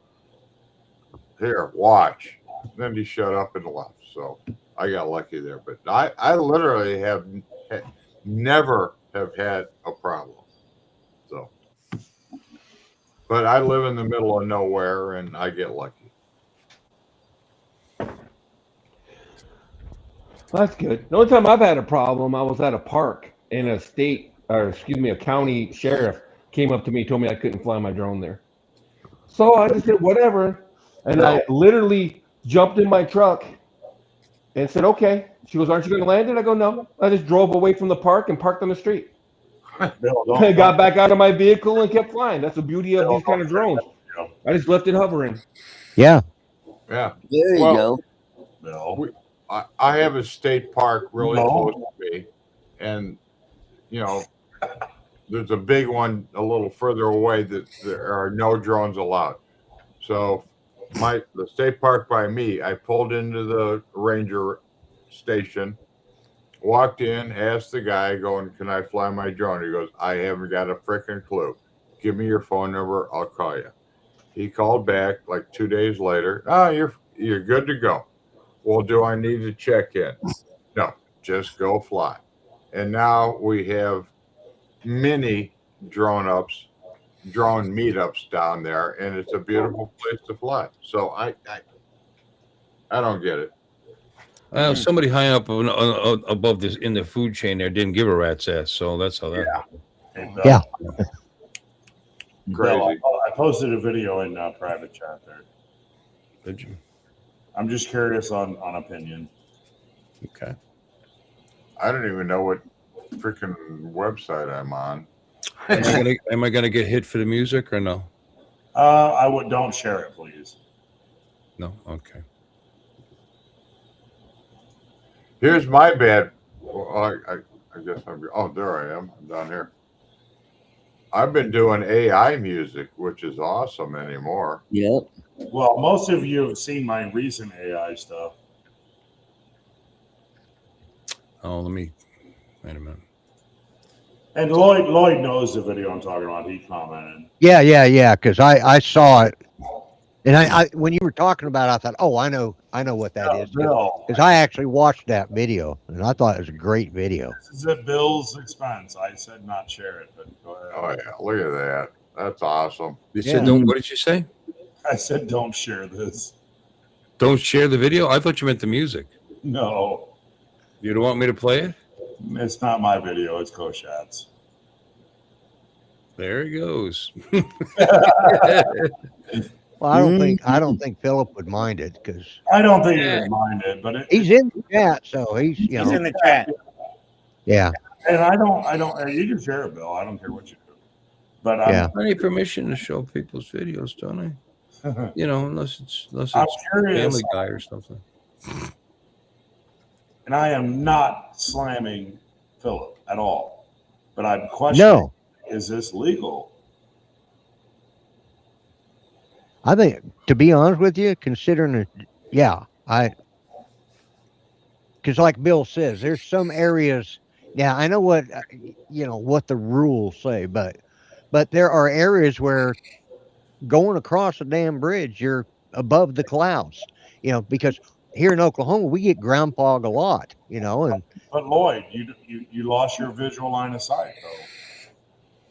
here, watch. Then he shut up and left. So I got lucky there. But I literally have never have had a problem. So, but I live in the middle of nowhere and I get lucky. That's good. The only time I've had a problem, I was at a park and a county sheriff came up to me, told me I couldn't fly my drone there. So I just said, whatever. And I literally jumped in my truck and said, okay. She goes, aren't you going to land it? I go, no. I just drove away from the park and parked on the street. Bill, I got back out of my vehicle and kept flying. That's the beauty of these kind of drones. I just left it hovering. Yeah. Yeah. There you go. Bill. I have a state park really close to me, and you know, there's a big one a little further away that there are no drones allowed. So the state park by me, I pulled into the ranger station, walked in, asked the guy going, can I fly my drone? He goes, I haven't got a freaking clue. Give me your phone number, I'll call you. He called back like 2 days later. Oh, you're good to go. Well, do I need to check in? No, just go fly. And now we have many drone meetups down there, and it's a beautiful place to fly. So I don't get it. Well, somebody high up above this in the food chain there didn't give a rat's ass, so that's how that happened. Hey, Bill. Yeah. Crazy. Bill, I posted a video in private chat there. Did you? I'm just curious on opinion. Okay. I don't even know what freaking website I'm on. Am I gonna get hit for the music or no? Don't share it, please. No. Okay. Here's my bad. Well, I guess there I am. I'm down here. I've been doing AI music, which is awesome anymore. Yep. Well, most of you have seen my recent AI stuff. Oh, wait a minute. And Lloyd knows the video I'm talking about. He commented. Yeah. Because I saw it, and I when you were talking about it, I thought, oh, I know what that is. Bill, Because I actually watched that video, and I thought it was a great video. this is at Bill's expense. I said not share it, but go ahead. Oh yeah, look at that. That's awesome. You said no. What did you say? I said, don't share this. Don't share the video? I thought you meant the music. No, You don't want me to play it? it's not my video. It's Koshat's. There he goes. Well, I don't think Philip would mind it because I don't think he would mind it, but he's in the chat, so he's He's in the chat. yeah. and I don't. You can share it, Bill. I don't care what you do. But Yeah. I need permission to show people's videos, don't I? You know, unless it's I'm curious, Family Guy or something. and I am not slamming Philip at all, but I'm questioning: No, is this legal? I think, to be honest with you, considering it, yeah, because like Bill says, there's some areas. Yeah, I know what what the rules say, but there are areas where going across a damn bridge, you're above the clouds. Because here in Oklahoma, we get ground fog a lot. And But Lloyd, you lost your visual line of sight, though.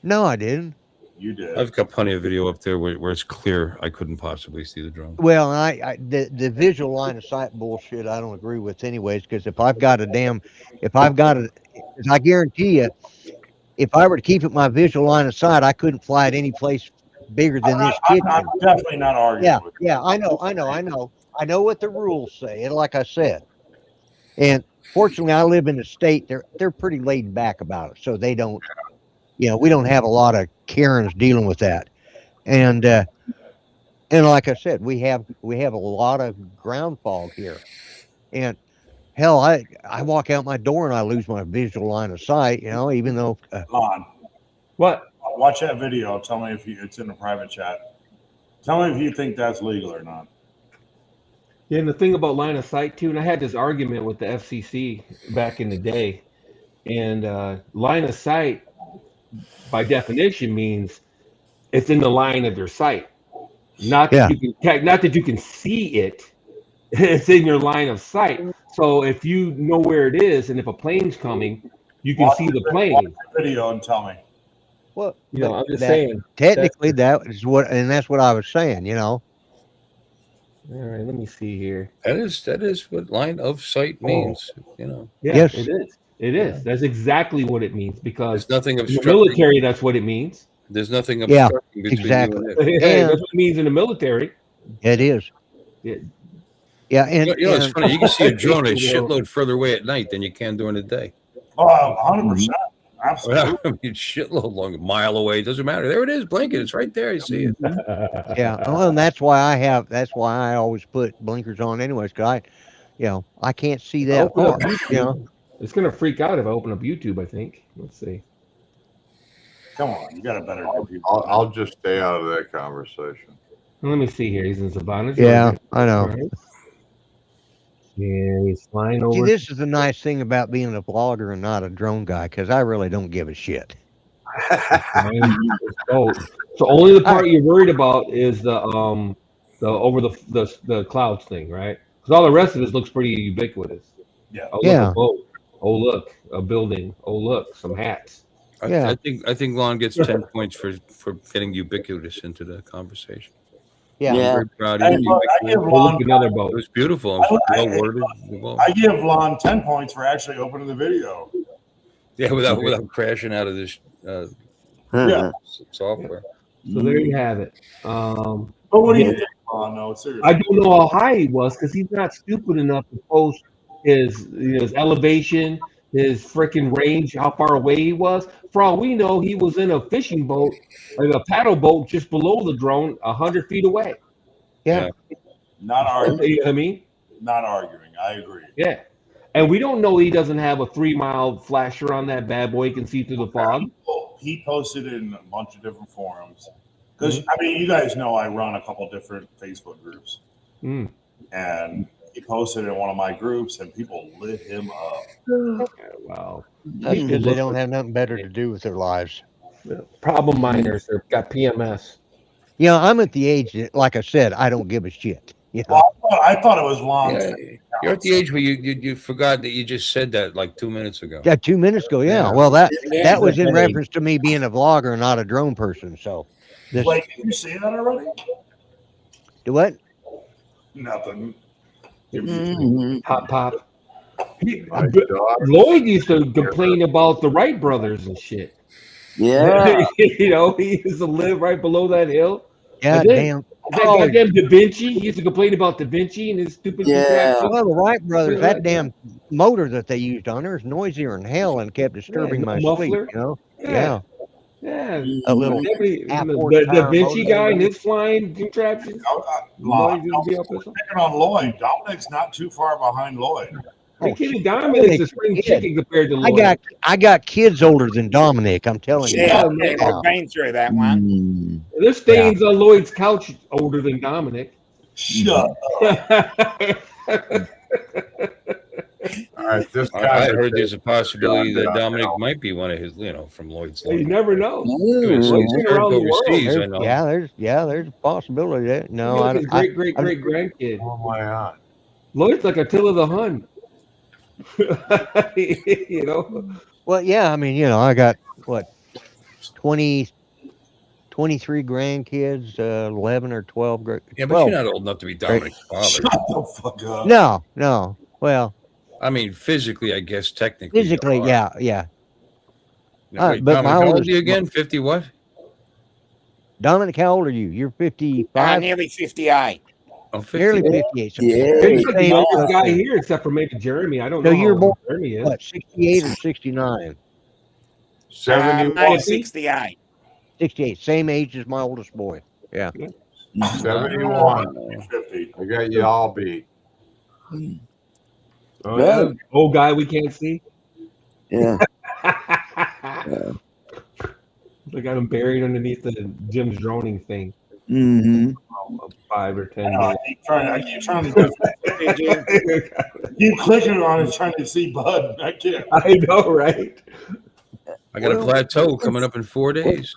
no, I didn't. You did. I've got plenty of video up there where it's clear I couldn't possibly see the drone. Well, the visual line of sight bullshit I don't agree with anyways, because if I guarantee you, if I were to keep it my visual line of sight, I couldn't fly at any place bigger than this kitchen. I'm definitely not arguing Yeah, with you. yeah, I know what the rules say, and like I said, and fortunately I live in a state they're pretty laid back about it, so they don't, we don't have a lot of Karens dealing with that, and like I said, we have a lot of ground fog here, and hell, I walk out my door and I lose my visual line of sight, even though Lon, What? watch that video. Tell me if it's in the private chat. Tell me if you think that's legal or not. Yeah, and the thing about line of sight too, and I had this argument with the FCC back in the day, and line of sight, by definition, means it's in the line of your sight, not that you can see it. It's in your line of sight. So if you know where it is, and if a plane's coming, you can see the plane. Watch the video and tell me. well, I'm just saying. technically that's what I was saying. All right, let me see here. That is what line of sight means. Yeah, Yes. it is. It is. That's exactly what it means, because There's nothing in the obstructing. military, that's what it means. There's nothing Yeah, obstructing between exactly. you and it. That's what it means in the military. It is. Yeah. Yeah, and It's funny. You can see a drone a shitload further away at night than you can during the day. Oh, 100%. Absolutely. I mean, shitload long, a mile away. Doesn't matter. There it is, blinking. It's right there. You see it. yeah, well, and that's why I always put blinkers on anyways, because I can't see that Open up far. YouTube. It's gonna freak out if I open up YouTube, I think. Let's see. Come on, you got a better computer. I'll just stay out of that conversation. Let me see here. He's in Savannah. Yeah, Georgia. I know. All right. Yeah, he's flying over. See, this is the nice thing about being a vlogger and not a drone guy, because I really don't give a shit. So only the part you're worried about is the over the clouds thing, right? Because all the rest of this looks pretty ubiquitous. Yeah. Oh, look, Yeah. a boat. Oh, look, a building. Oh, look, some hats. Yeah. I think Lon gets 10 points for getting ubiquitous into the conversation. Yeah. I'm Yeah. very proud I of you. give Oh, Lon, look, another It boat. was beautiful. It was well worded. I give Lon 10 points for actually opening the video. Yeah, without crashing out of this Yeah. software. So there you have it. But what do you Yeah. think, Lon? No, seriously. I don't know how high he was, because he's not stupid enough to post his elevation, his freaking range, how far away he was. For all we know, he was in a fishing boat, like a paddle boat, just below the drone, 100 feet away. Yeah. Not arguing. You know what I mean? Not arguing. I agree. Yeah. And we don't know he doesn't have a 3-mile flasher on that bad boy. He can see through the fog. He posted it in a bunch of different forums. Because, I mean, you guys know I run a couple different Facebook groups. Mm. And he posted in one of my groups, and people lit him up. Wow. That's because they don't have nothing better to do with their lives. Problem miners. They've got PMS. I'm at the age that, like I said, I don't give a shit. Well, I thought it was long. Yeah, you're at the age where you forgot that you just said that like 2 minutes ago. Yeah, 2 minutes ago. Yeah. Yeah. Well, that was in Hey. reference to me being a vlogger and not a drone person. So this, Like, did you say that already? Do what? Nothing. Mhm. Pop. My daughter. Lloyd used to complain about the Wright brothers and shit. Yeah. You know, he used to live right below that hill. God And then damn. that Oh, goddamn Da Vinci, he used to complain about Da Vinci and his stupid Yeah. contraption. well, the Wright brothers, Yeah, that damn motor that they used on there is noisier than hell and kept disturbing no my muffler. sleep, you know? Yeah. Yeah. Yeah. A little Every, half the Da horsepower Vinci motor. guy and his flying contraptions. Lloyd used to be up with them. Picking on Lloyd. Dominic's not too far behind Lloyd. Are you Oh, kidding? shit. Dominic's a spring Kid. chicken compared to Lloyd. I got kids older than Dominic, I'm telling you. Yeah, Oh, okay, man. we've been through that one. Mm. There's stains on Lloyd's couch older than Dominic. Shut All right, this I heard there's a conversation possibility gone that Dominic downhill. might be one of his, from Lloyd's. You never know. He's Lloyd's been around the world. overseas, I know. There's a possibility that no, Look I at his don't. great grandkid. What am I on? Lloyd's like Attila the Hun. You know, Well, yeah, I mean, I got what 23 grandkids, 11 or 12. Yeah, but you're not old enough to be Dominic's father. Shut the fuck up. No. Well, I mean, physically, I guess technically. physically, you are. yeah. No, wait, but Dominic, my how old are oldest- you again? 50 what? Dominic, how old are you? You're 55, Nearly 58. Oh, 50. nearly 58. So Yeah. he's like the Same youngest age. guy here, except for maybe Jeremy. I don't So know. you're how born- old Jeremy is. what, 68 or 69? 71. 68. 68, same age as my oldest boy. Yeah. 71. 50. I got you all beat. Oh, yeah. Old guy we can't see. Yeah. They got him buried underneath the Jim's droning thing. Mm-hmm. 5 or 10 I keep trying to keep clicking on it, trying to see Bud. I can't. I know, right? I got a plateau coming up in 4 days.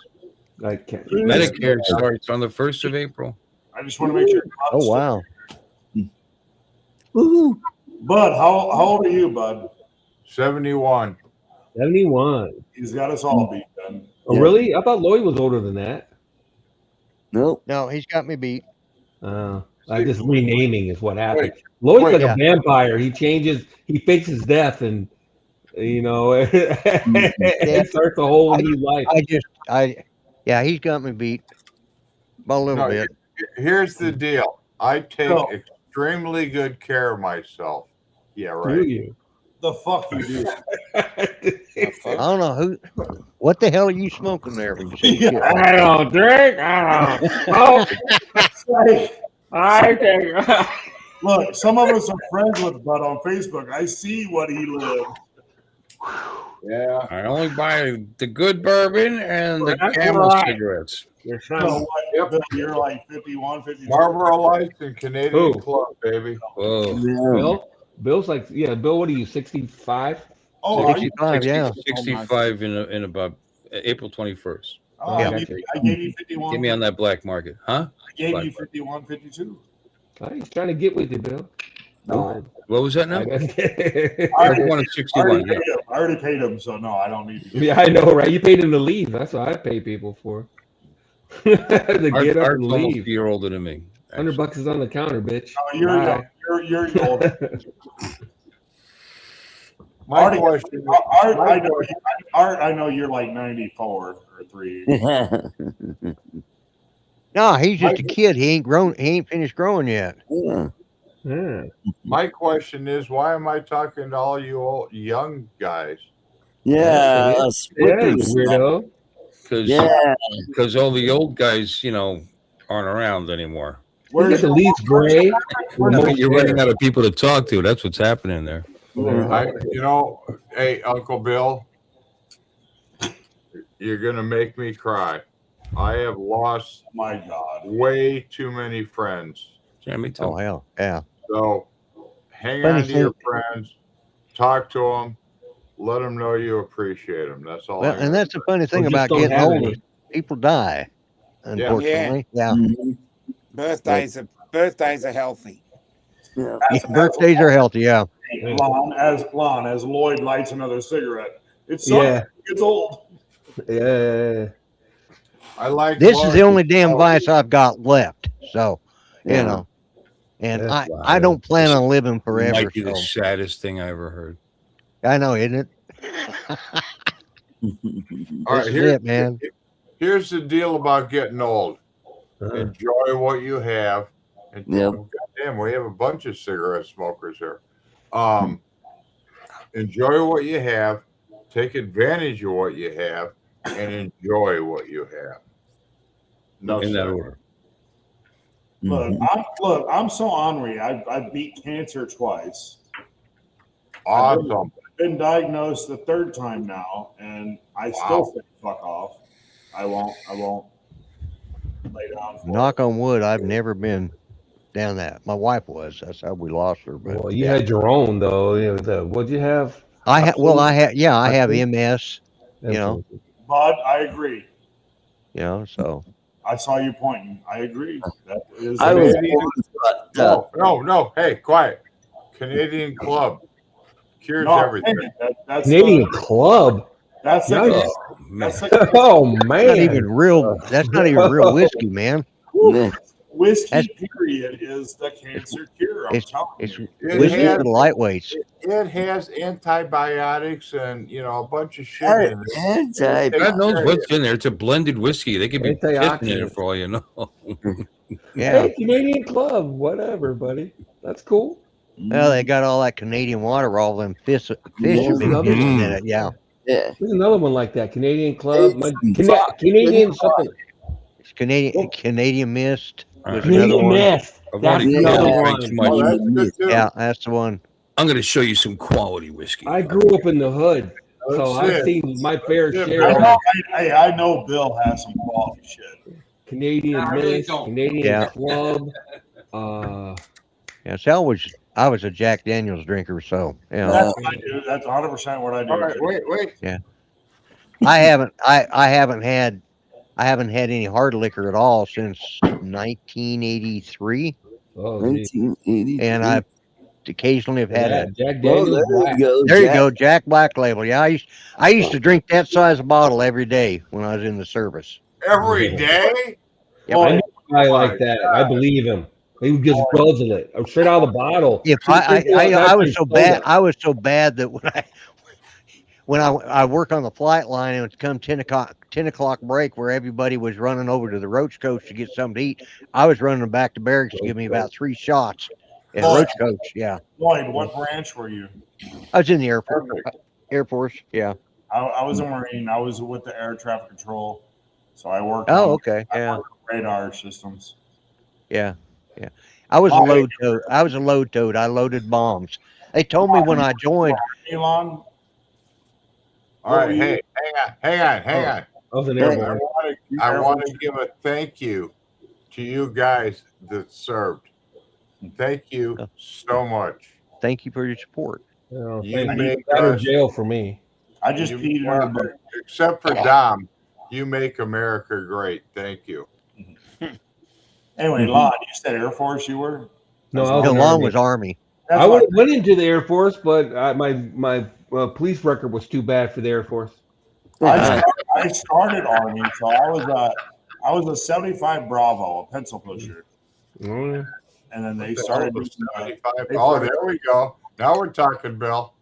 I can't. Medicare starts on the 1st of April. I just want to make sure. Oh, wow. Woo-hoo. Bud, how old are you, Bud? 71. 71. He's got us all beat then. Oh, really? I thought Lloyd was older than that. Nope. No, he's got me beat. I just renaming is what happened. Lloyd's like a vampire. He changes, he fakes his death, and it starts a whole new life. He's got me beat by a little bit. Here's the deal. I take extremely good care of myself. Yeah, Do right. you? The fuck you do? I don't know what the hell are you smoking there? When you say shit? I don't drink. I don't smoke. I take. Look, some of us are friends with Bud on Facebook. I see what he lives. Yeah. I only buy the good bourbon and the That's Camel right. cigarettes. You're So trying. what, Bill, you're like 51, 52. Marlboro Lights and Canadian Who? Club, baby. Whoa. Yeah. Bill's like, Bill, what are you, 65? Oh, are you? 65, yeah. 65 in about April 21st. Oh, Yeah. I gave you 51. Get me on that black market, huh? I gave black you market. 51, 52. He's trying to get with you, Bill. No. What was that now? I 31 and 61. Yeah. I already paid him, so no, I don't need to. Yeah, I know, right? You paid him to leave. That's what I pay people for. To get up Art's and almost leave. a year older than me. $100 is on the counter, bitch. Oh, you're old. My question. Art, I know you're like 94 or 3. No, he's just a kid. He ain't grown. He ain't finished growing yet. Yeah. Yeah. My question is, why am I talking to all you old, young guys? Yeah. Yeah, us you whippers. weirdo. Because all the old guys, aren't around anymore. Look at the leaves gray. You're running out of people to talk to. That's what's happening there. Hey, Uncle Bill, you're going to make me cry. I have lost My God. way too many friends. Yeah, me too. Oh hell, yeah. So hang Funny on to your thing- friends, talk to them, let them know you appreciate them. That's all. Well, and that's the funny thing Or just about don't getting have older. any. People die, unfortunately. Yeah. Mhm. Birthdays are healthy. Yeah. Birthdays are healthy. Yeah. Lon, as Lloyd lights another cigarette, it's old. Yeah. I like. This is the Mark. only damn vice I've got left. So, You know, and That's I don't plan on living forever. Might be the So saddest thing I ever heard. I know, isn't it? All right, This is it, man. Here's the deal about getting old. Uh-huh. Enjoy what you have. And Yep. goddamn, we have a bunch of cigarette smokers here. Enjoy what you have, take advantage of what you have, and enjoy what you have. No, In that sir. order. Look, I'm so ornery. I beat cancer twice. Awesome. Been diagnosed the third time now, and I still say fuck off. I won't lay down. Knock on wood, I've never been down that. My wife was. That's how we lost her. But Well, you had your own though. You know, what'd you have? I have MS. You know. Bud, I agree. You know, so I saw you pointing. I agree. That is. I was No. Hey, quiet. Canadian Club cures everything. That's Canadian Club. That's Nice. like That's like Oh not man, even real. That's not even real whiskey, man. whiskey. Period is the cancer cure. I'm telling It's you. whiskey for the lightweights. It has antibiotics and a bunch of shit in it. God knows what's in there. It's a blended whiskey. They could be pissing in it for all you know. Yeah. Hey, Canadian Club, whatever, buddy. That's cool. Well, they got all that Canadian water. All them fish have been pissing in it. Yeah. Yeah. There's another one like that. Canadian Club. Canadian something. It's Canadian Mist. Was another Canadian one. Mist. I've That's already another drank one. too much. Oh, that's good too. Yeah, that's the one. I'm going to show you some quality whiskey. I grew up in the hood, so That's I've it. seen my fair That's it, share I of know, I know Bill has some quality shit. Canadian Mist, Canadian Yeah. Club. Yeah, so I was a Jack Daniels drinker, so you know, That's what I do. That's 100% what I do. All right, wait. I haven't had any hard liquor at all since 1983, Oh, geez. 1980. and I occasionally have had Yeah, a. Jack Well, Daniels. there you go. There you Jack. go, Jack Black Label. Yeah, I used to drink that size of bottle every day when I was in the service. Every day? Yep. I knew a guy like that. I believe him. He would just guzzle it straight out of the bottle. If I was so bad that when I work on the flight line and it's come 10 o'clock break where everybody was running over to the roach coach to get something to eat, I was running back to barracks to give me about 3 shots at roach coach. Yeah, Lloyd, what branch were you? I was in the airport. Perfect. Air Force. Yeah. I was a Marine. I was with the air traffic control. So I worked Oh, on okay. Yeah. radar systems. Yeah. Yeah. I was a load toad. I loaded bombs. They told me when I joined. Elon? All right, hey, hang on. I was an airborne. I want to give a thank you to you guys that served. Thank you so much. Thank you for your support. You You know, make out of us, jail for me. I just peed in her butt. except for Dom, you make America great. Thank you. Anyway, Lon, you said Air Force you were? No, I Bill was an Long Army. was Army. That's I what- went into the Air Force, but my police record was too bad for the Air Force. I started Army, so I was a 75 Bravo, a pencil pusher. Oh, And then they started. 75. Oh, there we go. Now we're talking, Bill.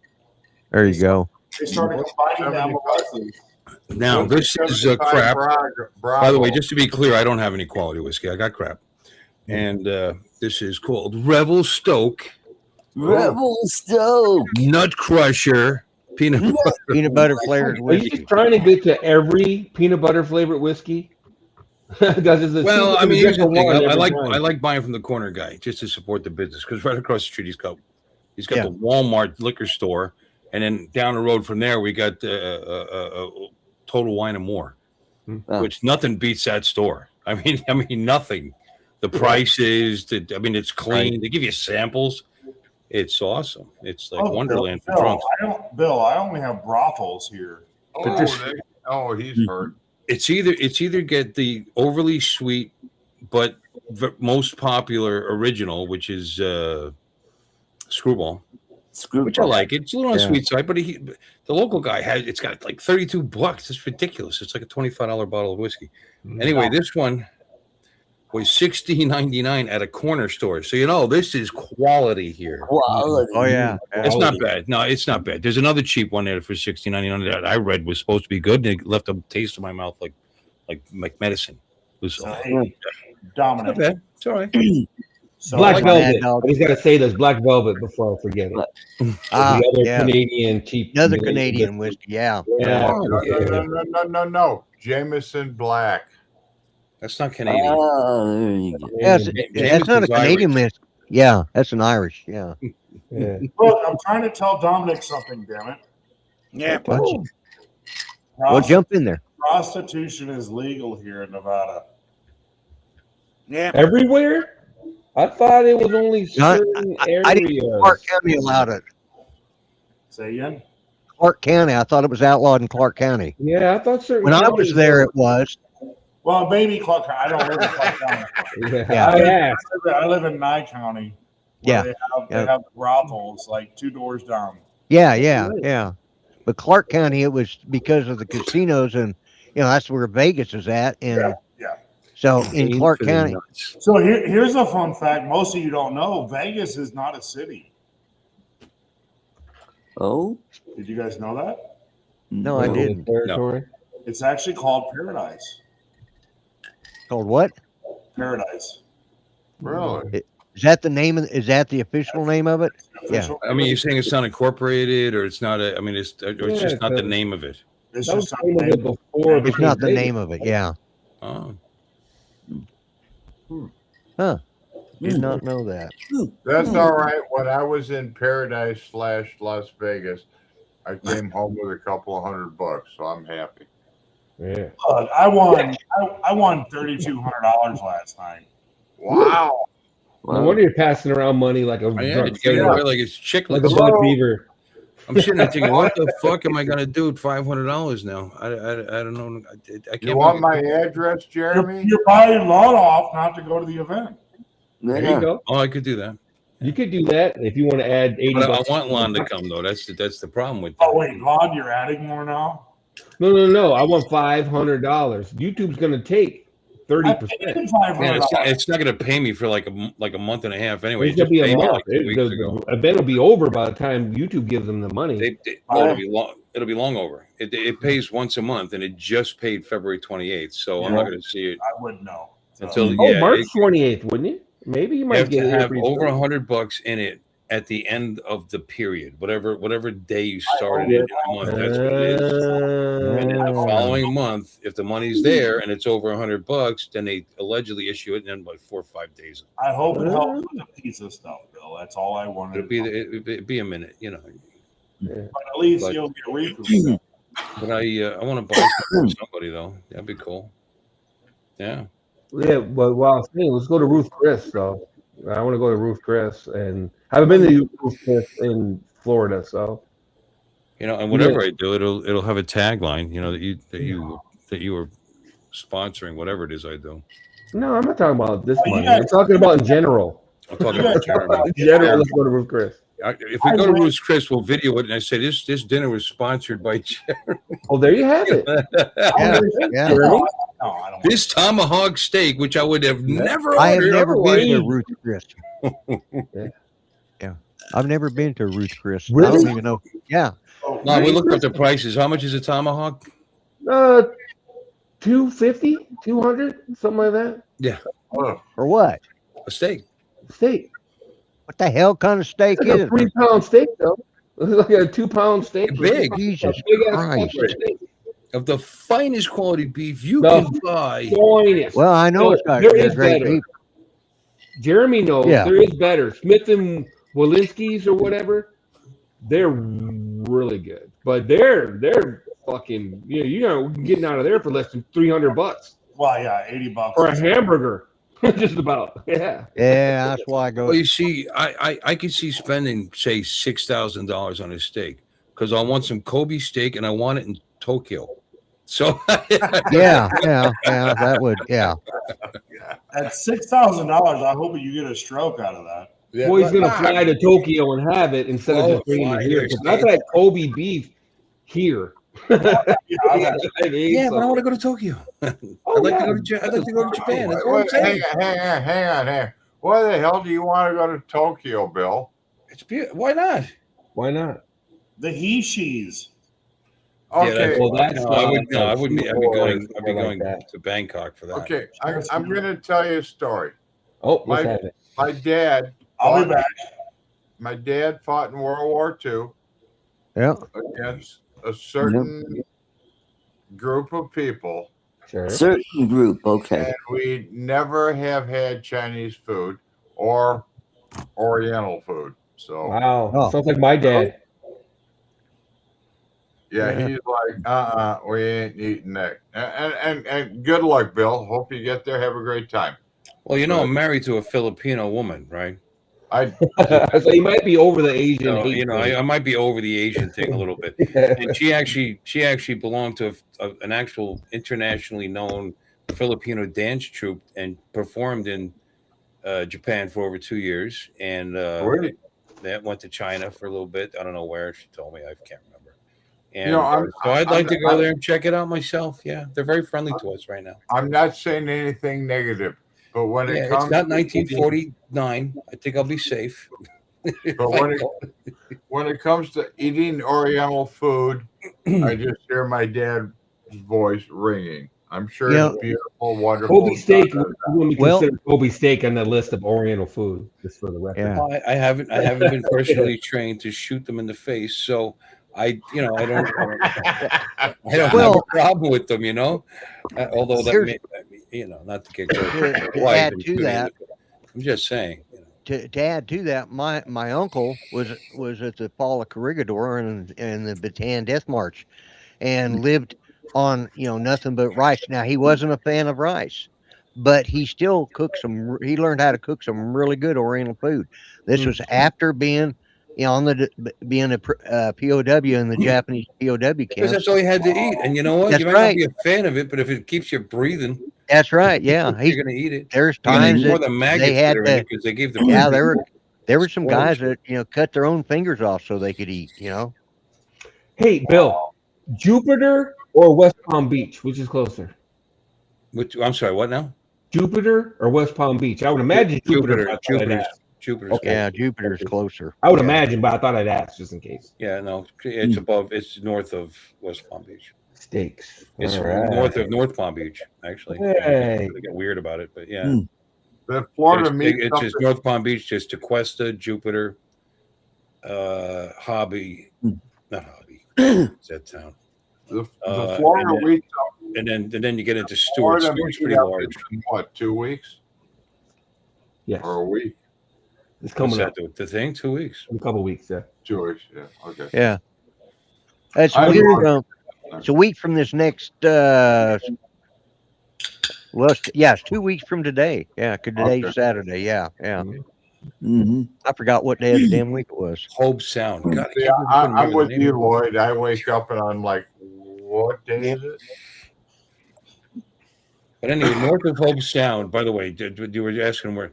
There you go. They started combining them with buses. Now, this is crap. By the way, just to be clear, I don't have any quality whiskey. I got crap. And this is called Revel Stoke Rebel Stoke. Nut Crusher Peanut Butter flavored Are you whiskey. just trying to get to every peanut butter flavored whiskey? Well, I mean, here's the thing. I like. like buying from the corner guy just to support the business because right across the street he's got Yeah. the Walmart liquor store, and then down the road from there we got Total Wine and More, which nothing beats that store. I mean nothing. The prices, it's clean. They give you samples. It's awesome. It's like Wonderland for drunks. I only have brothels here. But this- He's hurt. It's either get the overly sweet but most popular original, which is Screwball, which I like. It's a little on the sweet side, but the local guy it's got like $32. It's ridiculous. It's like a $25 bottle of whiskey. Anyway, this one was $16.99 at a corner store. So this is quality here. Quality. Oh yeah. It's not bad. No, it's not bad. There's another cheap one there for $16.99 that I read was supposed to be good, and it left a taste in my mouth like medicine. It was So, hey, Dominic. not bad. It's all right. So Black Mad Velvet. Dog. I just got to say this Black Velvet before I forget it. The other Yeah. Canadian cheap. Another Canadian whiskey. Yeah. Yeah. No. Jameson Black. That's not Canadian. Oh, there you go. Yeah, James that's not a is Canadian Irish. whiskey. Yeah, that's an Irish. Yeah. Yeah. look, I'm trying to tell Dominic something, damn it. Yeah. Well, jump in there. Prostitution is legal here in Nevada. Yeah. Everywhere? I thought it was only certain I didn't areas. Clark County allowed it. Say again? Clark County. I thought it was outlawed in Clark County. Yeah, I thought certain. When I was counties there, were- it was. Well, maybe Clark County. I don't live in Clark County. Yeah. I asked. I live in Nye County. Yeah. They have brothels like 2 doors down. Yeah. But Clark County, it was because of the casinos, and that's where Vegas is at. And Yeah. so in Clark County, So here's a fun fact. Most of you don't know. Vegas is not a city. Oh, Did you guys know that? No, I didn't. Territory. It's actually called Paradise. called what? Paradise. Really? Is that the name? Is that the official name of it? Official- I mean, you're saying it's not incorporated, or it's not it's just not the name of it. It's That was just the name of it before. it It's not the became name of it. Yeah. Oh, Did not know that. That's all right. When I was in Paradise / Las Vegas, I came home with a couple of $100, so I'm happy. Yeah. Look, I won $3,200 last night. Wow. No wonder you're passing around money like a yeah, drunk it's giving sailor, away like it's like chicklets. a blood fever. I'm sitting there thinking, what the fuck am I gonna do with $500 now? I don't know. I can't. You want my address, Jeremy? You're buying lot off not to go to the event. There you go. Oh, I could do that. You could do that if you want to add 80 But I bucks. want Lon to come though. That's the problem with. Oh wait, Lon, you're adding more now? No. I want $500. YouTube's going to take 30%. Man, it's not going to pay me for like a month and a half anyway. It's going to be a Paid me month. like 2 weeks ago. The event will be over by the time YouTube gives them the money. It'll be long. It'll be long over. It pays once a month, and it just paid February 28th. So I'm not going to see it I wouldn't know. until March 28th, wouldn't you? Maybe you You might have get to it have every over Sunday. $100 in it at the end of the period, whatever day you started it in the month. That's what it is. And then the following month, if the money's there and it's over $100, then they allegedly issue it in like 4 or 5 days. I hope it helps with the pizza stuff, Bill. That's all I wanted. It'd be a minute, But at least But- you'll get recoup. But I want to buy something for somebody though. That'd be cool. Yeah. Yeah, but while I was saying, let's go to Ruth Chris, though. I want to go to Ruth Chris, and I haven't been to Ruth Chris in Florida, so And whatever I do, it'll have a tagline, that you were sponsoring whatever it is I do. no, I'm not talking about this you money. guys- I'm talking about in general. I'm talking about Jeremy. In general, let's go to Ruth Chris. If we go to Ruth's Chris, we'll video it, and I say this dinner was sponsored by Jeremy. Oh, there you have it. Yeah. No, I don't. This tomahawk steak, which I would have never I have ordered never otherwise. been to Ruth Chris. Yeah. Yeah. I've never been to Ruth Chris. I Really? don't even know. Yeah. No, we looked up the prices. How much is a tomahawk? 250, 200, something like that. Yeah, Or what? a steak. Steak. What the hell kind of steak It's is like a it? 3-pound steak, though. It's like a 2-pound steak. Big. Jesus Big ass Christ. steak. Of the finest quality beef you No. can buy. Finest. Well, I know No, it's got there they're is great better. beef. Jeremy knows Yeah. there is better. Smith and Walensky's or whatever, they're really good. But they're fucking you're getting out of there for less than $300 Well, yeah, $80 for a hamburger. Just about. Yeah. Yeah, that's why I go. Well, you see, I could see spending say $6,000 on a steak because I want some Kobe steak and I want it in Tokyo. So Yeah, that would, yeah. At $6,000, I hope you get a stroke out of that. yeah, Well, he's gonna fly to Tokyo and have it instead of just bringing it here. 'Cause I've had Kobe beef here. Yeah, but I want to go to Tokyo. I'd like to go to I'd like to go to Japan. That's what I'm saying. Hang on. Why the hell do you want to go to Tokyo, Bill? It's beautiful. Why not? Why not? The he-she's. Okay. Well, that's I would. No, I wouldn't. I'd be or going. I'd be something like going that. to Bangkok for that. Okay. I'm going to tell you a story. Oh, let's have it. My dad. I'll be back. My dad fought in World War II Yeah. against a certain group of people. Sure. Certain group, okay. And we never have had Chinese food or Oriental food. So Wow. Oh. Sounds like my dad. yeah, he's like, we ain't eating that. And good luck, Bill. Hope you get there. Have a great time. Well, you know, I'm married to a Filipino woman, right? So you might be over the Asian. So, hate you know, thing. I might be over the Asian thing a little bit. And she actually belonged to an actual internationally known Filipino dance troupe and performed in Japan for over 2 years. And Really? that went to China for a little bit. I don't know where. She told me. I can't remember. And You know, so I'd like to go there and check it out myself. Yeah, they're very friendly to us right now. I'm not saying anything negative, but when Yeah, it comes it's not 1949. I think I'll be safe. But when it comes to eating Oriental food, I just hear my dad's voice ringing. I'm sure Yeah. it's beautiful, wonderful. Kobe steak. When we Well- consider Kobe steak on the list of Oriental food, just for the record. Yeah. Well, I haven't been personally trained to shoot them in the face, so I don't have a problem with them, you know. Although that Here's- may, not to get close To add to that, I'm just saying. to add to that, my uncle was at the Fall of Corregidor and the Bataan Death March, and lived on nothing but rice. Now he wasn't a fan of rice, but he still cooked some. He learned how to cook some really good Oriental food. This was after being being a POW in the Japanese POW Because camp. that's all you had to eat, and you know what? That's You might right. not be a fan of it, but if it keeps you breathing, That's right. Yeah, you're going to eat it. there's You're gonna times ignore that the maggots they had that are in it to. because they gave the Yeah, there were some Spoilers. guys that cut their own fingers off so they could eat. Hey, Bill, Jupiter or West Palm Beach? Which is closer? I'm sorry, what now? Jupiter or West Palm Beach? I would imagine Jupiter. but I thought I'd ask. Jupiter's. Yeah, Jupiter's closer. I would Yeah. imagine, but I thought I'd ask just in case. Yeah, no, it's above. It's north of West Palm Beach. Steaks. It's All right. north of North Palm Beach, actually. Hey. They get weird about it, but yeah. The Florida It's, meat. it's just North Palm Beach, just Tequesta, Jupiter, Hobby, not Hobby. It's that town. The Uh, Florida and wheat. And then you get into Stewart. Florida Stewart's meat pretty up large. in what, 2 weeks Yes. or a week? It's What's coming up that? The thing? 2 weeks. in a couple weeks. Yeah. 2 weeks, yeah. Okay. Yeah. It's I a week love- from, it's a week from this next it's 2 weeks from today. Yeah, 'cause today's Okay. Saturday. Yeah. Mm-hmm. I forgot what day of the damn week it was. Hope Sound. God, I See, can't believe I couldn't I'm remember with the name you, of it. Lloyd. I wake up and I'm like, what day is it? But anyway, north of Hope Sound. By the way, you were asking where,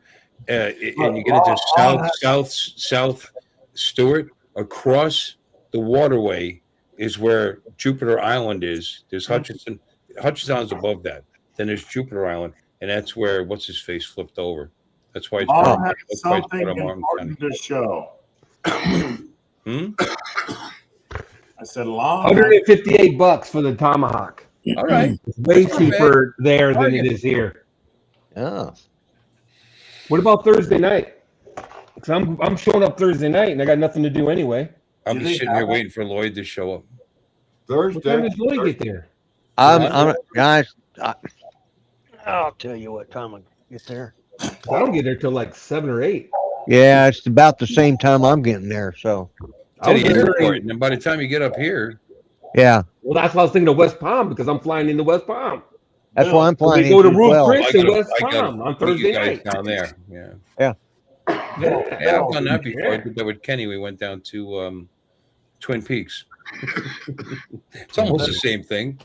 and you get into South Stewart. Across the waterway is where Jupiter Island is. There's Hutchinson. Hutchinson is above that. Then there's Jupiter Island, and that's where what's his face flipped over. That's why it's I'll part have of, that's why it's something part of Martin County. important to show. Hmm? I said, long. $158 for the tomahawk. All right. It's way That's not cheaper there than Bargain. it is here. Oh. What about Thursday night? Because I'm showing up Thursday night and I got nothing to do anyway. I'm Do just they sitting here have- waiting for Lloyd to show up. What time Thursday. does Lloyd get there? Guys, I'll tell you what time I get there. I don't get there till like 7 or 8. Yeah, it's about the same time I'm getting there. So, I was To the there airport, early. and then by the time you get up here, yeah, Well, that's why I was thinking of West Palm because I'm flying into West Palm. that's why I'm So we flying. go to into Roof 12. Chris in gotta- West I gotta Palm on meet you Thursday guys night. down there. Yeah. Yeah. Yeah, I've done that before. I did that with Kenny. We went down to Twin Peaks. It's almost the same thing.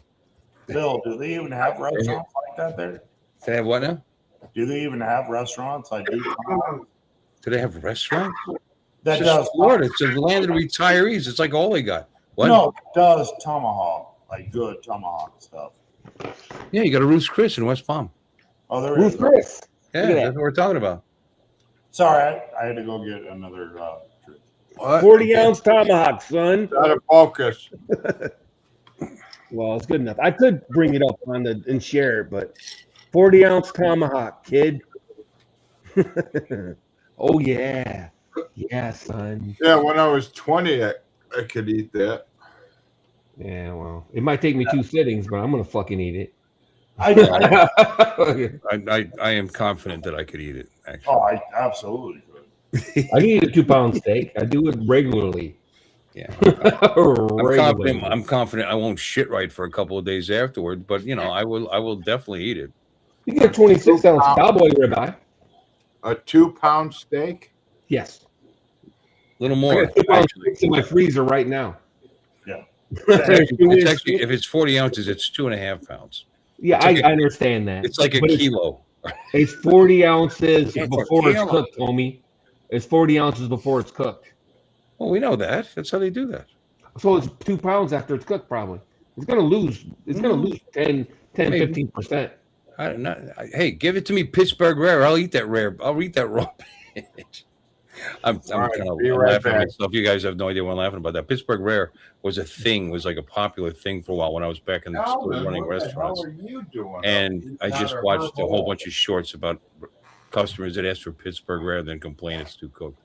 Bill, do they even have restaurants like that there? They have what now? Do they even have restaurants like do Do they have restaurants? that It's just does Florida. It's the land of the retirees. It's like all they got. What? No, it does tomahawk, like good tomahawk stuff. Yeah, you got a Ruth's Chris in West Palm. Oh, there Ruth is. Chris. Yeah, Look at that's that. what we're talking about. Sorry, I had to go get another drink. What? 40-ounce tomahawk, son. Out of focus. Well, it's good enough. I could bring it up and share it, but 40-ounce tomahawk, kid. Oh yeah, yeah, son. Yeah, when I was 20, I could eat that. Yeah, well, it might take me 2 sittings, but I'm gonna fucking eat it. I I am confident that I could eat it. Actually, oh, I absolutely could. I can eat a 2-pound steak. I do it regularly. yeah. Regularly. I'm confident I won't shit right for a couple of days afterward, but I will definitely eat it. You get a 26-ounce cowboy ribeye. A 2-pound steak? Yes. A little I more. got 2-pound Actually. steaks in my freezer right now. Yeah. It's actually, if it's 40 ounces, it's 2.5 pounds. Yeah, It's like I understand that. It's like a But kilo. It's 40 ounces Yeah, before it's kilo. cooked, homie. It's 40 ounces before it's cooked. Well, we know that. That's how they do that. So it's 2 pounds after it's cooked, probably. It's gonna lose. It's gonna lose 10, Maybe. 15%. Hey, give it to me, Pittsburgh rare. I'll eat that rare. I'll eat that raw. I'm All right, kind of be right laughing at back. myself. You guys have no idea what I'm laughing about. That Pittsburgh rare was a thing. Was like a popular thing for a while when I was back in the store Alvin, running what the restaurants. hell are you doing? And I You've just got a watched a whole herbal- bunch of shorts about customers that ask for Pittsburgh rare, then complain it's too cooked.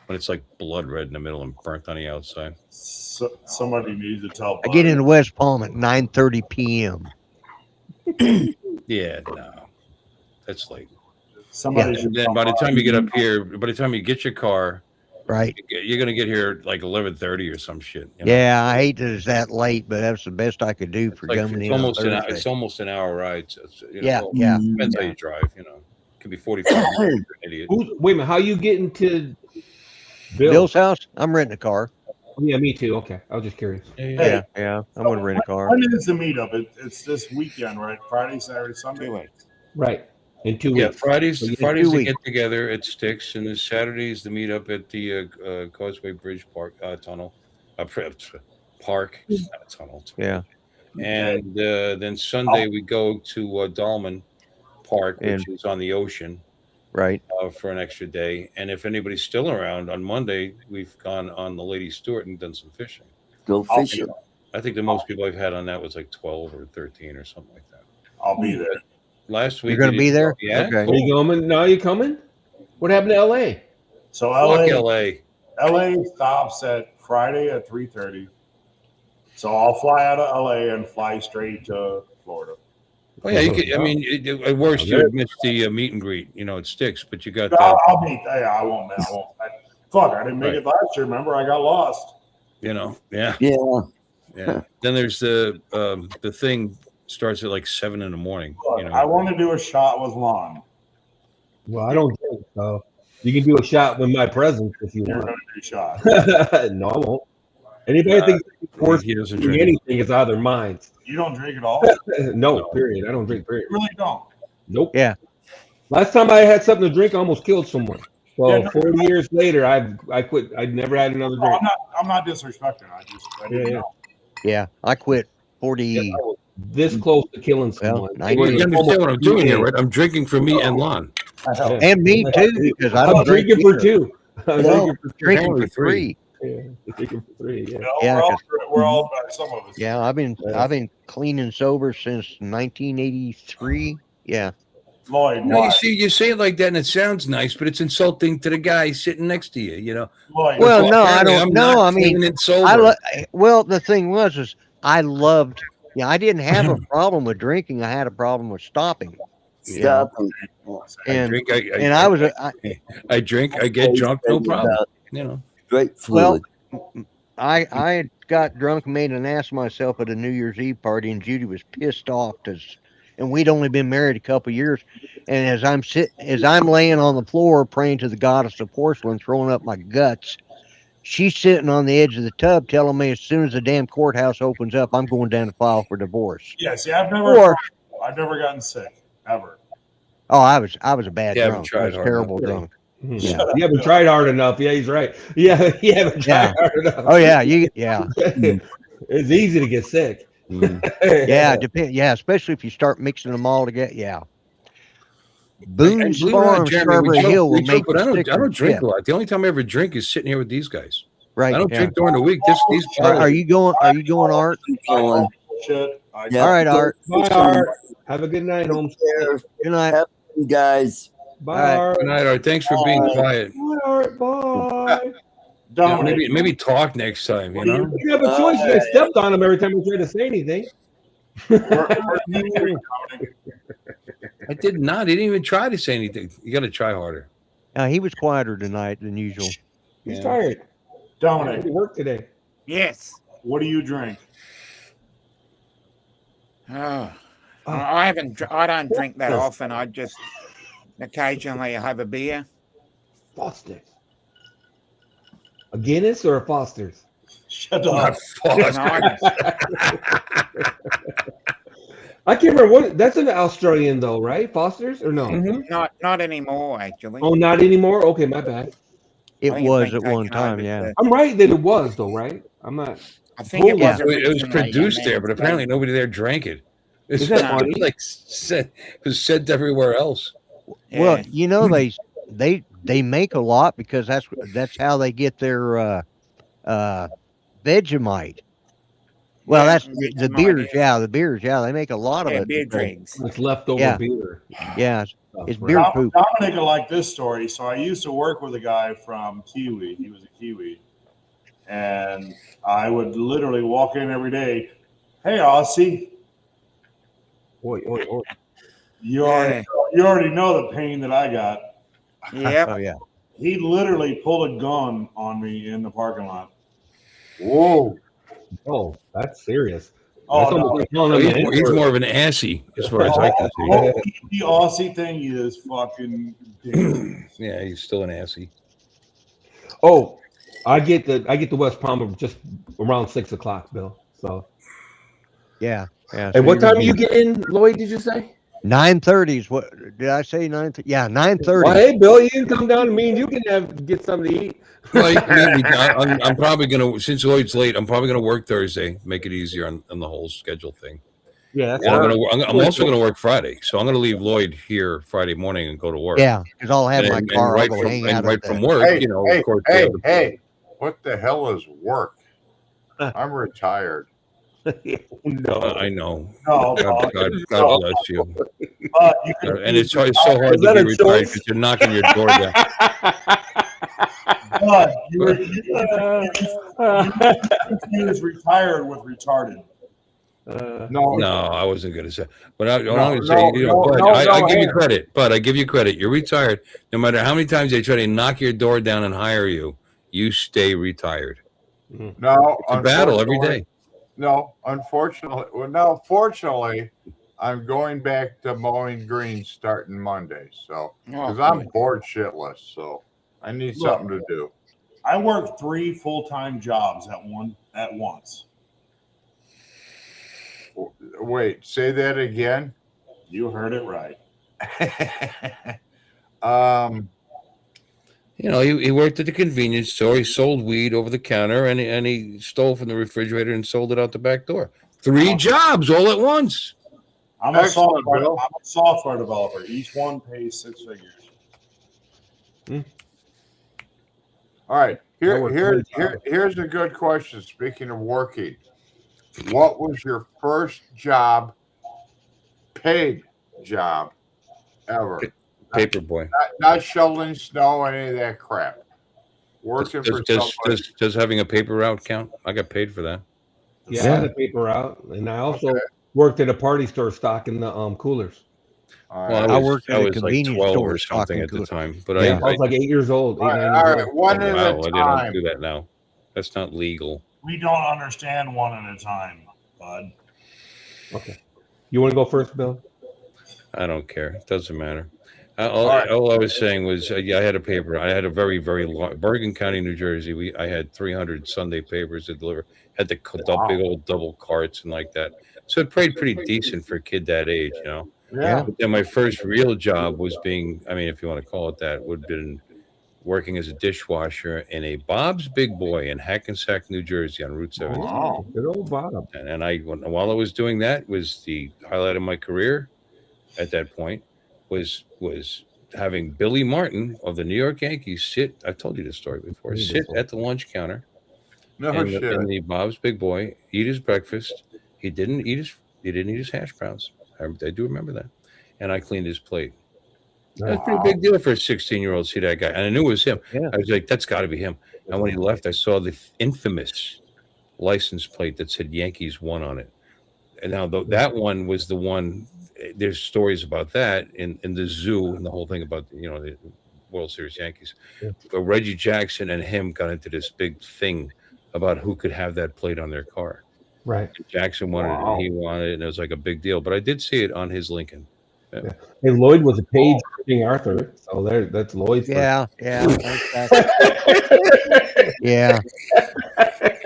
When it's like blood red in the middle and burnt on the outside. Somebody needs to tell. I get into West Palm at 9:30 p.m. Yeah, no, that's late. Somebody And should then tell by the time you get Bobby. up here, by the time you get your car, Right? you're gonna get here like 11:30 or some shit. You know? Yeah, I hate that it's that late, but that's the best I could do for Like, coming it's in. on almost an hour, Thursday. it's almost an hour ride. So it's, Yeah, well, yeah. depends how you drive. Could be 45 minutes. You're an idiot. Wait a minute. How you getting to Bill? Bill's house. I'm renting a car. Yeah, me too. Okay, I was just curious. Yeah, yeah. I'm gonna rent a car. When is the meetup? It's this weekend, right? Friday, Saturday, Sunday. Right. In 2 Yeah, weeks. Fridays. So you- Fridays 2 they weeks. get together at Sticks, and then Saturdays the meetup at the Causeway Bridge Park tunnel, park. It's not a tunnel. Yeah. And then Sunday we go to Dahlman Park, which is on the ocean, Right. for an extra day. And if anybody's still around on Monday, we've gone on the Lady Stewart and done some fishing. Go fishing. I think the most people I've had on that was like 12 or 13 or something like that. I'll be there. Last week You're gonna we be did- there? Yeah. Okay. Are you coming? No, you coming? What happened to LA? So Fuck LA LA. stops at Friday at 3:30. So I'll fly out of LA and fly straight to Florida. Well, yeah, you could, I mean, at worst you would miss the meet and greet. It sticks, but you got that. I'll meet. Yeah, I won't. Fuck, I didn't make it last year. Remember, I got lost. Yeah. Yeah. Yeah. Then there's the thing starts at like 7 a.m. Look, I want to do a shot with Lon. Well, I don't drink, so you can do a shot with my presence if you You're want. going to do shot. No, I won't. Anybody thinks worth he doesn't doing drink. anything is out of their minds. You don't drink at all? No, period. I don't drink, period. You really don't. Nope. Yeah. Last time I had something to drink, I almost killed someone. Well, Yeah, no. 40 years later, I quit. I never had another No, drink. I'm not disrespecting. I didn't Yeah. know. Yeah. I quit 40. Yeah, I was this close to killing Well, someone. I You understand what I'm doing here, right? I'm drinking for me and Lon. Yeah. And me too, because I I'm don't drink drinking for either. two. I'm No, drinking for drinking Only for three. Yeah, drinking for three. Yeah. You know, Yeah, we're all some of us. Yeah, I've been clean and sober since 1983. Yeah. Lloyd, No, you why? see, you say it like that, and it sounds nice, but it's insulting to the guy sitting next to you. Lloyd, Well, no, I Apparently, don't I'm know. not I mean, clean and sober. well, the thing was I loved. Yeah, I didn't have a problem with drinking. I had a problem with stopping. Stop. And drink, and I was I drink, I get drunk, no problem. Great well. fluid. I got drunk and made an ass of myself at a New Year's Eve party, and Judy was pissed off and we'd only been married a couple years. And as I'm laying on the floor praying to the goddess of porcelain, throwing up my guts, she's sitting on the edge of the tub, telling me as soon as the damn courthouse opens up, I'm going down to file for divorce. Yeah, see, I've never gotten sick ever. Oh, I was a bad You haven't drunk. I tried was hard terrible enough. drunk. Yeah. You haven't tried hard enough. Yeah, he's right. Yeah, you haven't tried Yeah. hard enough. Oh yeah, yeah. It's easy to get sick. Yeah, depend. Yeah, especially if you start mixing them all together. Yeah. Boone's Believe it or not, Farm, Jeremy, Strawberry Hill will we joke, make but you I sick don't and drink shit. a lot. The only time I ever drink is sitting here with these guys. Right. I don't Yeah. drink during the week. These Are bottles. you going? Are you going, Art? Going. Shit. Yeah, All right, Art. Bye, Art. Have a good night, Holmes. Good night. Have fun, guys. Bye, All right. Art. Good night, Art. Thanks for being quiet. Bye, Art. Bye. Yeah, Dominic, maybe talk next time. You know. You have a choice. You get stepped on him every time you try to say anything. where do you drink, Dominic? I did not. He didn't even try to say anything. You got to try harder. He was quieter tonight than usual. He's Yeah. tired. Dominic, He worked today. Yes. what do you drink? Oh, I don't drink that often. I just occasionally have a beer. Foster's. A Guinness or a Foster's? Shut up. And I- I can't remember what. That's an Australian though, right? Foster's or no? not anymore, actually. Oh, not anymore. Okay, my bad. It I think it's was been at one taken time. over Yeah. to- I'm right that it was though, right? I'm not. I think it Yeah. was. It was originally, produced and there, then but it's apparently nobody there drank it. It's Is that funny? like said, it was sent everywhere else. Well, Yeah. you know they make a lot because that's how they get their Vegemite. Well, Yeah, that's the Vegemite, beers. yeah. Yeah, the beers. Yeah, they make a lot of Yeah, it. beer because- drinks. It's leftover Yeah. beer. Yeah, Stuff, it's right? beer poop. Dominic will like this story. So I used to work with a guy from Kiwi. He was a Kiwi. And I would literally walk in every day. Hey, Aussie. Oi, oi, oi. You already know the pain that I got. Yep. Oh yeah. He literally pulled a gun on me in the parking lot. Whoa. Oh, that's serious. Oh, That's no. almost like calling him an He's N-word. more of an assy as far as I can see. Oh, the Aussie thing is fucking dangerous. Yeah, he's still an assy. Oh, I get the West Palm just around 6 o'clock, Bill. So, Yeah. Yeah. and what time do you get in, Lloyd? Did you say? 9:30 is what did I say? 9. Yeah, 9:30. Well, hey, Bill, you can come down to me and you can get something to eat. Well, I'm probably gonna, since Lloyd's late, I'm probably gonna work Thursday, make it easier on the whole schedule thing. Yeah, that's And all right. I'm also gonna work Friday, so I'm gonna leave Lloyd here Friday morning and go to work. Yeah, because I'll have my And car. I'll right go from, hang and out right at from the. work, Hey, you know, hey, of course. hey, hey, what the hell is work? I'm retired. No. I know. No, God bless you. you can And it's so hard Is to that be a retired choice? because you're knocking your door down. but he was retired with retarded. No, No, I wasn't going to say. But I'm No, going to say, no, you know, no, but no, I no, give you hey. credit. But I give you credit. You're retired. No matter how many times they try to knock your door down and hire you, you stay retired. no. It's a battle every unfortunately- day. No, unfortunately, well, no, fortunately, I'm going back to mowing greens starting Monday. So, because I'm bored shitless, so I need something to do. I worked 3 full-time jobs at once. Wait, say that again. You heard it right. You know, he worked at the convenience store. He sold weed over the counter, and he stole from the refrigerator and sold it out the back door. 3 jobs all at once. I'm a Excellent, Bill. software developer. Each one pays 6 figures. All right. That worked really Here's a good question. Speaking of working, what was your first job, paid job, ever? Paperboy. Not shoveling snow, any of that crap. Working for somebody. Does having a paper route count? I got paid for that. Yeah, I had a paper out, and I also worked at a party store stocking the coolers. All Well, right. I worked at a was like convenience 12 store or something stocking at the coolers. time. But Yeah. I was like 8 years old. All 8, right, 9 all years right, old. one wow, at I a don't time. do that now. That's not legal. We don't understand one at a time, bud. Okay. You want to go first, Bill? I don't care. It doesn't matter. All I was saying was, yeah, I had a paper. I had a very, very long Bergen County, New Jersey. I had 300 Sunday papers to deliver. Had the big old double carts and like that. So it paid pretty decent for a kid that age, you know. Yeah. But then my first real job was being, I mean, if you want to call it that, would have been working as a dishwasher in a Bob's Big Boy in Hackensack, New Jersey, on Route 17. Wow. Good old Bob. And while I was doing that, was the highlight of my career at that point was having Billy Martin of the New York Yankees sit. I've told you this story before. Sit at the lunch counter No in shit. the Bob's Big Boy, eat his breakfast. He didn't eat his hash browns. I do remember that. And I cleaned his plate. That's a pretty big deal for a 16-year-old to see that guy. And I knew it was him. Yeah. I was like, that's got to be him. And when he left, I saw the infamous license plate that said Yankees won on it. And now that one was the one. There's stories about that in the zoo and the whole thing about the World Series Yankees. Yeah. But Reggie Jackson and him got into this big thing about who could have that plate on their car. Right. Jackson wanted it, and he wanted it, and it was like a big deal. But I did see it on his Lincoln. Yeah. Hey, Lloyd was a page for King Arthur, so that's Lloyd's. Yeah. Yeah.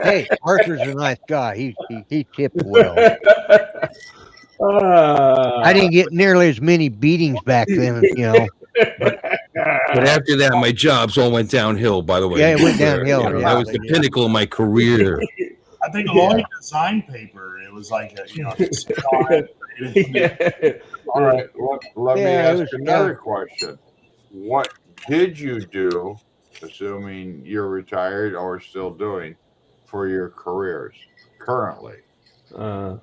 Hey, Arthur's a nice guy. He tipped well. I didn't get nearly as many beatings back then, But after that, my jobs all went downhill. By the way, Yeah, it went downhill. That was the pinnacle of my career. I think Lloyd designed paper. It was like All right. Let me Yeah, it ask was- another question. What did you do, assuming you're retired or still doing, for your careers currently? I'm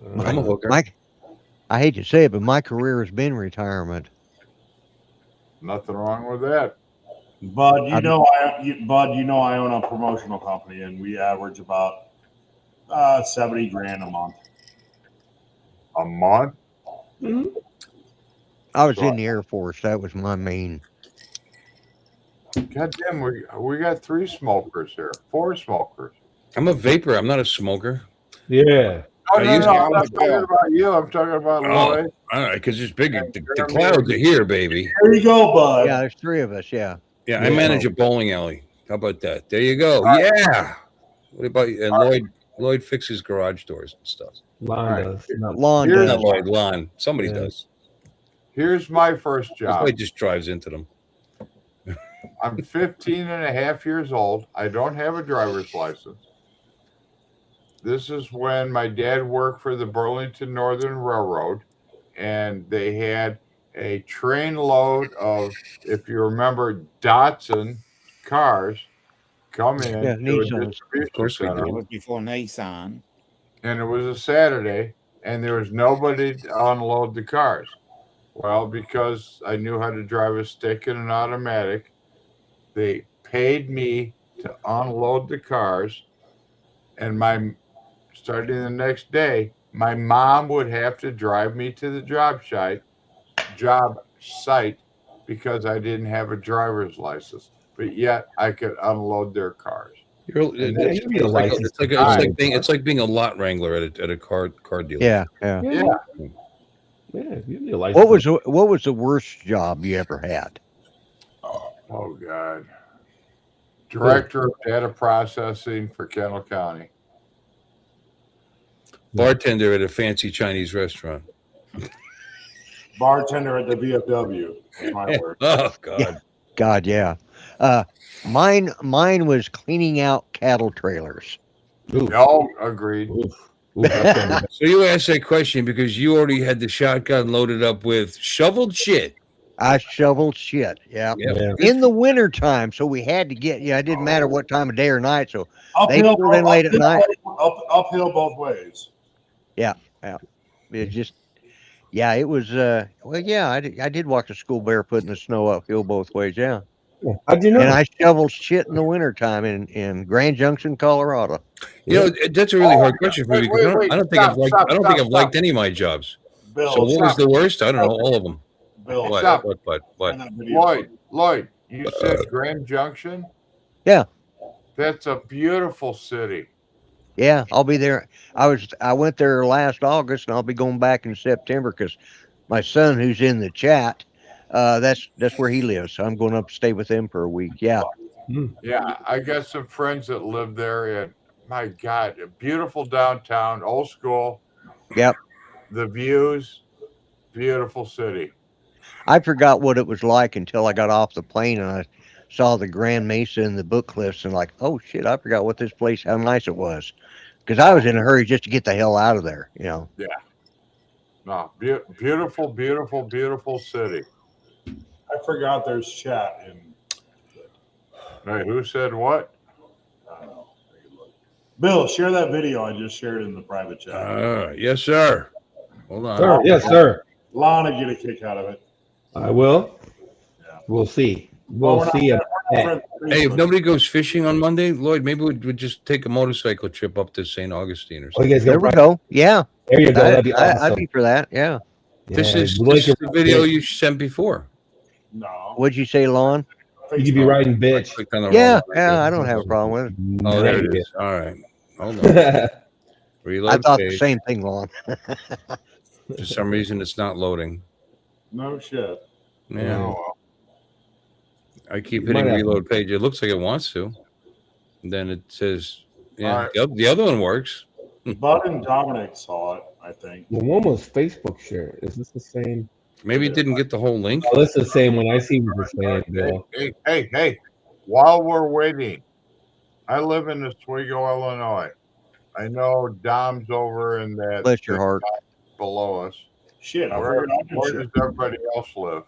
a hooker. I hate to say it, but my career has been retirement. Nothing wrong with that. Bud, you know I own a promotional company, and we average about $70,000 a month. A month? I was in the Air Force. That was my main. God damn, we got 3 smokers here, 4 smokers. I'm a vapor. I'm not a smoker. Yeah. Oh, no, I'm not talking about you. I'm talking about Lloyd. All right, because it's bigger. The clouds are here, baby. There you go, Bud. Yeah, there's 3 of us. Yeah. Yeah, I manage a bowling alley. How about that? There you go. Yeah. What about you? And Lloyd fixes garage doors and stuff. Lon does. Lawn Here's- does. Not Lloyd, Lon. Somebody Yeah. does. Here's my first job. Lloyd just drives into them. I'm 15 and a half years old. I don't have a driver's license. This is when my dad worked for the Burlington Northern Railroad, and they had a train load of, if you remember, Datsun cars come in Yeah, to a Nissans. distribution Of course we center. It was before Nissan. And it was a Saturday, and there was nobody to unload the cars. Well, because I knew how to drive a stick and an automatic, they paid me to unload the cars, and starting the next day, my mom would have to drive me to the job site because I didn't have a driver's license, but yet I could unload their cars. It's like being a lot wrangler at a car dealer. Yeah. Yeah, you need a license. What was the worst job you ever had? Oh God. Director of data processing for Kendall County. Bartender at a fancy Chinese restaurant. Bartender at the VFW. That's my word. Oh God. God, yeah. Mine was cleaning out cattle trailers. No, agreed. So you asked that question because you already had the shotgun loaded up with shoveled shit. I shoveled shit. Yeah. Yeah. In the wintertime, so we had to get. Yeah, it didn't matter what time of day or night. So they Uphill, pulled in late at night. uphill both ways. It just. Yeah, it was. Well, yeah, I did walk to school barefoot in the snow uphill both ways. Yeah. How'd you know? And I shoveled shit in the wintertime in Grand Junction, Colorado. You know, that's a really hard question for me because wait, I don't think I've stop. liked any of my jobs. Bill, So what was the worst? I don't know, all of them. Bill, What? stop. What? on that video. Lloyd, you said Grand Junction? Yeah. That's a beautiful city. Yeah, I'll be there. I went there last August, and I'll be going back in September because my son, who's in the chat, that's where he lives. So I'm going up to stay with him for a week. Yeah. Yeah, I got some friends that live there, and my God, a beautiful downtown, old school. Yep. The views, beautiful city. I forgot what it was like until I got off the plane and I saw the Grand Mesa and the Book Cliffs and like, oh shit, I forgot what this place, how nice it was. Because I was in a hurry just to get the hell out of there, you know. Yeah. No, beautiful, beautiful, beautiful city. I forgot there's chat in. Hey, who said what? I don't know. Take a look. Bill, share that video I just shared in the private chat. Yes, sir. Hold on. Sir, yes, sir. Lana get a kick out of it. I will. Yeah. We'll see. Well, We'll we're see. not friends on Hey, if Facebook. nobody goes fishing on Monday, Lloyd, maybe we'd just take a motorcycle trip up to St. Augustine or Oh, something. you guys There go. we go. Yeah. There you go. That'd be I'd awesome. be for that. Yeah. This Yeah, is we'd like the to- video you sent before. No. What'd you say, Lon? You could be riding bitch. Clicked on the Yeah. wrong Yeah. video. I don't have a problem with it. Oh, there it is. All right. Hold on. Reload I thought page. the same thing, Lon. For some reason, it's not loading. No shit. Yeah. Oh, well. I keep Might hitting have- reload page. It looks like it wants to. And then it says, yeah, All right. the other one works. Bud and Dominic saw it, I think. The one was Facebook share. Is this the same? Maybe it didn't get the whole link. Oh, this is the same one. I see what you're saying, Bill. Hey. While we're waiting, I live in Oswego, Illinois. I know Dom's over in that Bless your heart. below us. Shit, I Where, forgot I where could does share. everybody else live?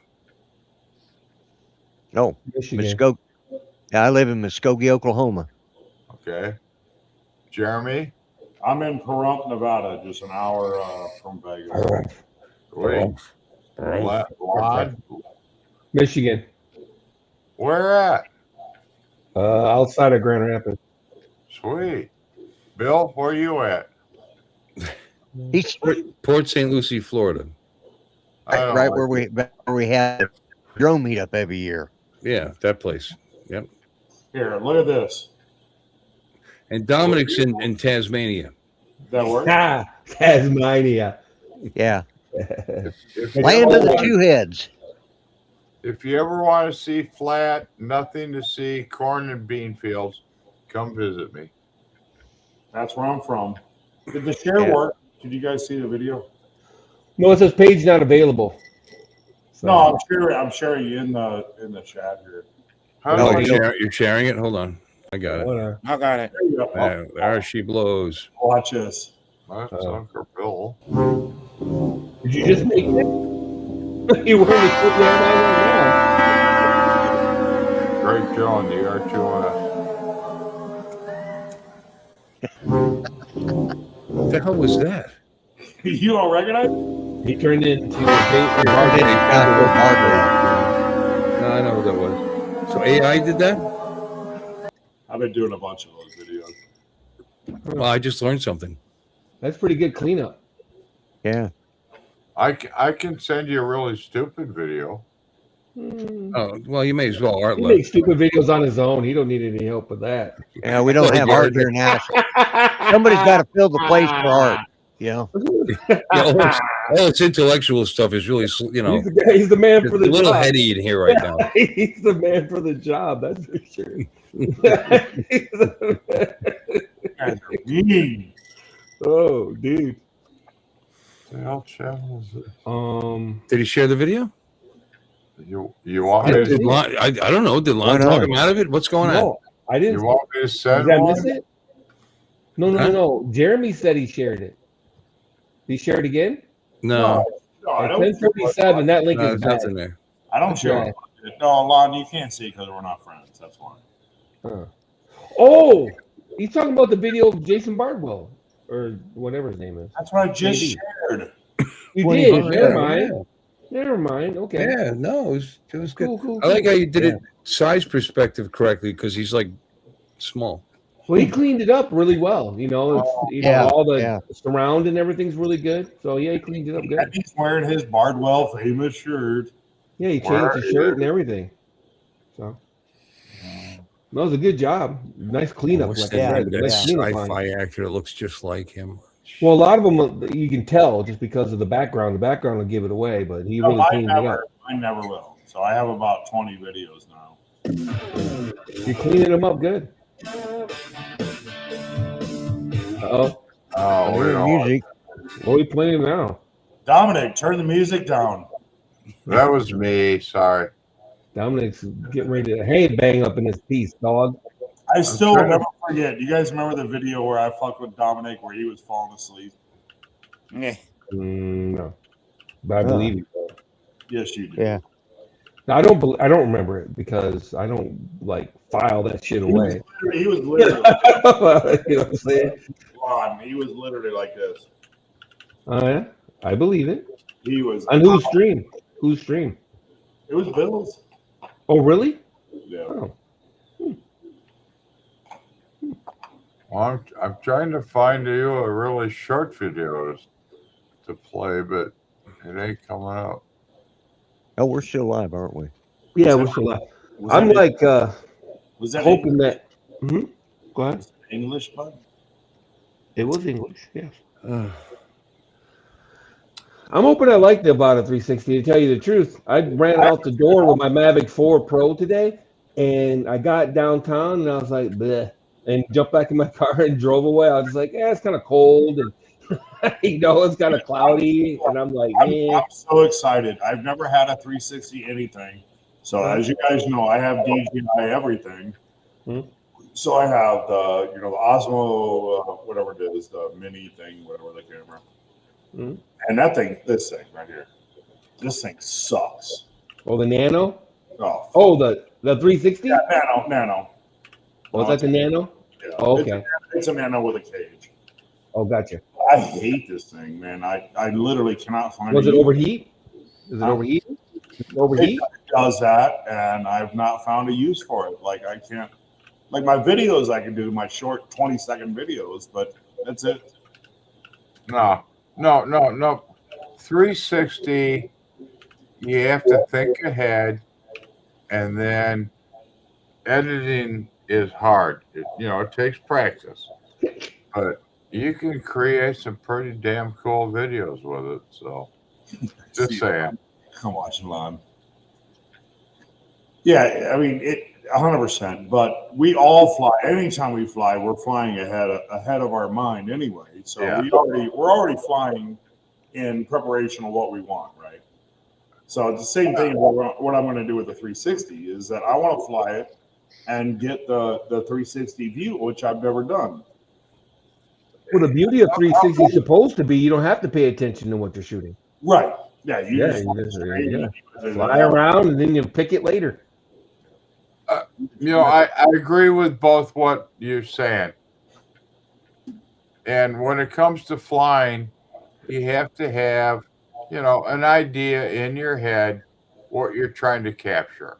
No, Michigan. Muskogee. Yeah, I live in Muskogee, Oklahoma. Okay. Jeremy? I'm in Pahrump, Nevada, just an hour from Vegas. Wait. Lod? Michigan. Where at? Outside of Grand Rapids. Sweet. Bill, where you at? He's Port St. Lucie, Florida. I don't right like where we had a drone meetup every year. Yeah, that place. Yep. Here, look at this. And Dominic's in Tasmania. That work? Ah, Tasmania. Yeah, If you land of the ever- two heads. If you ever want to see flat, nothing to see, corn and bean fields, come visit me. That's where I'm from. Did the share Yeah. work? Did you guys see the video? No, it says page not available. So, No, I'm sharing in the chat here. How No, do I you share? You're sharing it? Hold on. I got it. whatever. I got it. There you go. There she blows. Watch this. That's Uncle Bill. Did you just make it? You weren't put that on right Great Joe in the R2S. What the hell was that? You don't recognize? now. He turned into a No, I know who that was. So AI did that? I've been doing a bunch of those videos. Well, I just learned something. That's pretty good cleanup. Yeah, I can send you a really stupid video. Oh, well, you may as well. Art He left. makes stupid videos on his own. He don't need any help with that. yeah. We don't have art here now. So somebody's got to fill the place for art. You know. Yeah, all its intellectual stuff is really, you know, He's the guy. He's the man it's for a the little job. heady in here right now. He's the man for the job. That's for sure. Oh, dude. The hell channel is it? Did he share the video? You want me Did to, Lon, I don't know. Did Lon Why not? talk him out of it? What's going on? No, I didn't. you want me to Did send I miss one? it? No. Jeremy said he shared it. Did he share it again? No, No, I At don't. 10:37, that link no, is there's bad. nothing there. I don't share. Okay. it. No, Lon, you can't see because we're not friends. That's why. Huh. Oh, he's talking about the video of Jason Bardwell or whatever his name is. That's what I just Maybe. shared. You 20 did. Oh, Never yeah, mind. Never mind. Okay. Yeah, no, it was good. Cool. I like how you did Yeah. it size perspective correctly because he's like small. Well, he cleaned it up really well. You know, it's Yeah, all the yeah. surround and everything's really good. So yeah, he cleaned it up good. And he's wearing his Bardwell famous shirt. Yeah, he changed his shirt and everything. So that was a good job. Nice cleanup. What's Like that? I said. That Nice cleanup on it. sci-fi actor that looks just like him. Well, a lot of them you can tell just because of the background. The background will give it away, but he No, really cleaned it up. I never will. So I have about 20 videos now. You're cleaning them up good. Uh-oh. Oh, we There's don't. music. What are we playing now? Dominic, turn the music down. That was me. Sorry. Dominic's getting ready to bang up in his piece, dog. I still trying to- never forget. You guys remember the video where I fucked with Dominic where he was falling asleep? Yeah. No, but I believe you. Though. Yes, you do. Yeah. No, I don't remember it because I don't like file that shit away. He was literally You know what I'm saying? he was literally like this. Oh yeah, I believe it. He was On whose stream? Whose stream? It was Bill's. Oh really? Yeah. Oh. Well, I'm trying to find you a really short video to play, but it ain't coming up. Oh, we're still live, aren't we? Yeah, we're still live. I'm that like was that hoping that. Go ahead. English, bud? It was English, yes. I'm hoping I like the Avata 360. To tell you the truth, I ran out the door with my Mavic 4 Pro today, and I got downtown, and I was like, bleh, and jumped back in my car and drove away. I was like, yeah, it's kind of cold, and it's kind of cloudy, and I'm like, I'm so excited. I've never had a 360 anything. So as you guys know, I have DJI everything. So I have the the Osmo whatever it is, the mini thing, whatever the camera. And this thing right here, this thing sucks. Oh, the Nano? Oh, the 360? Yeah, Nano. Was that the Nano? Yeah. Oh, okay. It's a Nano with a cage. Oh, gotcha. I hate this thing, man. I literally cannot find. Was it overheat? Is it overheat? Overheat? It does that, and I've not found a use for it. Like I can't. Like my videos, I can do my short 20-second videos, but that's it. No. 360, you have to think ahead, and then editing is hard. It takes practice, but you can create some pretty damn cool videos with it. So, just saying. Come on, Shalon. Yeah, I mean it 100%. But we all fly. Anytime we fly, we're flying ahead of our mind anyway. So Yeah. we're already flying in preparation of what we want, right? So it's the same thing. What I'm going to do with the 360 is that I want to fly it and get the 360 view, which I've never done. Well, the beauty of 360 is supposed to be you don't have to pay attention to what you're shooting. Right. Yeah. You just fly around and then you pick it later. I agree with both what you're saying. And when it comes to flying, you have to have, an idea in your head what you're trying to capture.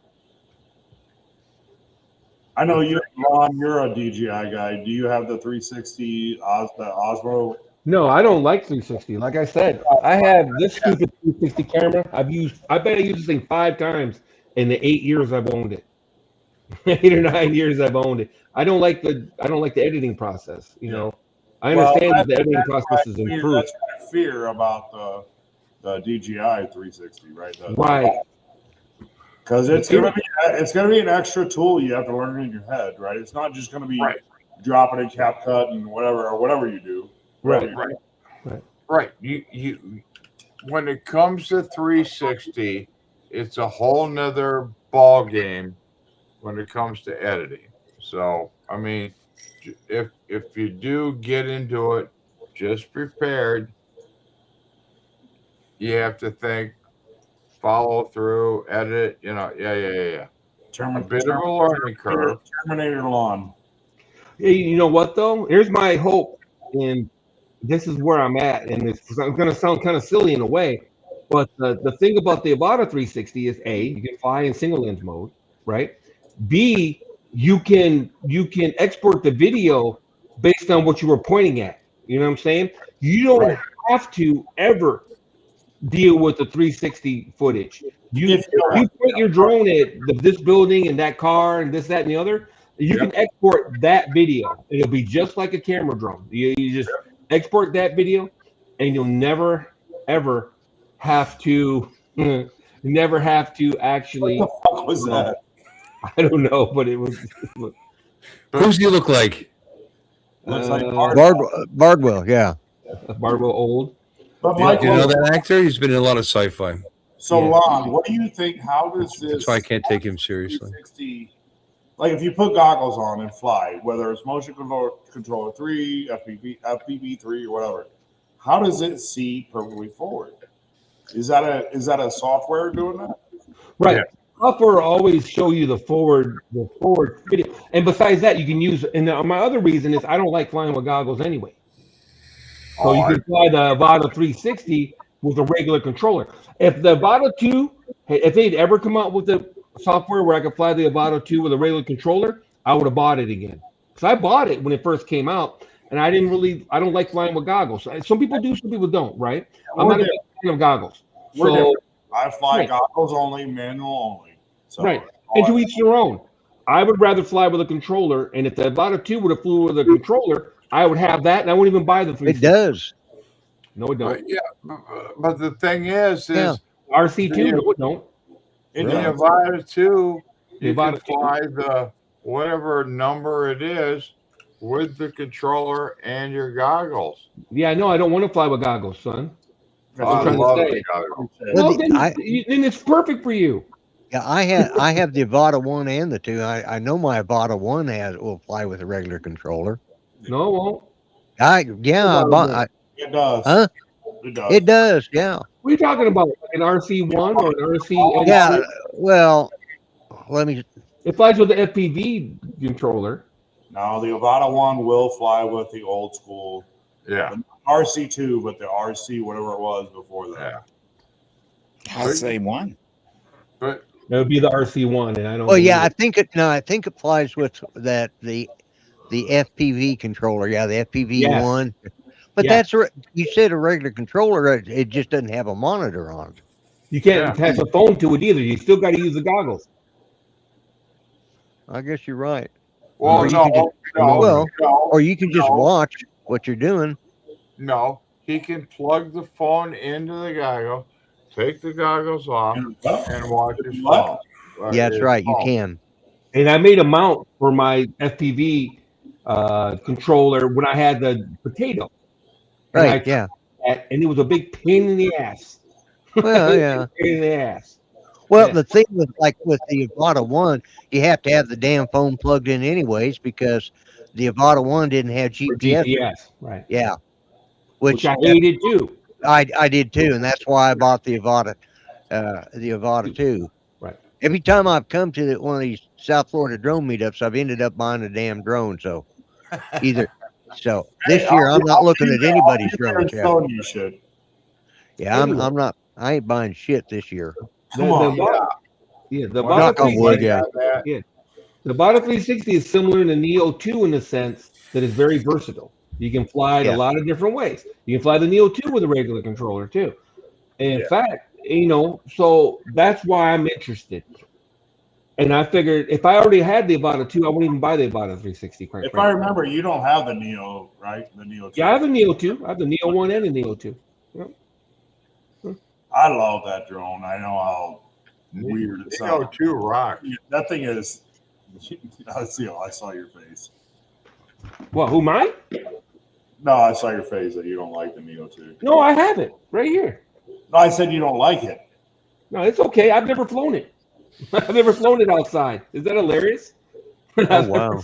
I know Ron, you're a DJI guy. Do you have the 360 Osmo? No, I don't like 360. Like I said, I have this stupid 360 camera. I bet I used this thing 5 times in the 8 years I've owned it. 8 or 9 years I've owned it. I don't like the editing process. I understand that the editing process is improved. That's my fear about the DJI 360, right? Right. Because it's gonna be an extra tool you have to learn in your head, right? It's not just gonna be dropping in CapCut and whatever you do. Right. You when it comes to 360, it's a whole nother ball game when it comes to editing. So I mean, if you do get into it, just prepared. You have to think, follow through, edit. Yeah. A bit of a learning curve. Terminator lawn. Hey, you know what though? Here's my hope, and this is where I'm at, and it's going to sound kind of silly in a way, but the thing about the Avata 360 is A, you can fly in single lens mode, right? B, you can export the video based on what you were pointing at. You know what I'm saying? You don't have to ever deal with the 360 footage. You point your drone at this building and that car and this, that, and the other. You can export that video. It'll be just like a camera drone. You just export that video, and you'll never ever have to actually. What the fuck was that? I don't know, but it was. Who's he look like? Looks like Bardwell, yeah. Bardwell old. But Do you know that actor? He's been in a lot of sci-fi. So, Yeah. Lon, what do you think? How does this? That's why I can't take him seriously. 360, like if you put goggles on and fly, whether it's motion controller 3, FPV 3, or whatever, how does it see perfectly forward? Is that a software doing that? Right. Yeah. Software will always show you the forward video. And besides that, you can use. And my other reason is I don't like flying with goggles anyway. So you can fly the Avata 360 with a regular controller. If the Avata 2, if they'd ever come out with the software where I could fly the Avata 2 with a regular controller, I would have bought it again. Because I bought it when it first came out, and I don't like flying with goggles. Some people do, some people don't, right? I'm not a big fan of goggles. So, I fly right. goggles only, manual only. So, right. And to each their own. I would rather fly with a controller, and if the Avata 2 would have flew with a controller, I would have that, and I wouldn't even buy the 360. It does. No, it don't. But yeah, but the thing is Yeah. RC2, no, it don't. It the does. Avata 2, you Avata can fly the whatever number it is with the controller and your goggles. Yeah, no, I don't want to fly with goggles, son. That's I what trying to love say. the goggles. Well, the- then it's perfect for you. Yeah, I have the Avata 1 and the 2. I know my Avata 1 will fly with a regular controller. No, it won't. It does. Huh? It does. It does, yeah. What are you talking about? Like an RC1 or an RC? Yeah, well, let me It flies with the FPV controller. No, the Avata 1 will fly with the old school Yeah. RC2, but the RC, whatever it was before that. RC1. But That would be the RC1, and I don't. Well, yeah, believe I think it flies with that the FPV controller. Yeah, the FPV Yes. 1. But Yeah. you said a regular controller. It just doesn't have a monitor on it. You can't Yeah. attach a phone to it either. You still got to use the goggles. I guess you're right. well, Or you no, could just- no, well, no, Or you can just No. watch what you're doing. no. He can plug the phone into the goggle, take the goggles off, and watch his phone. Yeah, that's His right. You phone. can. And I made a mount for my FPV controller when I had the potato. And Right. Yeah. And it was a big pain in the ass. Well, yeah. Pain in the ass. Well, Yeah. the thing with the Avata 1, you have to have the damn phone plugged in anyways because the Avata 1 didn't have For GPS. GPS, right? Yeah. Which I hated too. I did too, and that's why I bought the Avata 2. Right. Every time I've come to one of these South Florida drone meetups, I've ended up buying a damn drone. So this year I'm not looking at anybody's drones. Yeah, You should. I'm not. I ain't buying shit this year. The Well, Avata knock on 360 wood, yeah. The Avata 360 is similar to Neo 2 in the sense that it's very versatile. You can fly it a lot of different ways. You can fly the Neo 2 with a regular controller too. And in fact, so that's why I'm interested. And I figured if I already had the Avata 2, I wouldn't even buy the Avata 360. Quite If I frankly. remember, you don't have the Neo, right? The Neo 2. Yeah, I have a Neo 2. I have the Neo 1 and the Neo 2. Yep. I love that drone. I know how weird it Neo sounds. 2 rock. That thing is. I saw your face. What? Who mine? No, I saw your face that you don't like the Neo 2. No, I have it right here. No, I said you don't like it. No, it's okay. I've never flown it. I've never flown it outside. Is that hilarious? Oh, wow.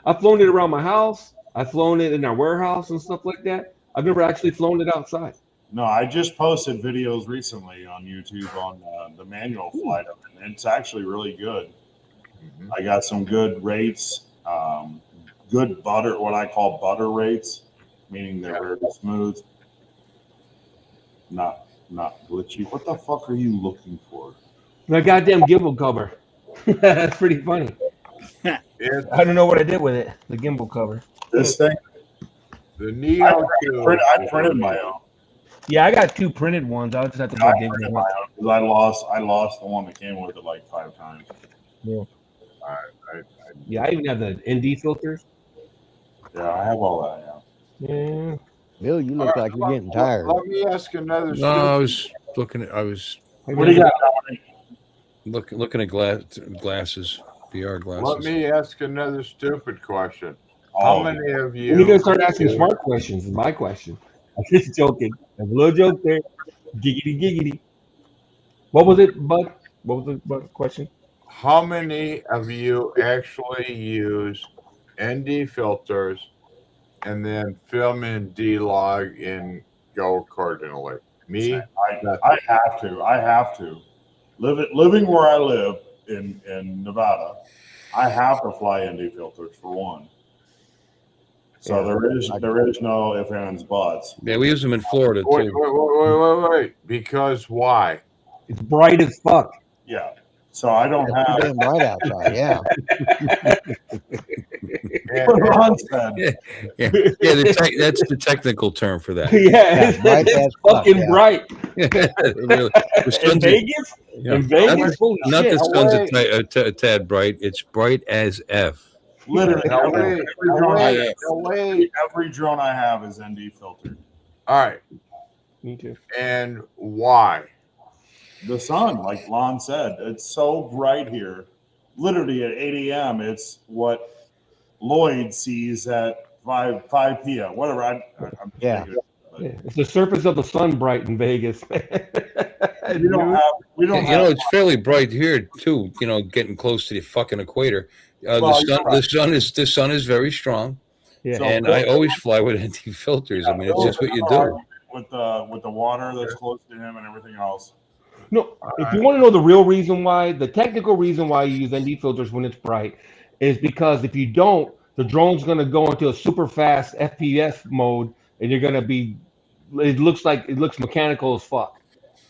I've flown it around my house. I've flown it in our warehouse and stuff like that. I've never actually flown it outside. No, I just posted videos recently on YouTube on the manual flight of it, and it's actually really good. I got some good rates, good butter, what I call butter rates, meaning they're very smooth, not glitchy. What the fuck are you looking for? My goddamn gimbal cover. That's pretty funny. I don't know what I did with it. The gimbal cover. This thing? The Neo 2. I printed my own. Yeah, I got 2 printed ones. I'll just have to go I dig printed them my up. own because I lost the one that came with it like 5 times. Yeah. Yeah, I even have the ND filters. Yeah, I have all that. Yeah. Yeah. Bill, you look like you're getting tired. Let me ask another. No, I was looking at What do you got, Dominic? looking at glasses, VR glasses. Let me ask another stupid question. Oh, How many of you? When are you gonna start asking smart questions? Is my question. I'm just joking. There's a little joke there. Giggity giggity. What was it, Bud? What was the question? How many of you actually use ND filters and then film in D-Log and go accordingly? Me? I have to. I have to. Living where I live in Nevada, I have to fly ND filters for one. So there is no ifs, ands, buts. Yeah, we use them in Florida Wait, too. wait. Because why? It's bright as fuck. Yeah. So I don't Too have. damn bright outside. Yeah. What Ron said. Yeah, that's the technical term for that. Yeah, bright it's as fuck, fucking yeah. bright. Really, the In sun's Vegas? yeah, In Vegas? Holy not shit. the sun's away. a tad bright. It's bright as F. Literally, No, wait. every drone I have is ND filtered. All right. Me too. And why? The sun, like Lon said, it's so bright here. Literally at 8 a.m., it's what Lloyd sees at 5 p.m. Whatever. I'm Yeah. Yeah. It's the surface of the sun bright in Vegas. We don't have. It's fairly bright here too. Getting close to the fucking equator. Well, the sun is very strong, Yeah. So and I always fly with NT filters. I mean, it's just what you do. With the water that's close to him and everything else. No, if you want to know the real reason why, the technical reason why you use ND filters when it's bright is because if you don't, the drone's going to go into a super fast FPS mode and you're going to be, it looks mechanical as fuck.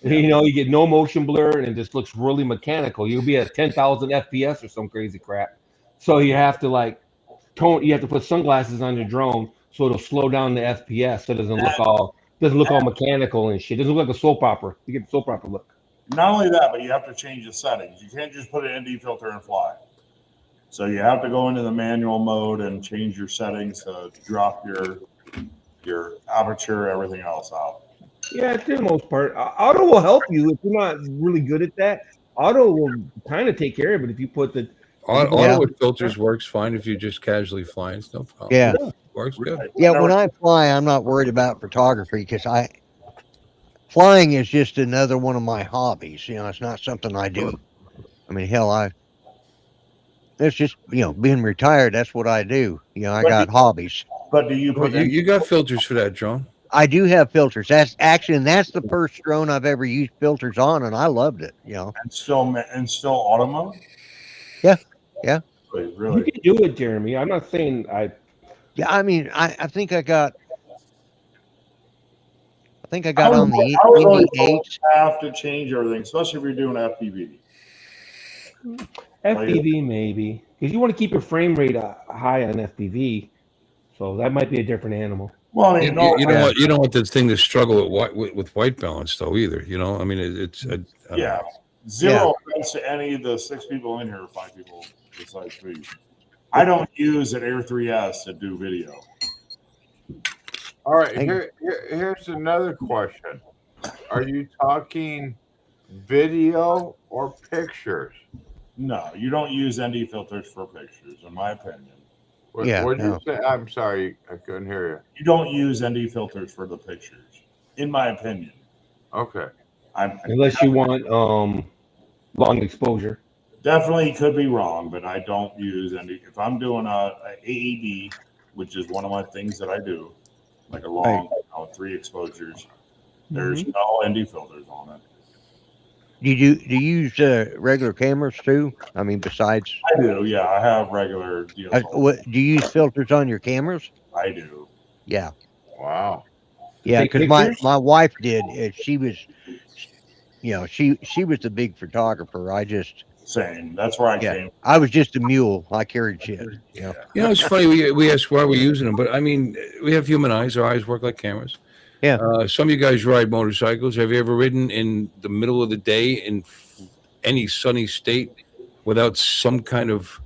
You get no motion blur and it just looks really mechanical. You'll be at 10,000 FPS or some crazy crap. So you have to you have to put sunglasses on your drone so it'll slow down the FPS so it doesn't look all mechanical and shit. It doesn't look like a soap opera. You get the soap opera look. Not only that, but you have to change the settings. You can't just put an ND filter and fly. So you have to go into the manual mode and change your settings to drop your aperture, everything else out. Yeah, for the most part. Auto will help you if you're not really good at that. Auto will kind of take care of it if you put the Auto with filters works fine if you just casually fly. It's no problem. Yeah. Works good. Yeah, when I fly, I'm not worried about photography because flying is just another one of my hobbies. It's not something I do. I mean, hell, it's just, being retired, that's what I do. I got hobbies. But do you put You got filters for that drone? I do have filters. That's the first drone I've ever used filters on, and I loved it. And still auto mode? Yeah. Yeah. Wait, You really? can do it, Jeremy. I'm not saying Yeah, I mean, I think I got on the I would always Indy 8. have to change everything, especially if you're doing FPV. FPV maybe because you want to keep your frame rate high on FPV, so that might be a different animal. Well, I You mean, don't want this thing to struggle with white balance though either. I mean, it's I don't know. Zero offense to any of the 6 people in here, or 5 people besides me. I don't use an Air 3S to do video. All right, here's another question. Are you talking video or pictures? No, you don't use ND filters for pictures, in my opinion. What Yeah, did no. you say? I'm sorry, I couldn't hear you. You don't use ND filters for the pictures, in my opinion. Okay. Unless you want long exposure. Definitely could be wrong, but I don't use ND. If I'm doing a AED, which is one of my things that I do, like a long 3 exposures, there's no ND filters on it. Do you use regular cameras too? I mean, besides, I do, yeah. I have regular DSLR. do you use filters on your cameras? I do. Yeah, Wow. yeah. Take Because pictures? my wife did. She was, she was the big photographer. Same. That's where I came. I was just a mule. I carried shit. Yeah. It's funny. We ask why we're using them, but I mean, we have human eyes. Our eyes work like cameras. Yeah. Some of you guys ride motorcycles. Have you ever ridden in the middle of the day in any sunny state without some kind of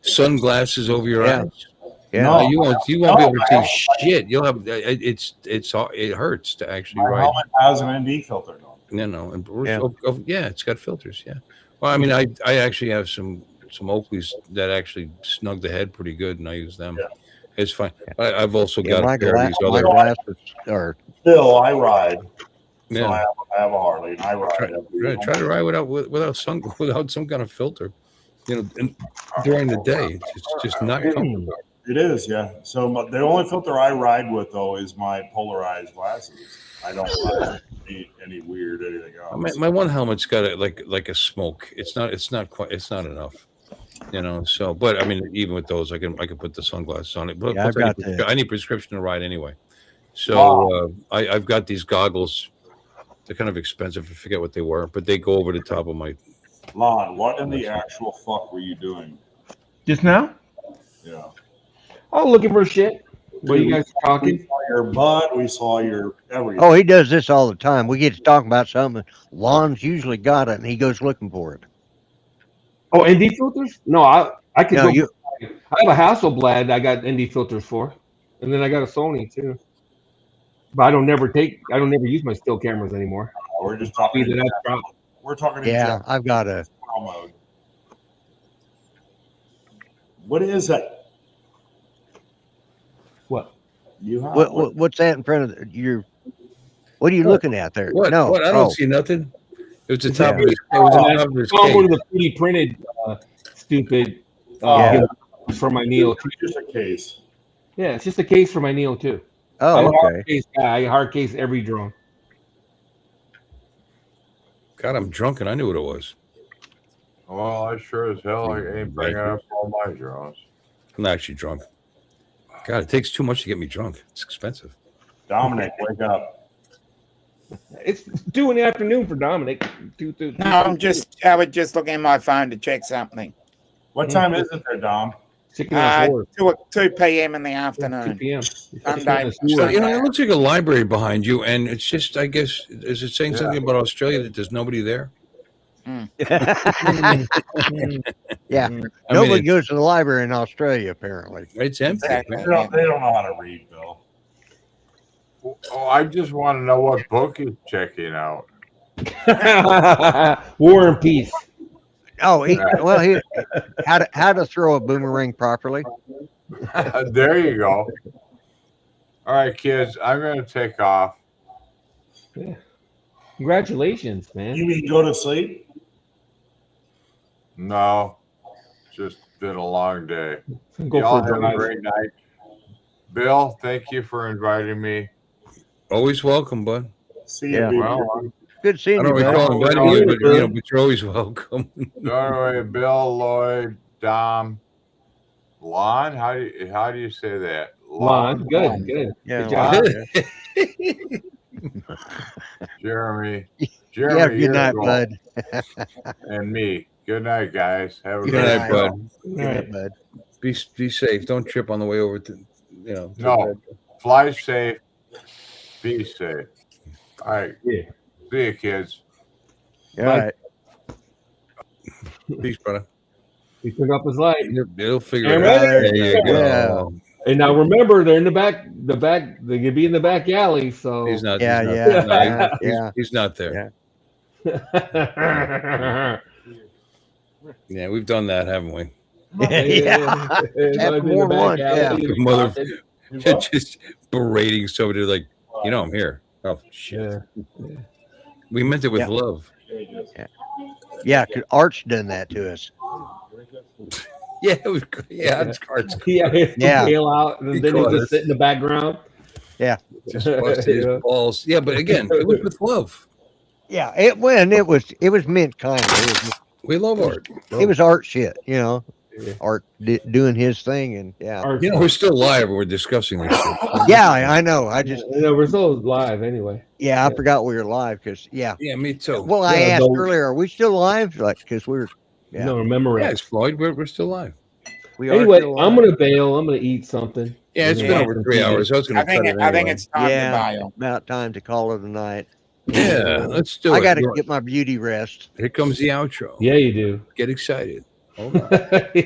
sunglasses over your eyes? Yeah. No, you won't be able to see shit. You'll have it hurts to actually My ride. helmet has an ND filter on. It's got filters. Yeah. Well, I mean, I actually have some Oakleys that actually snug the head pretty good, and I use them. Yeah. It's fine. I've also got my a pair of these my other. glasses are. Still, I ride. So I have a Harley, and I ride. Try to ride without some kind of filter. During the day, it's just not comfortable. It is, yeah. So the only filter I ride with though is my polarized glasses. I don't ride any weird anything else. My one helmet's got like a smoke. It's not enough. So, but I mean, even with those, I can put the sunglasses on it. But Yeah, I need prescription to ride anyway. So I've got these goggles. They're kind of expensive. I forget what they were, but they go over the top of my. Lon, what in the actual fuck were you doing? Just now? Yeah. Oh, looking for shit. What are you guys talking? We saw your butt. We saw your everything. Oh, he does this all the time. We get to talking about something. Lon's usually got it, and he goes looking for it. Oh, ND filters? No, I could No, go. I have a Hasselblad I got ND filters for, and then I got a Sony too. But I don't never use my still cameras anymore. We're just talking. We're talking. Yeah, I've got a. Mode. What is that? What? You have What's that in front of your? What are you looking at there? What? No, What? I don't see nothing. It was the top of his. It was the top of his One case. of the 3D printed stupid for my Neo. It's just a case. Yeah, it's just a case for my Neo too. Oh, okay. I hard case every drone. God, I'm drunk and I knew what it was. Well, I sure as hell ain't bringing up all my drones. I'm not actually drunk. God, it takes too much to get me drunk. It's expensive. Dominic, wake up. It's 2 in the afternoon for Dominic. No, I was just looking at my phone to check something. What time is it there, Dom? 2 p.m. in the afternoon. 2 p.m. Sunday. So, it looks like a library behind you, and it's just, I guess, is it saying something about Australia that there's nobody there? Yeah, nobody goes to the library in Australia. Apparently, it's empty. They don't know how to read, Bill. Oh, I just want to know what book he's checking out. War and Peace. Oh, how to throw a boomerang properly. There you go. All right, kids, I'm going to take off. Yeah. Congratulations, man. You mean go to sleep? No, just been a long day. Go Y'all for a have drive. a great night. Bill, thank you for inviting me. Always welcome, bud. See you. Well, Good seeing I you. don't recall inviting you, but you're always welcome. anyway, Bill, Lloyd, Dom, Lon. How do you say that? Lon, good. Yeah, Good job. Jeremy, yeah. Good you're night, going. bud. And me. Good night, guys. Have a Good good night, night. bud. Good night, bud. Be safe. Don't trip on the way over to, to No, fly safe. Be safe. All right. Yeah. See you, kids. All right. Peace, brother. He took up his light. They'll figure And it out. ready? There you go. And now remember, they're in the back. They could be in the back alley. So He's not. He's not there. Yeah, we've done that, haven't we? Happened more than once, yeah. Mother, just berating somebody like, I'm here. Oh shit. Yeah. We meant it with love. Yeah, 'cause Art's done that to us. Yeah, it's cards. Yeah. Bail out, and then he'll just sit in the background. Yeah. Just busted his balls. Yeah, but again, it was with love. Yeah, it was meant kindly. We love Art. It was Art shit, Art doing his thing, and we're still live and we're discussing this shit. Yeah, I know. We're still live anyway. Yeah, I forgot we were live because Yeah, me too. Well, I asked earlier, are we still live? Like, because we're no, remember it's Floyd. We're still live. Anyway, I'm gonna bail. I'm gonna eat something. Yeah, it's been over 3 hours. I think it's time to bail. About time to call it a night. Yeah, let's do it. I got to get my beauty rest. Here comes the outro. Yeah, you do. Get excited.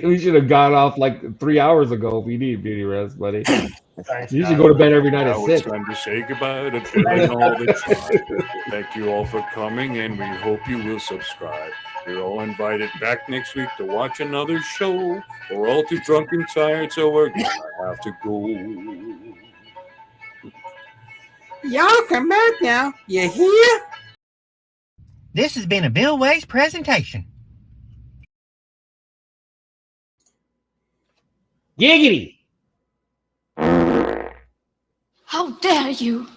We should have got off like 3 hours ago if we need beauty rest, buddy. Thanks, You should go to bed every night at Now it's 6. time to say goodbye to Bill and all the time. Thank you all for coming, and we hope you will subscribe. You're all invited back next week to watch another show. We're all too drunk and tired, so we're gonna have to go. Y'all come back now. You hear? This has been a Bill Ways presentation. Giggity! How dare you?